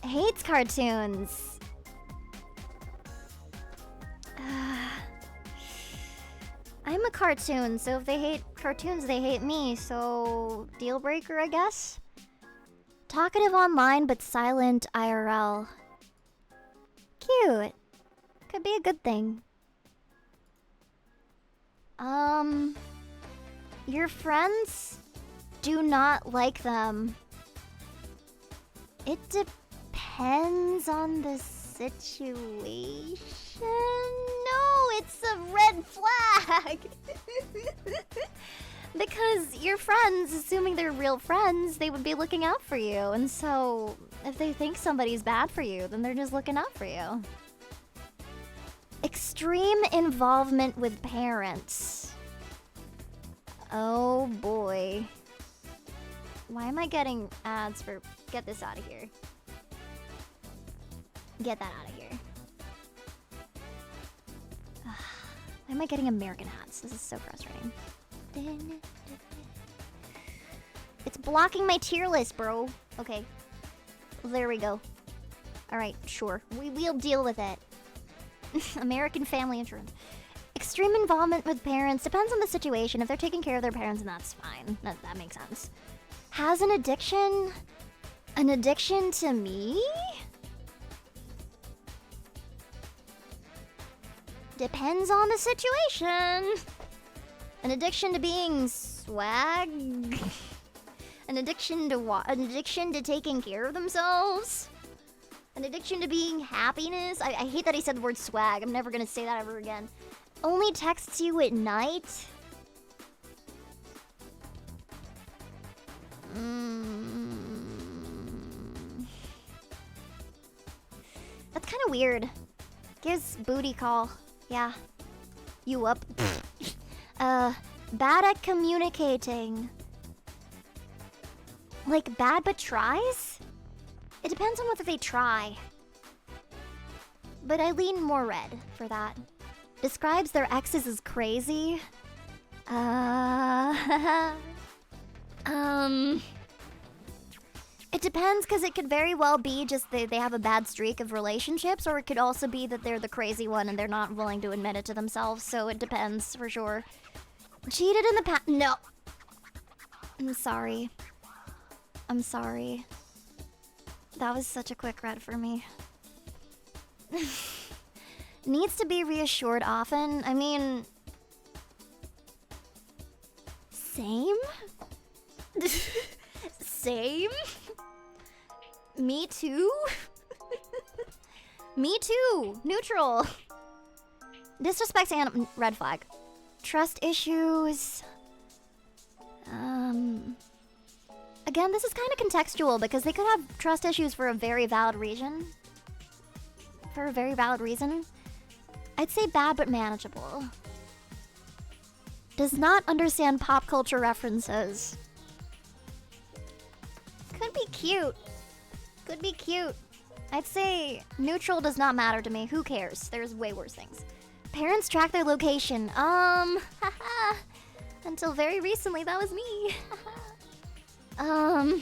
Hates cartoons. I'm a cartoon, so if they hate cartoons, they hate me, so deal breaker, I guess? Talkative online, but silent IRL. Cute. Could be a good thing. Your friends do not like them. It depends on the situation. No, it's a red flag. Because your friends, assuming they're real friends, they would be looking out for you. And so, if they think somebody's bad for you, then they're just looking out for you. Extreme involvement with parents. Oh boy. Why am I getting ads for... Get this out of here. Get that out of here. Why am I getting American ads? This is so frustrating. It's blocking my tier list, bro. Okay. There we go. Alright, sure. We'll deal with it. American Family Insurance. Extreme involvement with parents. Depends on the situation. If they're taking care of their parents, then that's fine. That makes sense. Has an addiction? An addiction to me? Depends on the situation. An addiction to being swag? An addiction to what? An addiction to taking care of themselves? An addiction to being happiness? I hate that he said the word swag. I'm never gonna say that ever again. Only texts you at night? That's kind of weird. Gives booty call. Yeah. You up? Bad at communicating. Like, bad but tries? It depends on whether they try. But I lean more red for that. Describes their exes as crazy. It depends, because it could very well be just they have a bad streak of relationships, or it could also be that they're the crazy one and they're not willing to admit it to themselves, so it depends, for sure. Cheated in the past. No. I'm sorry. I'm sorry. That was such a quick red for me. Needs to be reassured often. I mean... Same? Same? Me too? Me too! Neutral! Disrespect and red flag. Trust issues... Again, this is kind of contextual because they could have trust issues for a very valid reason. For a very valid reason. I'd say bad but manageable. Does not understand pop culture references. Could be cute. Could be cute. I'd say neutral does not matter to me. Who cares? There's way worse things. Parents track their location. Haha. Until very recently, that was me. I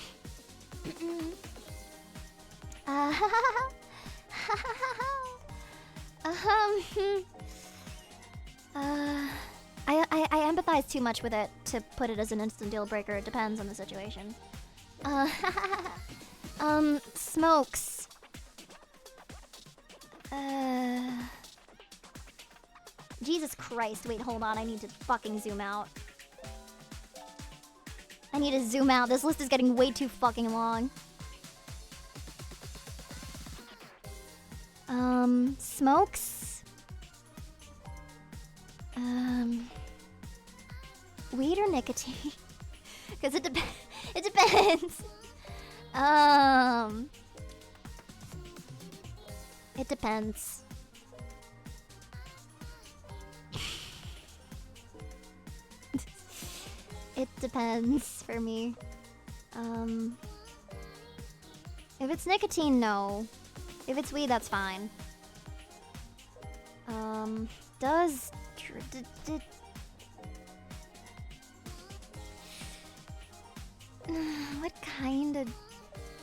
empathize too much with it to put it as an instant deal breaker. It depends on the situation. Smokes. Jesus Christ, wait, hold on, I need to fucking zoom out. I need to zoom out, this list is getting way too fucking long. Smokes? Weed or nicotine? Because it depends. It depends. It depends. It depends for me. If it's nicotine, no. If it's weed, that's fine. What kind of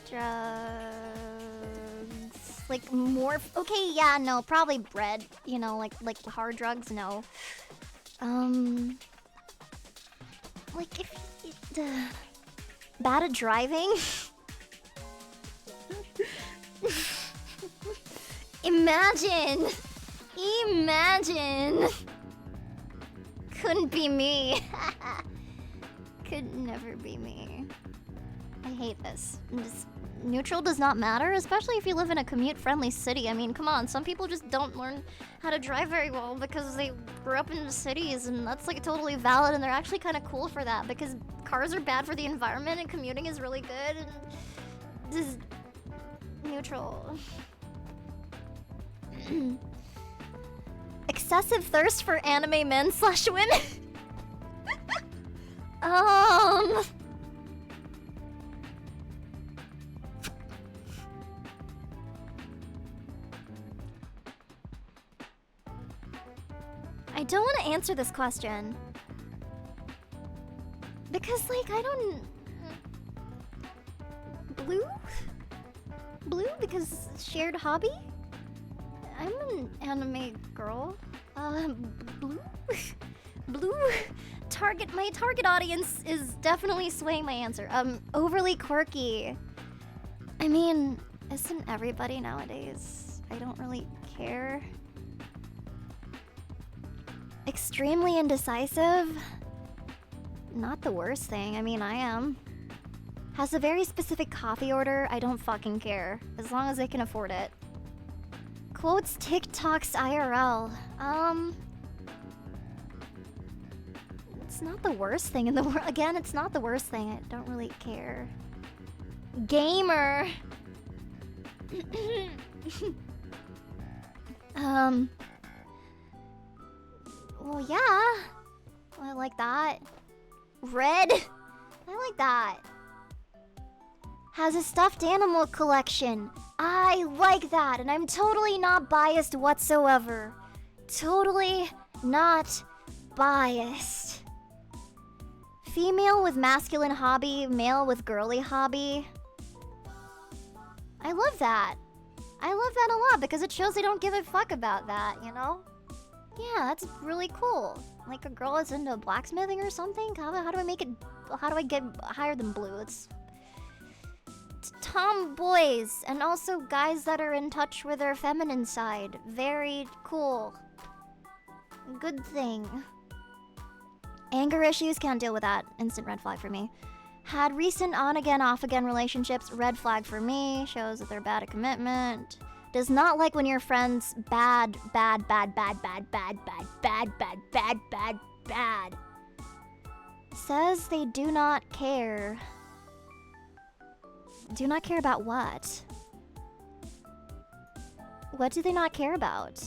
drugs? Like more? Okay, yeah, no, probably bread. You know, like hard drugs, no. Like if bad at driving. Imagine. Couldn't be me. Could never be me. I hate this. Neutral does not matter, especially if you live in a commute-friendly city. I mean, come on, some people just don't learn how to drive very well because they grew up in the cities, and that's like totally valid, and they're actually kind of cool for that because cars are bad for the environment and commuting is really good, and this is neutral. Excessive thirst for anime men / women? I don't want to answer this question. Because, like, I don't... Blue? Blue? Because shared hobby? I'm an anime girl. Blue? Blue? My target audience is definitely swaying my answer. Overly quirky. I mean, isn't everybody nowadays? I don't really care. Extremely indecisive? Not the worst thing. I mean, I am. Has a very specific coffee order. I don't fucking care. As long as they can afford it. Quotes TikToks IRL. It's not the worst thing in the world. Again, it's not the worst thing. I don't really care. Gamer. Well, yeah. I like that. Red. I like that. Has a stuffed animal collection. I like that, and I'm totally not biased whatsoever. Totally not biased. Female with masculine hobby, male with girly hobby. I love that. I love that a lot because it shows they don't give a fuck about that, you know? Yeah, that's really cool. Like a girl that's into blacksmithing or something? How do I make it... How do I get higher than blue? It's tomboys, and also guys that are in touch with their feminine side. Very cool. Good thing. Anger issues, can't deal with that. Instant red flag for me. Had recent on-again, off-again relationships, red flag for me. Shows that they're bad at commitment. Does not like when your friends bad. Says they do not care. Do not care about what? What do they not care about?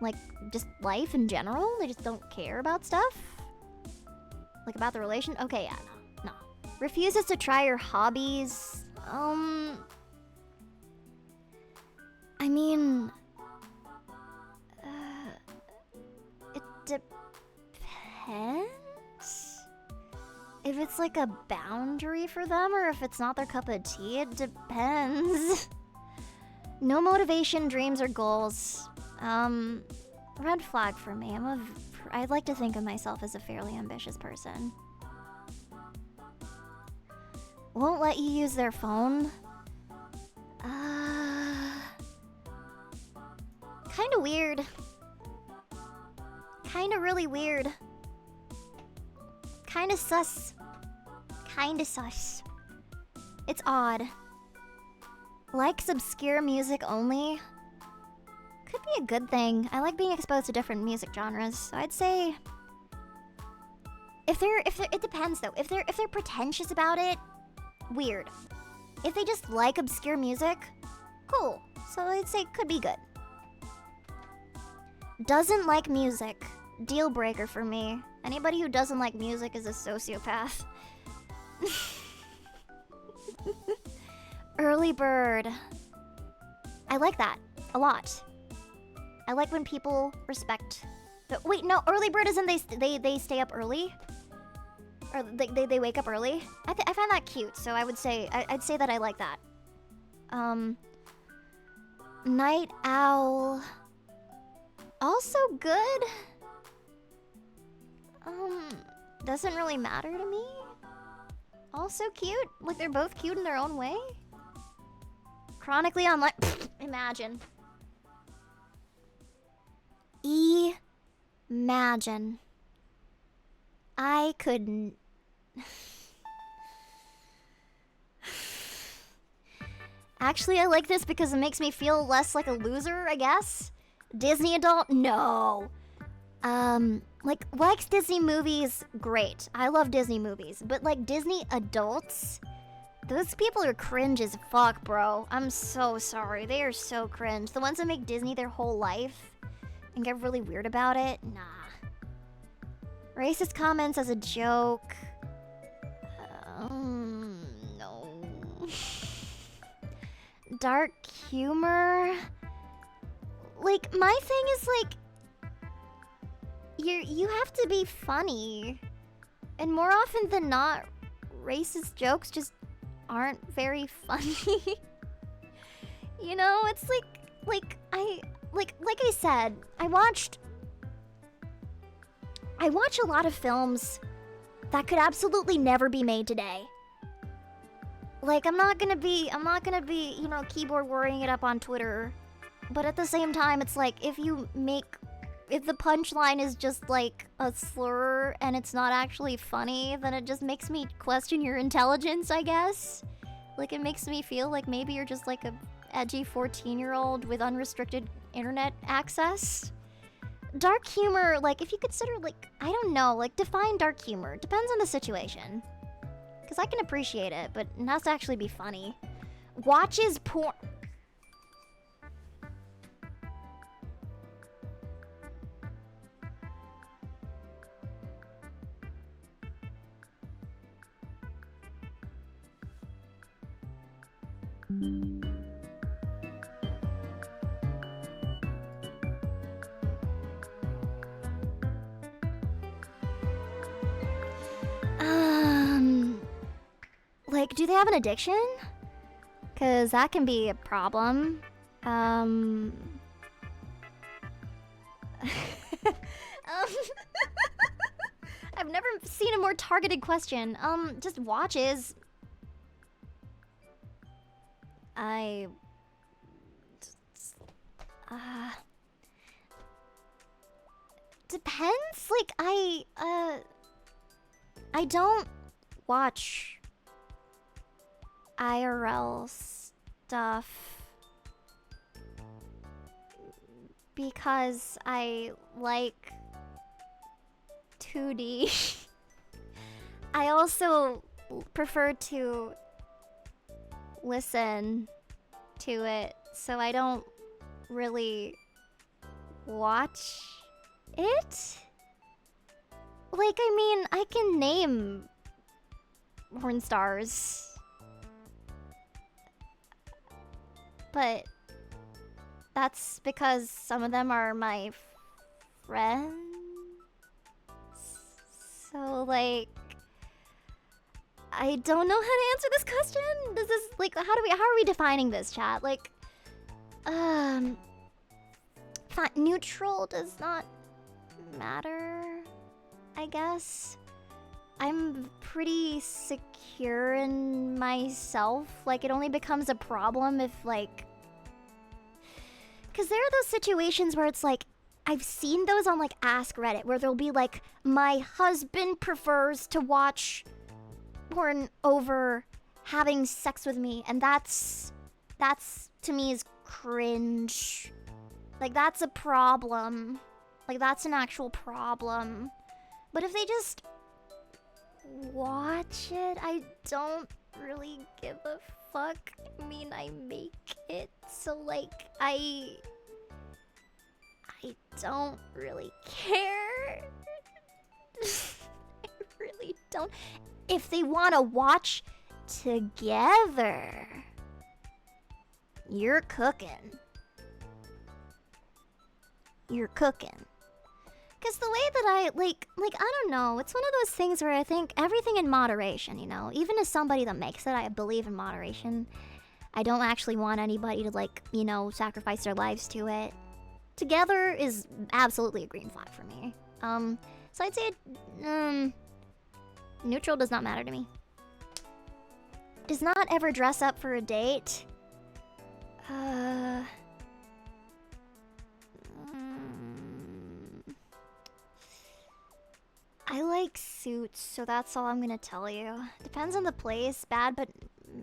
Like, just life in general? They just don't care about stuff? Like about the relation? Okay, yeah, no. Refuses to try your hobbies. I mean... it depends? If it's like a boundary for them or if it's not their cup of tea, it depends. No motivation, dreams, or goals. Red flag for me. I'd like to think of myself as a fairly ambitious person. Won't let you use their phone? Kinda weird. Kinda really weird. Kinda sus. Kinda sus. It's odd. Likes obscure music only? Could be a good thing. I like being exposed to different music genres, so I'd say... it depends though. If they're pretentious about it, weird. If they just like obscure music, cool. So I'd say could be good. Doesn't like music. Deal breaker for me. Anybody who doesn't like music is a sociopath. Early bird. I like that a lot. I like when people respect the... Wait, no, early bird isn't they stay up early? Or they wake up early? I find that cute, so I would say... I'd say that I like that. Night owl... Also good. Doesn't really matter to me. Also cute. Like, they're both cute in their own way. Chronically online... Imagine. Imagine. I couldn't... Actually, I like this because it makes me feel less like a loser, I guess. Disney adult? No. Like, likes Disney movies? Great. I love Disney movies. But, like, Disney adults? Those people are cringe as fuck, bro. I'm so sorry. They are so cringe. The ones that make Disney their whole life and get really weird about it? Nah. Racist comments as a joke? No. Dark humor? Like, my thing is, like, you have to be funny. And more often than not, racist jokes just aren't very funny. You know, it's like I said, I watch a lot of films that could absolutely never be made today. Like, I'm not gonna be, you know, keyboard worrying it up on Twitter. But at the same time, it's like, if the punchline is just like a slur and it's not actually funny, then it just makes me question your intelligence, I guess. Like, it makes me feel like maybe you're just like a edgy 14-year-old with unrestricted internet access. Dark humor, like, if you consider, like, I don't know, like, define dark humor. Depends on the situation. Because I can appreciate it, but it has to actually be funny. Watches porn... Like, do they have an addiction? Cause that can be a problem. I've never seen a more targeted question. Just watches. Depends. Like, I don't watch IRL stuff because I like 2D. I also prefer to listen to it, so I don't really watch it. Like, I mean, I can name porn stars, but that's because some of them are my friends. So, like, I don't know how to answer this question. Does this, like, how are we defining this, chat? Like, neutral does not matter, I guess. I'm pretty secure in myself. Like, it only becomes a problem if, like, because there are those situations where it's like, I've seen those on, like, Ask Reddit, where there'll be like, my husband prefers to watch porn over having sex with me, and that's to me is cringe. Like, that's a problem. Like, that's an actual problem. But if they just watch it, I don't really give a fuck. I mean, I make it, so, like, I don't really care. I really don't. If they want to watch together, you're cooking. You're cooking. Because the way that I, like, I don't know. It's one of those things where I think everything in moderation, you know? Even as somebody that makes it, I believe in moderation. I don't actually want anybody to, like, you know, sacrifice their lives to it. Together is absolutely a green flag for me. So I'd say, neutral does not matter to me. Does not ever dress up for a date. I like suits, so that's all I'm gonna tell you. Depends on the place. Bad but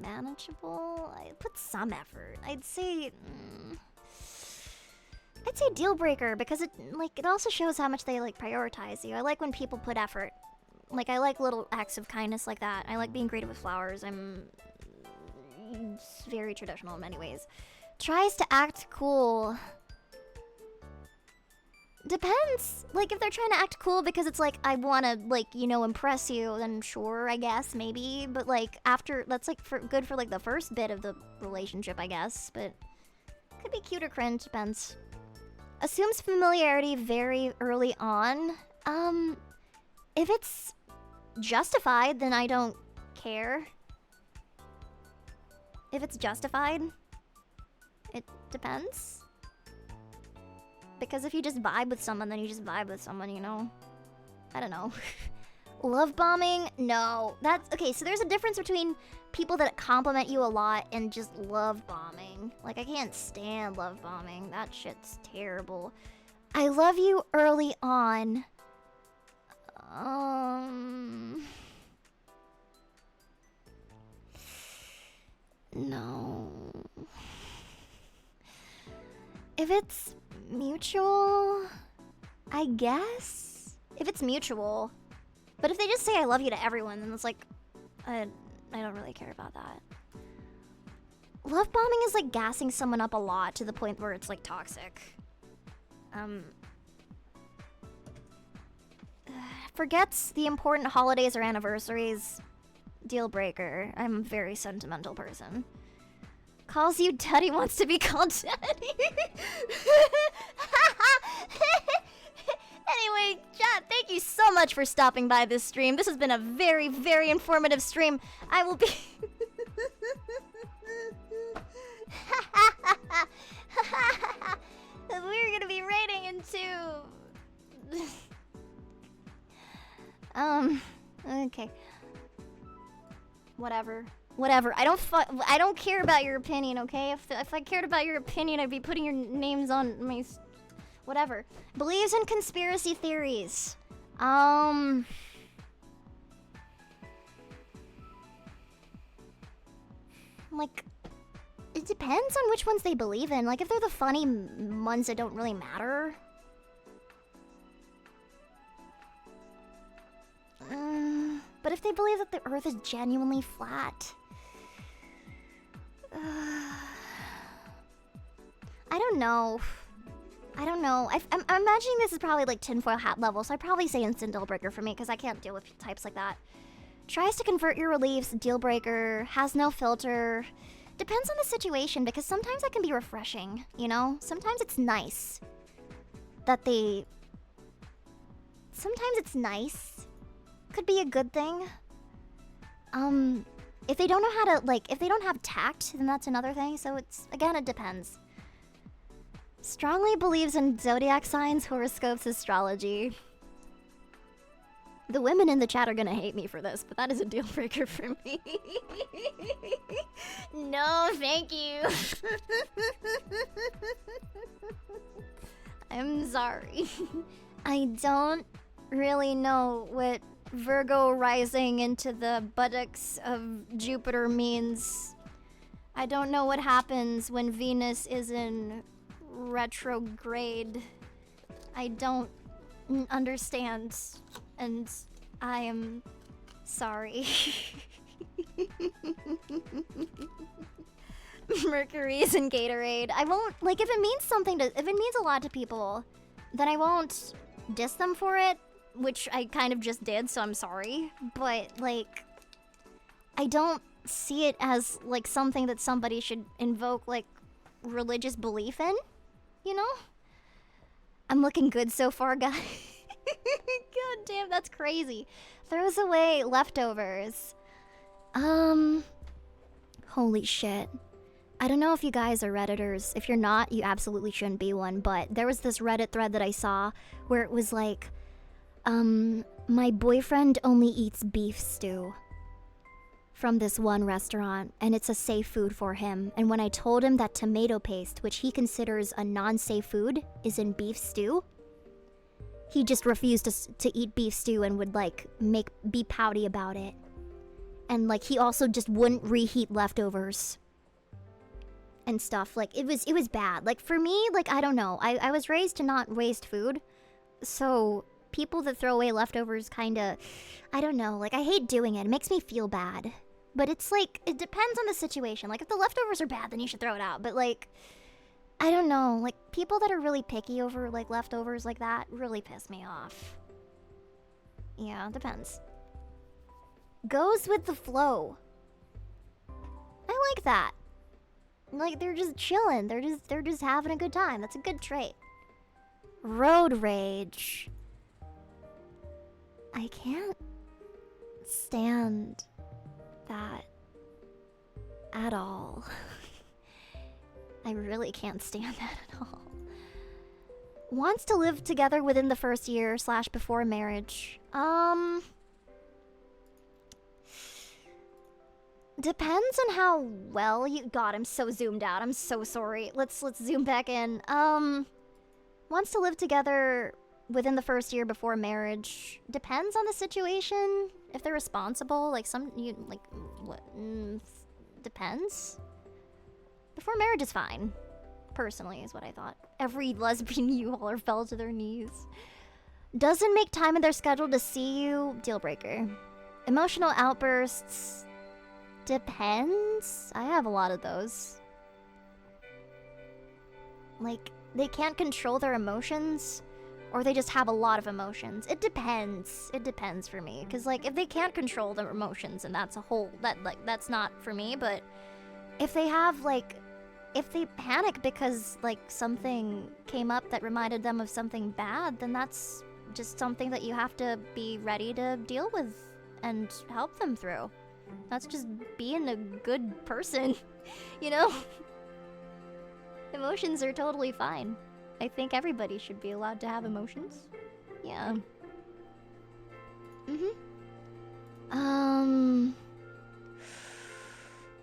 manageable. I put some effort. I'd say deal breaker, because it also shows how much they like prioritize you. I like when people put effort. Like, I like little acts of kindness like that. I like being creative with flowers. I'm very traditional in many ways. Tries to act cool. Depends. Like, if they're trying to act cool because it's like, I want to, like, you know, impress you, then sure, I guess, maybe. But, like, after, that's, like, good for, like, the first bit of the relationship, I guess. But could be cute or cringe, depends. Assumes familiarity very early on. If it's justified, then I don't care. If it's justified, it depends. Because if you just vibe with someone, then you just vibe with someone, you know? I don't know. Love bombing? No. That's... Okay, so there's a difference between people that compliment you a lot and just love bombing. Like, I can't stand love bombing. That shit's terrible. I love you early on. No. If it's mutual, I guess? If it's mutual. But if they just say I love you to everyone, then it's like, I don't really care about that. Love bombing is like gassing someone up a lot to the point where it's like toxic. Forgets the important holidays or anniversaries. Deal breaker. I'm a very sentimental person. Calls you daddy, wants to be called daddy. Anyway, chat, thank you so much for stopping by this stream. This has been a very, very informative stream. I will be... We're gonna be raiding into Whatever. Whatever. I don't care about your opinion, okay? If I cared about your opinion, I'd be putting your names on my... Whatever. Believes in conspiracy theories. Like, it depends on which ones they believe in. Like, if they're the funny ones that don't really matter. But if they believe that the Earth is genuinely flat... I don't know. I'm imagining this is probably like tinfoil hat level, so I'd probably say instant deal breaker for me, because I can't deal with types like that. Tries to convert your beliefs, deal breaker, has no filter. Depends on the situation, because sometimes that can be refreshing, you know? Sometimes it's nice that they... Sometimes it's nice. Could be a good thing. If they don't know how to, like, if they don't have tact, then that's another thing, so it's, again, it depends. Strongly believes in zodiac signs, horoscopes, astrology. The women in the chat are gonna hate me for this, but that is a deal breaker for me. No, thank you. I'm sorry. I don't really know what Virgo rising into the buttocks of Jupiter means. I don't know what happens when Venus is in retrograde. I don't understand, and I am sorry. Mercury is in Gatorade. I won't, like, if it means something to, if it means a lot to people, then I won't diss them for it, which I kind of just did, so I'm sorry. But, like, I don't see it as, like, something that somebody should invoke, like, religious belief in, you know? I'm looking good so far, guys. God damn, that's crazy. Throws away leftovers. Holy shit. I don't know if you guys are Redditors. If you're not, you absolutely shouldn't be one, but there was this Reddit thread that I saw where it was like, my boyfriend only eats beef stew from this one restaurant, and it's a safe food for him. And when I told him that tomato paste, which he considers a non-safe food, is in beef stew, he just refused to eat beef stew and would, like, be pouty about it. And, like, he also just wouldn't reheat leftovers and stuff. Like, it was bad. Like, for me, like, I don't know. I was raised to not waste food, so people that throw away leftovers kinda, I don't know, like, I hate doing it. It makes me feel bad. But it's like, it depends on the situation. Like, if the leftovers are bad, then you should throw it out. But, like, I don't know. Like, people that are really picky over, like, leftovers like that really piss me off. Yeah, depends. Goes with the flow. I like that. Like, they're just chilling. They're just having a good time. That's a good trait. Road rage. I can't stand that at all. I really can't stand that at all. Wants to live together within the first year / before marriage. Depends on how well you... God, I'm so zoomed out. I'm so sorry. Let's zoom back in. Wants to live together within the first year before marriage. Depends on the situation. If they're responsible, like what? Depends. Before marriage is fine. Personally, is what I thought. Every lesbian U-hauler fell to their knees. Doesn't make time in their schedule to see you. Deal breaker. Emotional outbursts. Depends. I have a lot of those. Like, they can't control their emotions, or they just have a lot of emotions. It depends. It depends for me. Because, like, if they can't control their emotions, and that's a whole... that's not for me, but... If they have, like... If they panic because, like, something came up that reminded them of something bad, then that's just something that you have to be ready to deal with and help them through. That's just being a good person, you know? Emotions are totally fine. I think everybody should be allowed to have emotions. Yeah.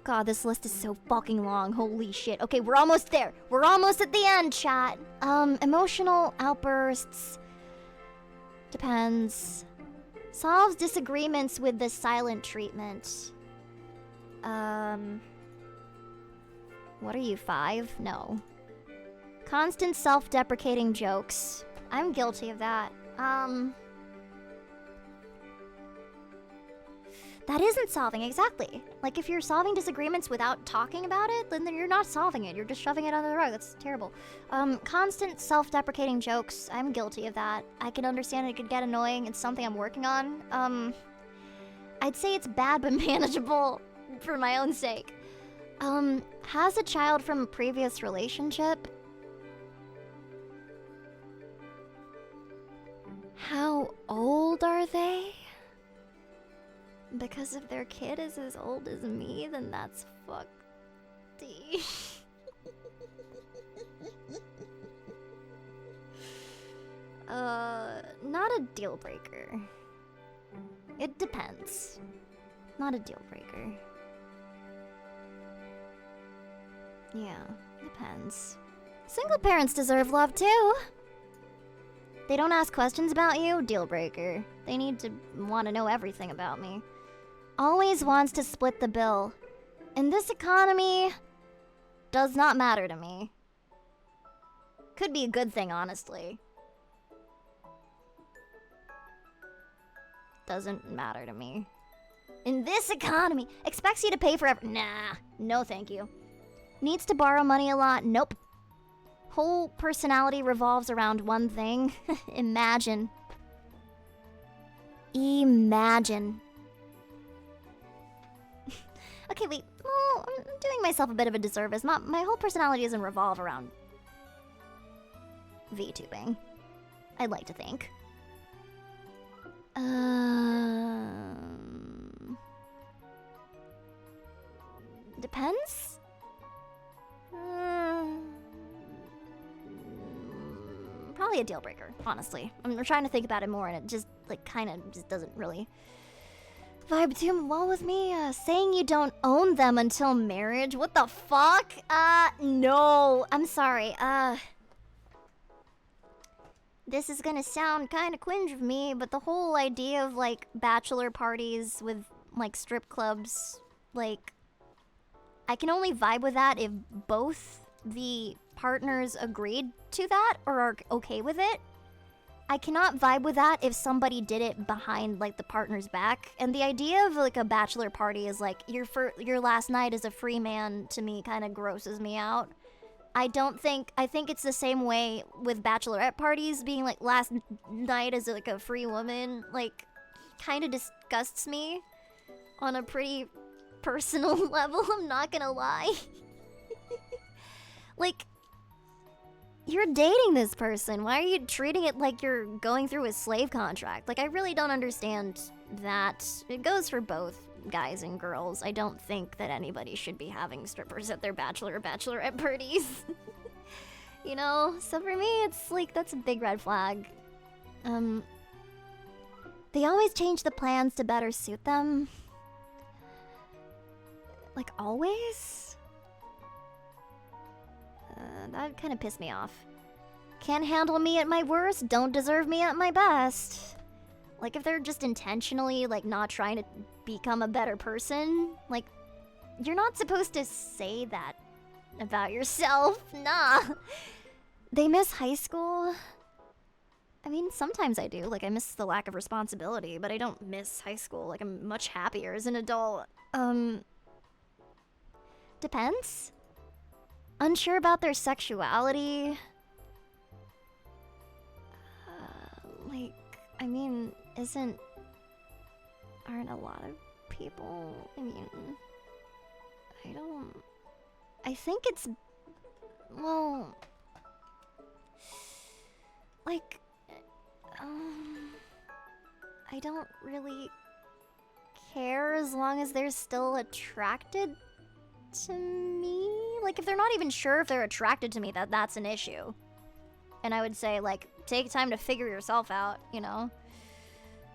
God, this list is so fucking long. Holy shit. Okay, we're almost there. We're almost at the end, chat. Emotional outbursts. Depends. Solves disagreements with the silent treatment. What are you, 5? No. Constant self-deprecating jokes. I'm guilty of that. That isn't solving, exactly. Like, if you're solving disagreements without talking about it, then you're not solving it. You're just shoving it under the rug. That's terrible. Constant self-deprecating jokes. I'm guilty of that. I can understand it could get annoying. It's something I'm working on. I'd say it's bad but manageable for my own sake. Has a child from a previous relationship. How old are they? Because if their kid is as old as me, then that's fucked. Not a deal breaker. It depends. Not a deal breaker. Yeah, depends. Single parents deserve love too. They don't ask questions about you, deal breaker. They need to want to know everything about me. Always wants to split the bill. In this economy, does not matter to me. Could be a good thing, honestly. Doesn't matter to me. In this economy, expects you to pay for nah, no thank you. Needs to borrow money a lot, nope. Whole personality revolves around one thing. Imagine. Imagine. Okay, wait. Well, I'm doing myself a bit of a disservice. My whole personality doesn't revolve around VTubing. I'd like to think. Depends? Probably a deal breaker, honestly. I'm trying to think about it more, and it just, like, kind of just doesn't really vibe too well with me. Saying you don't own them until marriage? What the fuck? No. I'm sorry. This is gonna sound kind of cringe of me, but the whole idea of, like, bachelor parties with, like, strip clubs, like, I can only vibe with that if both the partners agreed to that or are okay with it. I cannot vibe with that if somebody did it behind, like, the partner's back. And the idea of, like, a bachelor party is, like, your last night as a free man, to me, kind of grosses me out. I think it's the same way with bachelorette parties being, like, last night as, like, a free woman, like, kind of disgusts me on a pretty personal level, I'm not gonna lie. Like, you're dating this person. Why are you treating it like you're going through a slave contract? Like, I really don't understand that. It goes for both guys and girls. I don't think that anybody should be having strippers at their bachelor or bachelorette parties. You know? So for me, it's like, that's a big red flag. They always change the plans to better suit them. Like, always? That kind of pissed me off. Can't handle me at my worst, don't deserve me at my best. Like, if they're just intentionally, like, not trying to become a better person, like, you're not supposed to say that about yourself. Nah. They miss high school. I mean, sometimes I do. Like, I miss the lack of responsibility, but I don't miss high school. Like, I'm much happier as an adult. Depends. Unsure about their sexuality. Like, I mean, aren't a lot of people, I mean, I think it's, well, like, I don't really care as long as they're still attracted to me. Like, if they're not even sure if they're attracted to me, that's an issue. And I would say, like, take time to figure yourself out, you know?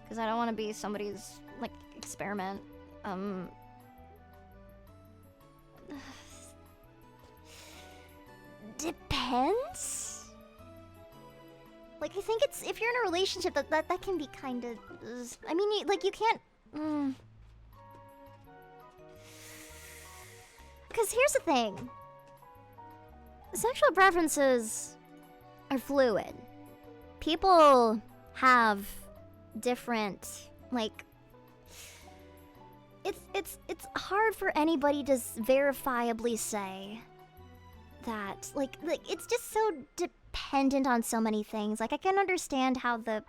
Because I don't want to be somebody's, like, experiment. Depends. Like, I think it's, if you're in a relationship, that can be kind of, I mean, you can't, Because here's the thing. Sexual preferences are fluid. People have different, like, it's hard for anybody to verifiably say that, like it's just so dependent on so many things. Like, I can understand how the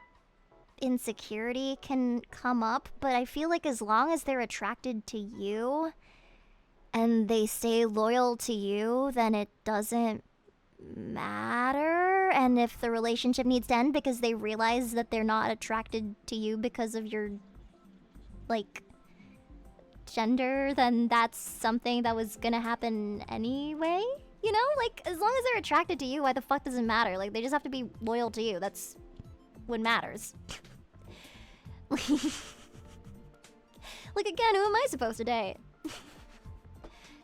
insecurity can come up, but I feel like as long as they're attracted to you and they stay loyal to you, then it doesn't matter. And if the relationship needs to end because they realize that they're not attracted to you because of your, like, gender, then that's something that was gonna happen anyway. You know, like, as long as they're attracted to you, why the fuck does it matter? Like, they just have to be loyal to you. That's what matters. Like, again, who am I supposed to date?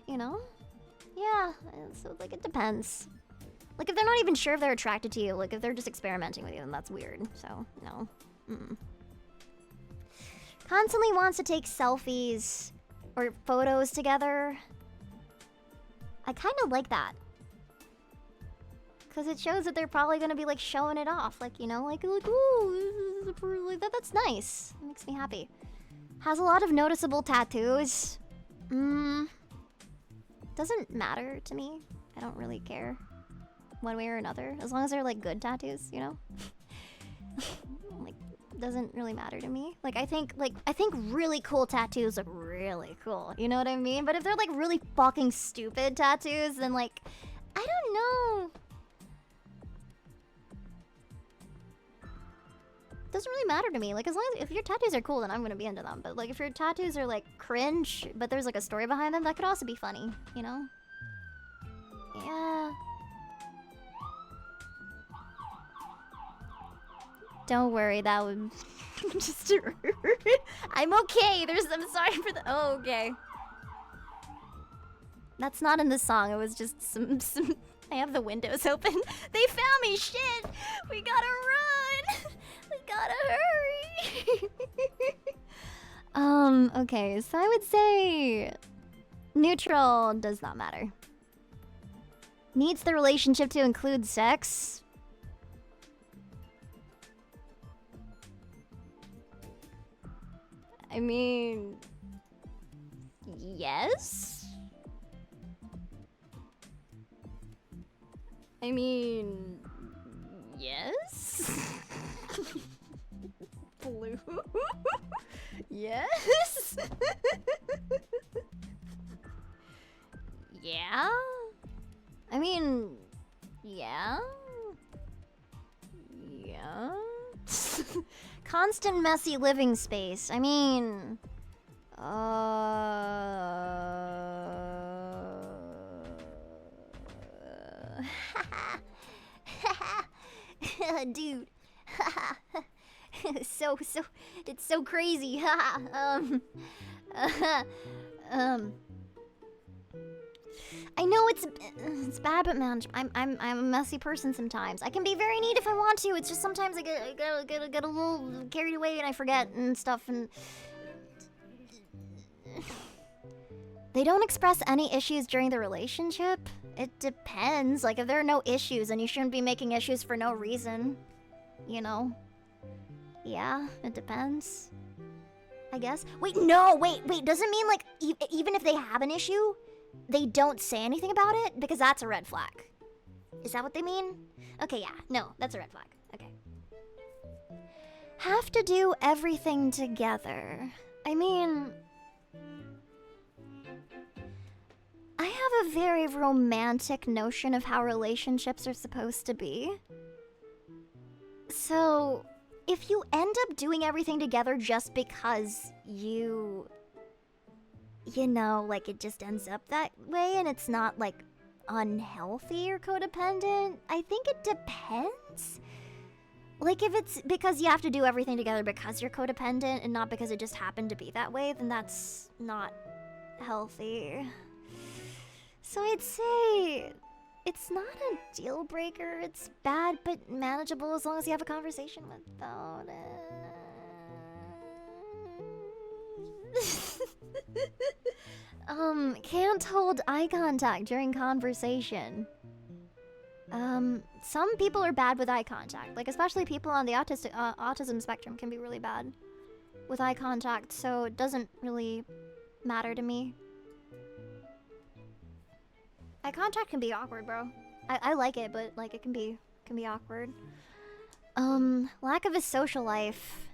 You know? Yeah, so, like, it depends. Like, if they're not even sure if they're attracted to you, like, if they're just experimenting with you, then that's weird. So, no. Constantly wants to take selfies or photos together. I kind of like that. Because it shows that they're probably going to be, like, showing it off. Like, you know, like ooh, like, that's nice. It makes me happy. Has a lot of noticeable tattoos. Doesn't matter to me. I don't really care. One way or another. As long as they're, like, good tattoos, you know? Like, doesn't really matter to me. Like, I think really cool tattoos look really cool. You know what I mean? But if they're, like, really fucking stupid tattoos, then, like, I don't know. Doesn't really matter to me. Like, as long as if your tattoos are cool, then I'm gonna be into them. But, like, if your tattoos are, like, cringe, but there's, like, a story behind them, that could also be funny, you know? Yeah. Don't worry, that would just I'm okay. I'm sorry for the. Oh, okay. That's not in the song. It was just some. I have the windows open. They found me. Shit. We gotta run. We gotta hurry. Okay. So I would say neutral does not matter. Needs the relationship to include sex. I mean, yes. I mean, yes. Blue. Yes. Yeah. I mean, yeah. Yeah. Constant messy living space. I mean, dude. It's so crazy. I know it's bad, but man, I'm a messy person sometimes. I can be very neat if I want to. It's just sometimes I get a little carried away and I forget and stuff. And they don't express any issues during the relationship. It depends. Like, if there are no issues, then you shouldn't be making issues for no reason. You know? Yeah, it depends. I guess. Wait, no, wait. Doesn't mean, like, even if they have an issue, they don't say anything about it? Because that's a red flag. Is that what they mean? Okay, yeah. No, that's a red flag. Okay. Have to do everything together. I mean, I have a very romantic notion of how relationships are supposed to be. So, if you end up doing everything together just because you know, like, it just ends up that way and it's not, like, unhealthy or codependent, I think it depends. Like, if it's because you have to do everything together because you're codependent and not because it just happened to be that way, then that's not healthy. So I'd say it's not a deal breaker. It's bad but manageable as long as you have a conversation without it. Can't hold eye contact during conversation. Some people are bad with eye contact. Like, especially people on the autism spectrum can be really bad with eye contact, so it doesn't really matter to me. Eye contact can be awkward, bro. I like it, but like it can be awkward. Lack of a social life.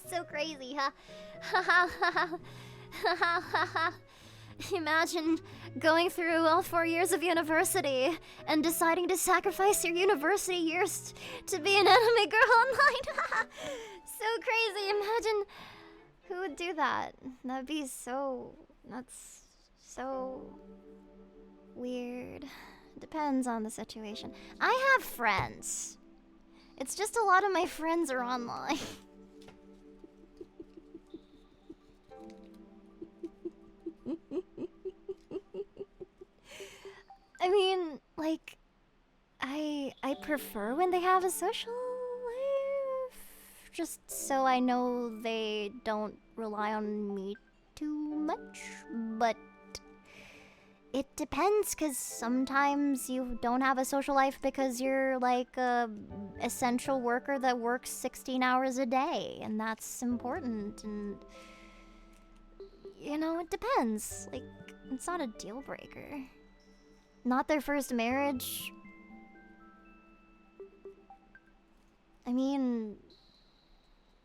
So crazy, huh? Imagine going through all 4 years of university and deciding to sacrifice your university years to be an anime girl online. So crazy. Imagine who would do that. That'd be so... That's so weird. Depends on the situation. I have friends. It's just a lot of my friends are online. I mean, like, I prefer when they have a social life, just so I know they don't rely on me too much, but it depends, because sometimes you don't have a social life because you're like a essential worker that works 16 hours a day, and that's important, and you know, it depends. Like, it's not a deal breaker. Not their first marriage. I mean,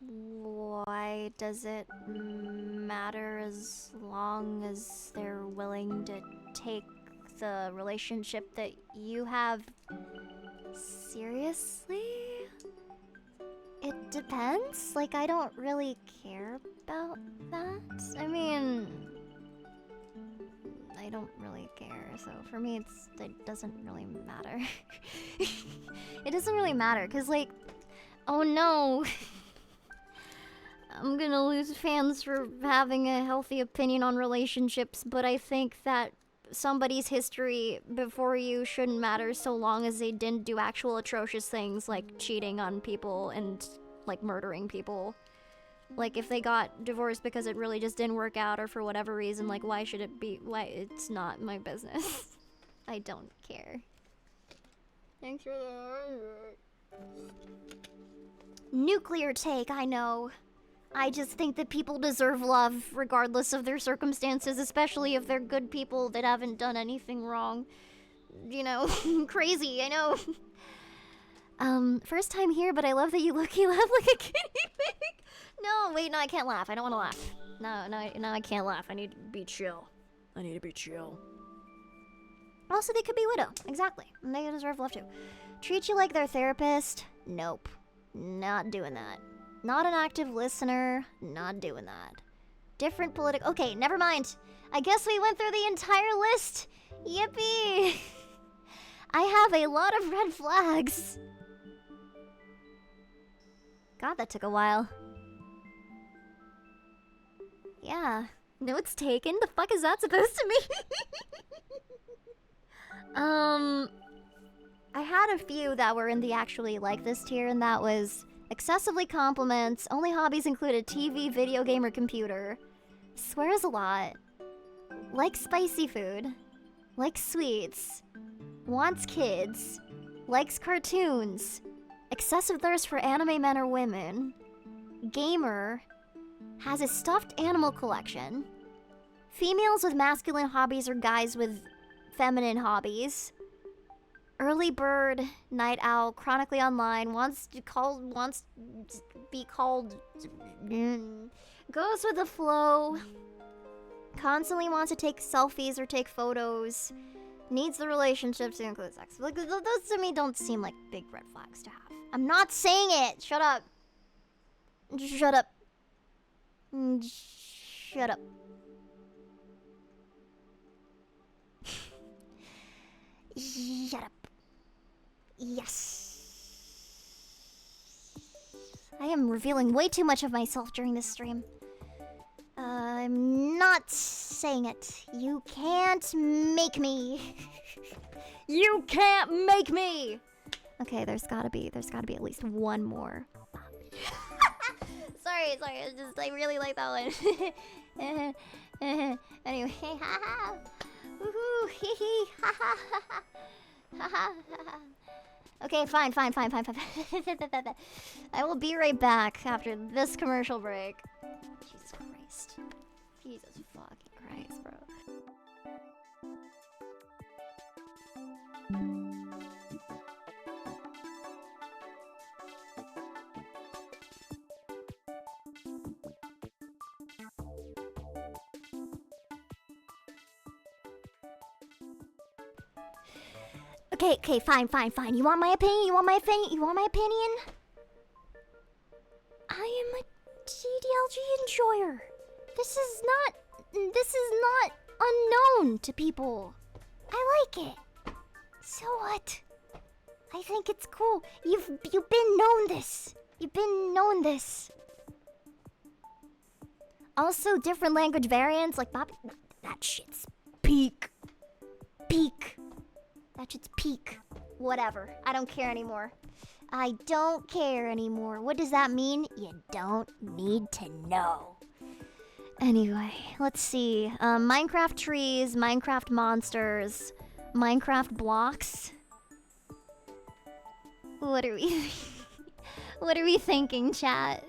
why does it matter as long as they're willing to take the relationship that you have seriously? It depends. Like, I don't really care about that. I mean, I don't really care, so for me it doesn't really matter. It doesn't really matter, cause like, oh no, I'm gonna lose fans for having a healthy opinion on relationships, but I think that somebody's history before you shouldn't matter so long as they didn't do actual atrocious things like cheating on people and like murdering people. Like, if they got divorced because it really just didn't work out or for whatever reason, like, why should it be? Why? It's not my business. I don't care. Thanks for the nuclear take, I know. I just think that people deserve love regardless of their circumstances, especially if they're good people that haven't done anything wrong. You know, crazy, I know. First time here, but I love that you laugh like a guinea pig. No, wait, no, I can't laugh. I don't want to laugh. No, I can't laugh. I need to be chill. Also, they could be widow. Exactly. And they deserve love too. Treat you like their therapist? Nope. Not doing that. Not an active listener? Not doing that. Different political... Okay, never mind. I guess we went through the entire list. Yippee! I have a lot of red flags. God, that took a while. Yeah. Notes taken? The fuck is that supposed to mean? I had a few that were in the actually like this tier, and that was excessively compliments, only hobbies included TV, video game, or computer, swears a lot, likes spicy food, likes sweets, wants kids, likes cartoons, excessive thirst for anime men or women, gamer, has a stuffed animal collection, females with masculine hobbies or guys with feminine hobbies, early bird, night owl, chronically online, wants to be called, goes with the flow, constantly wants to take selfies or take photos, needs the relationship to include sex. Like, those to me don't seem like big red flags to have. I'm not saying it! Shut up. Shut up. Shut up. Shut up. Yes. I am revealing way too much of myself during this stream. I'm not saying it. You can't make me. You can't make me. Okay, there's gotta be at least one more. sorry, I really like that one. Anyway, haha. Woohoo, hee hee, haha. Okay, fine. I will be right back after this commercial break. Jesus Christ. Jesus fucking Christ, bro. Okay, fine. You want my opinion? I am a DDLG enjoyer. This is not unknown to people. I like it. So what? I think it's cool. You've been known this. Also, different language variants like that shit's peak. That shit's peak. Whatever. I don't care anymore. What does that mean? You don't need to know. Anyway, let's see. Minecraft trees, Minecraft monsters, Minecraft blocks. What are we thinking, chat?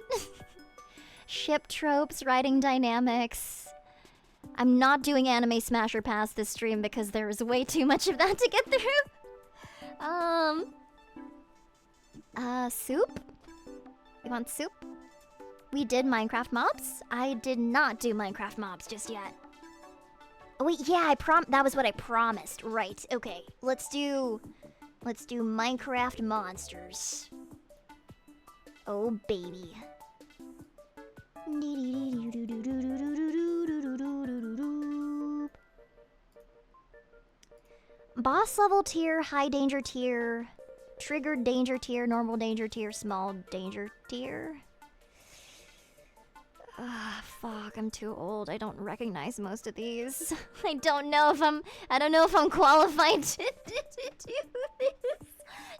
Ship tropes, writing dynamics. I'm not doing Anime Smasher Pass this stream because there's way too much of that to get through. Soup? You want soup? We did Minecraft mobs? I did not do Minecraft mobs just yet. Oh wait, yeah, that was what I promised. Right, okay. Let's do Minecraft monsters. Oh baby. Boss level tier, high danger tier, triggered danger tier, normal danger tier, small danger tier. Fuck, I'm too old. I don't recognize most of these. I don't know if I'm qualified to do this.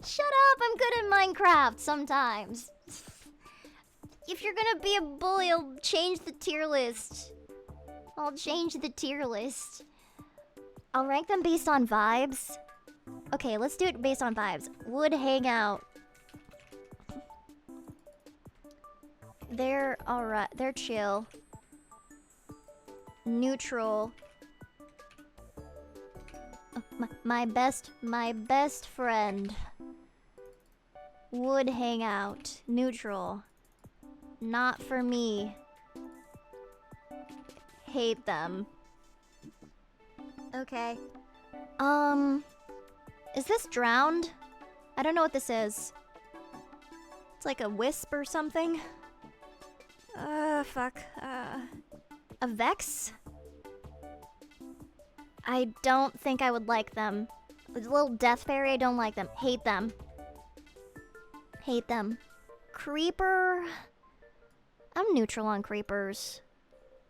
Shut up, I'm good at Minecraft sometimes. If you're gonna be a bully, I'll change the tier list. I'll rank them based on vibes. Okay, let's do it based on vibes. Would hang out. They're alright. They're chill. Neutral. Oh, my best friend. Would hang out. Neutral. Not for me. Hate them. Okay. Is this drowned? I don't know what this is. It's like a wisp or something. Fuck. A Vex? I don't think I would like them. A little death fairy, I don't like them. Hate them. Creeper? I'm neutral on creepers.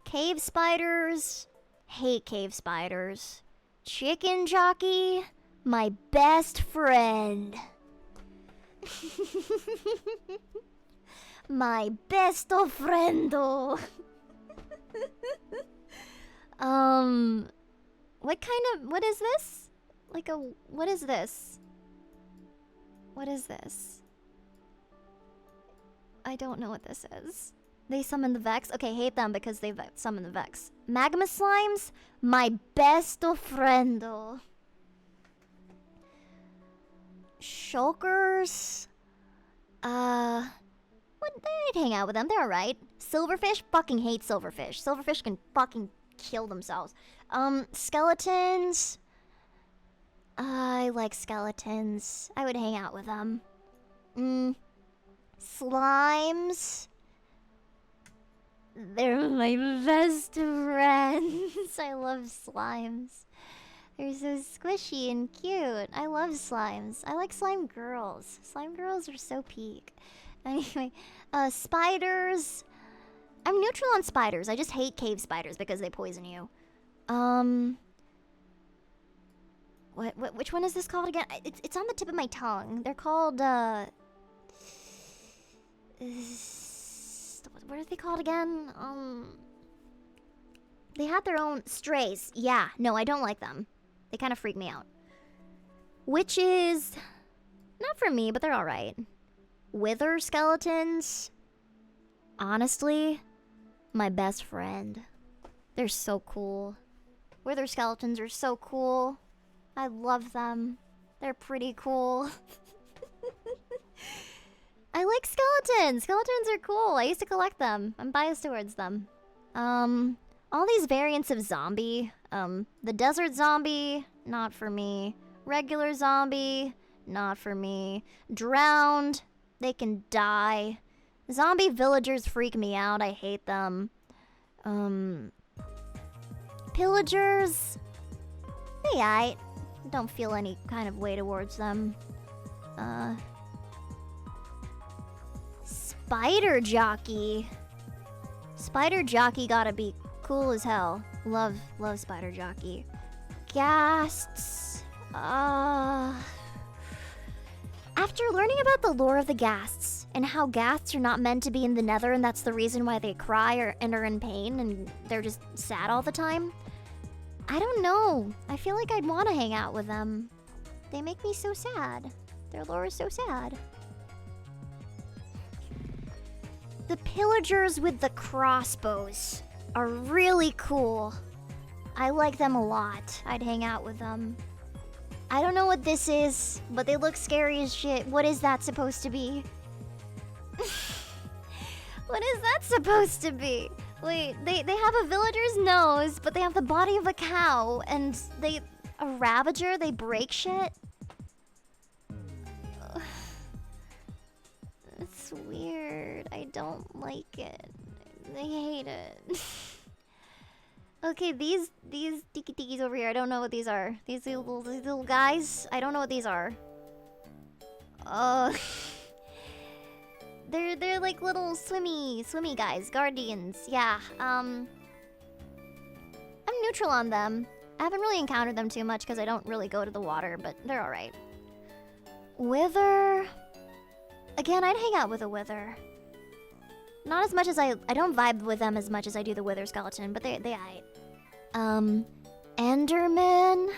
Cave spiders? Hate cave spiders. Chicken jockey? My best friend. My besto friendo. What is this? What is this? What is this? I don't know what this is. They summon the Vex? Okay, hate them because they summon the Vex. Magma slimes? My besto friendo. Shulkers? I'd hang out with them. They're alright. Silverfish? Fucking hate silverfish. Silverfish can fucking kill themselves. Skeletons? I like skeletons. I would hang out with them. Slimes? They're my best friends. I love slimes. They're so squishy and cute. I love slimes. I like slime girls. Slime girls are so peak. Anyway, spiders. I'm neutral on spiders. I just hate cave spiders because they poison you. Which one is this called again? It's on the tip of my tongue. They're called, what are they called again? They had their own strays. Yeah, no, I don't like them. They kind of freak me out. Witches, not for me, but they're alright. Wither skeletons, honestly, my best friend. They're so cool. Wither skeletons are so cool. I love them. They're pretty cool. I like skeletons. Skeletons are cool. I used to collect them. I'm biased towards them. All these variants of zombie. The desert zombie, not for me. Regular zombie, not for me. Drowned, they can die. Zombie villagers freak me out. I hate them. Pillagers, they aight. Don't feel any kind of way towards them. Spider jockey. Spider jockey gotta be cool as hell. Love spider jockey. Ghasts. After learning about the lore of the ghasts and how ghasts are not meant to be in the nether and that's the reason why they cry and are in pain and they're just sad all the time, I don't know. I feel like I'd want to hang out with them. They make me so sad. Their lore is so sad. The pillagers with the crossbows are really cool. I like them a lot. I'd hang out with them. I don't know what this is, but they look scary as shit. What is that supposed to be? What is that supposed to be? Wait, they have a villager's nose, but they have the body of a cow, and a ravager, they break shit? It's weird. I don't like it. I hate it. Okay, these tiki-tikis over here, I don't know what these are. These little guys, I don't know what these are. They're like little swimmy guys, guardians. Yeah. I'm neutral on them. I haven't really encountered them too much because I don't really go to the water, but they're all right. Wither. Again, I'd hang out with a wither. Not as much as I don't vibe with them as much as I do the wither skeleton, but they aight. Enderman.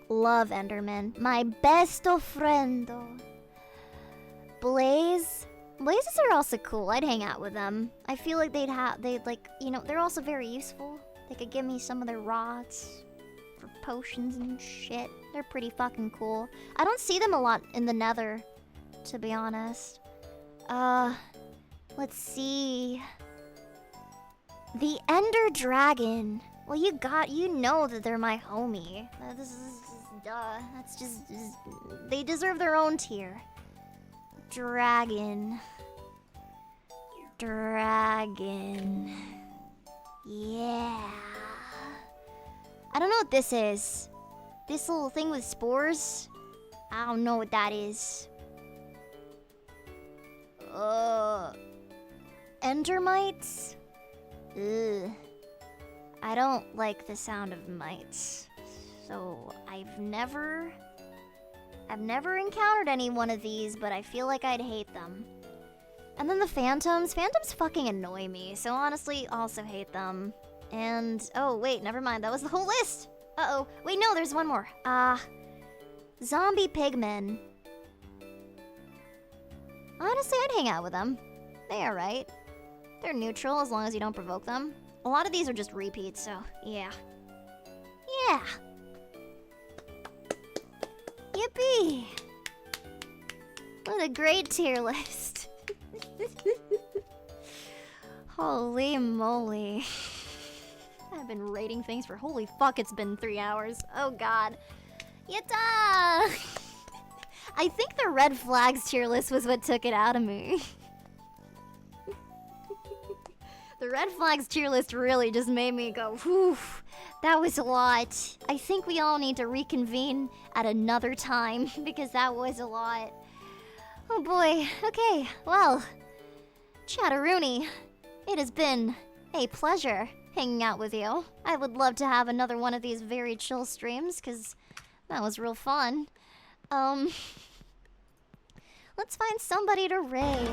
Love Enderman. My besto friendo. Blazes are also cool. I'd hang out with them. I feel like they'd like, you know, they're also very useful. They could give me some of their rods for potions and shit. They're pretty fucking cool. I don't see them a lot in the nether, to be honest. Let's see. The Ender Dragon. Well, you know that they're my homie. This is duh. That's just they deserve their own tier. Dragon. Yeah. I don't know what this is. This little thing with spores? I don't know what that is. Endermites? Ugh. I don't like the sound of mites. So I've never encountered any one of these, but I feel like I'd hate them. And then the phantoms. Phantoms fucking annoy me, so honestly, also hate them. And, oh wait, never mind, that was the whole list! Uh-oh, wait, no, there's one more. Zombie pigmen. Honestly, I'd hang out with them. They alright. They're neutral as long as you don't provoke them. A lot of these are just repeats, so yeah. Yeah! Yippee! What a great tier list. Holy moly. I've been rating things for holy fuck, it's been 3 hours. Oh god. Yatta! I think the red flags tier list was what took it out of me. The red flags tier list really just made me go, whew, that was a lot. I think we all need to reconvene at another time because that was a lot. Oh boy. Okay, well, Chatteroony, it has been a pleasure hanging out with you. I would love to have another one of these very chill streams, because that was real fun. Let's find somebody to raid.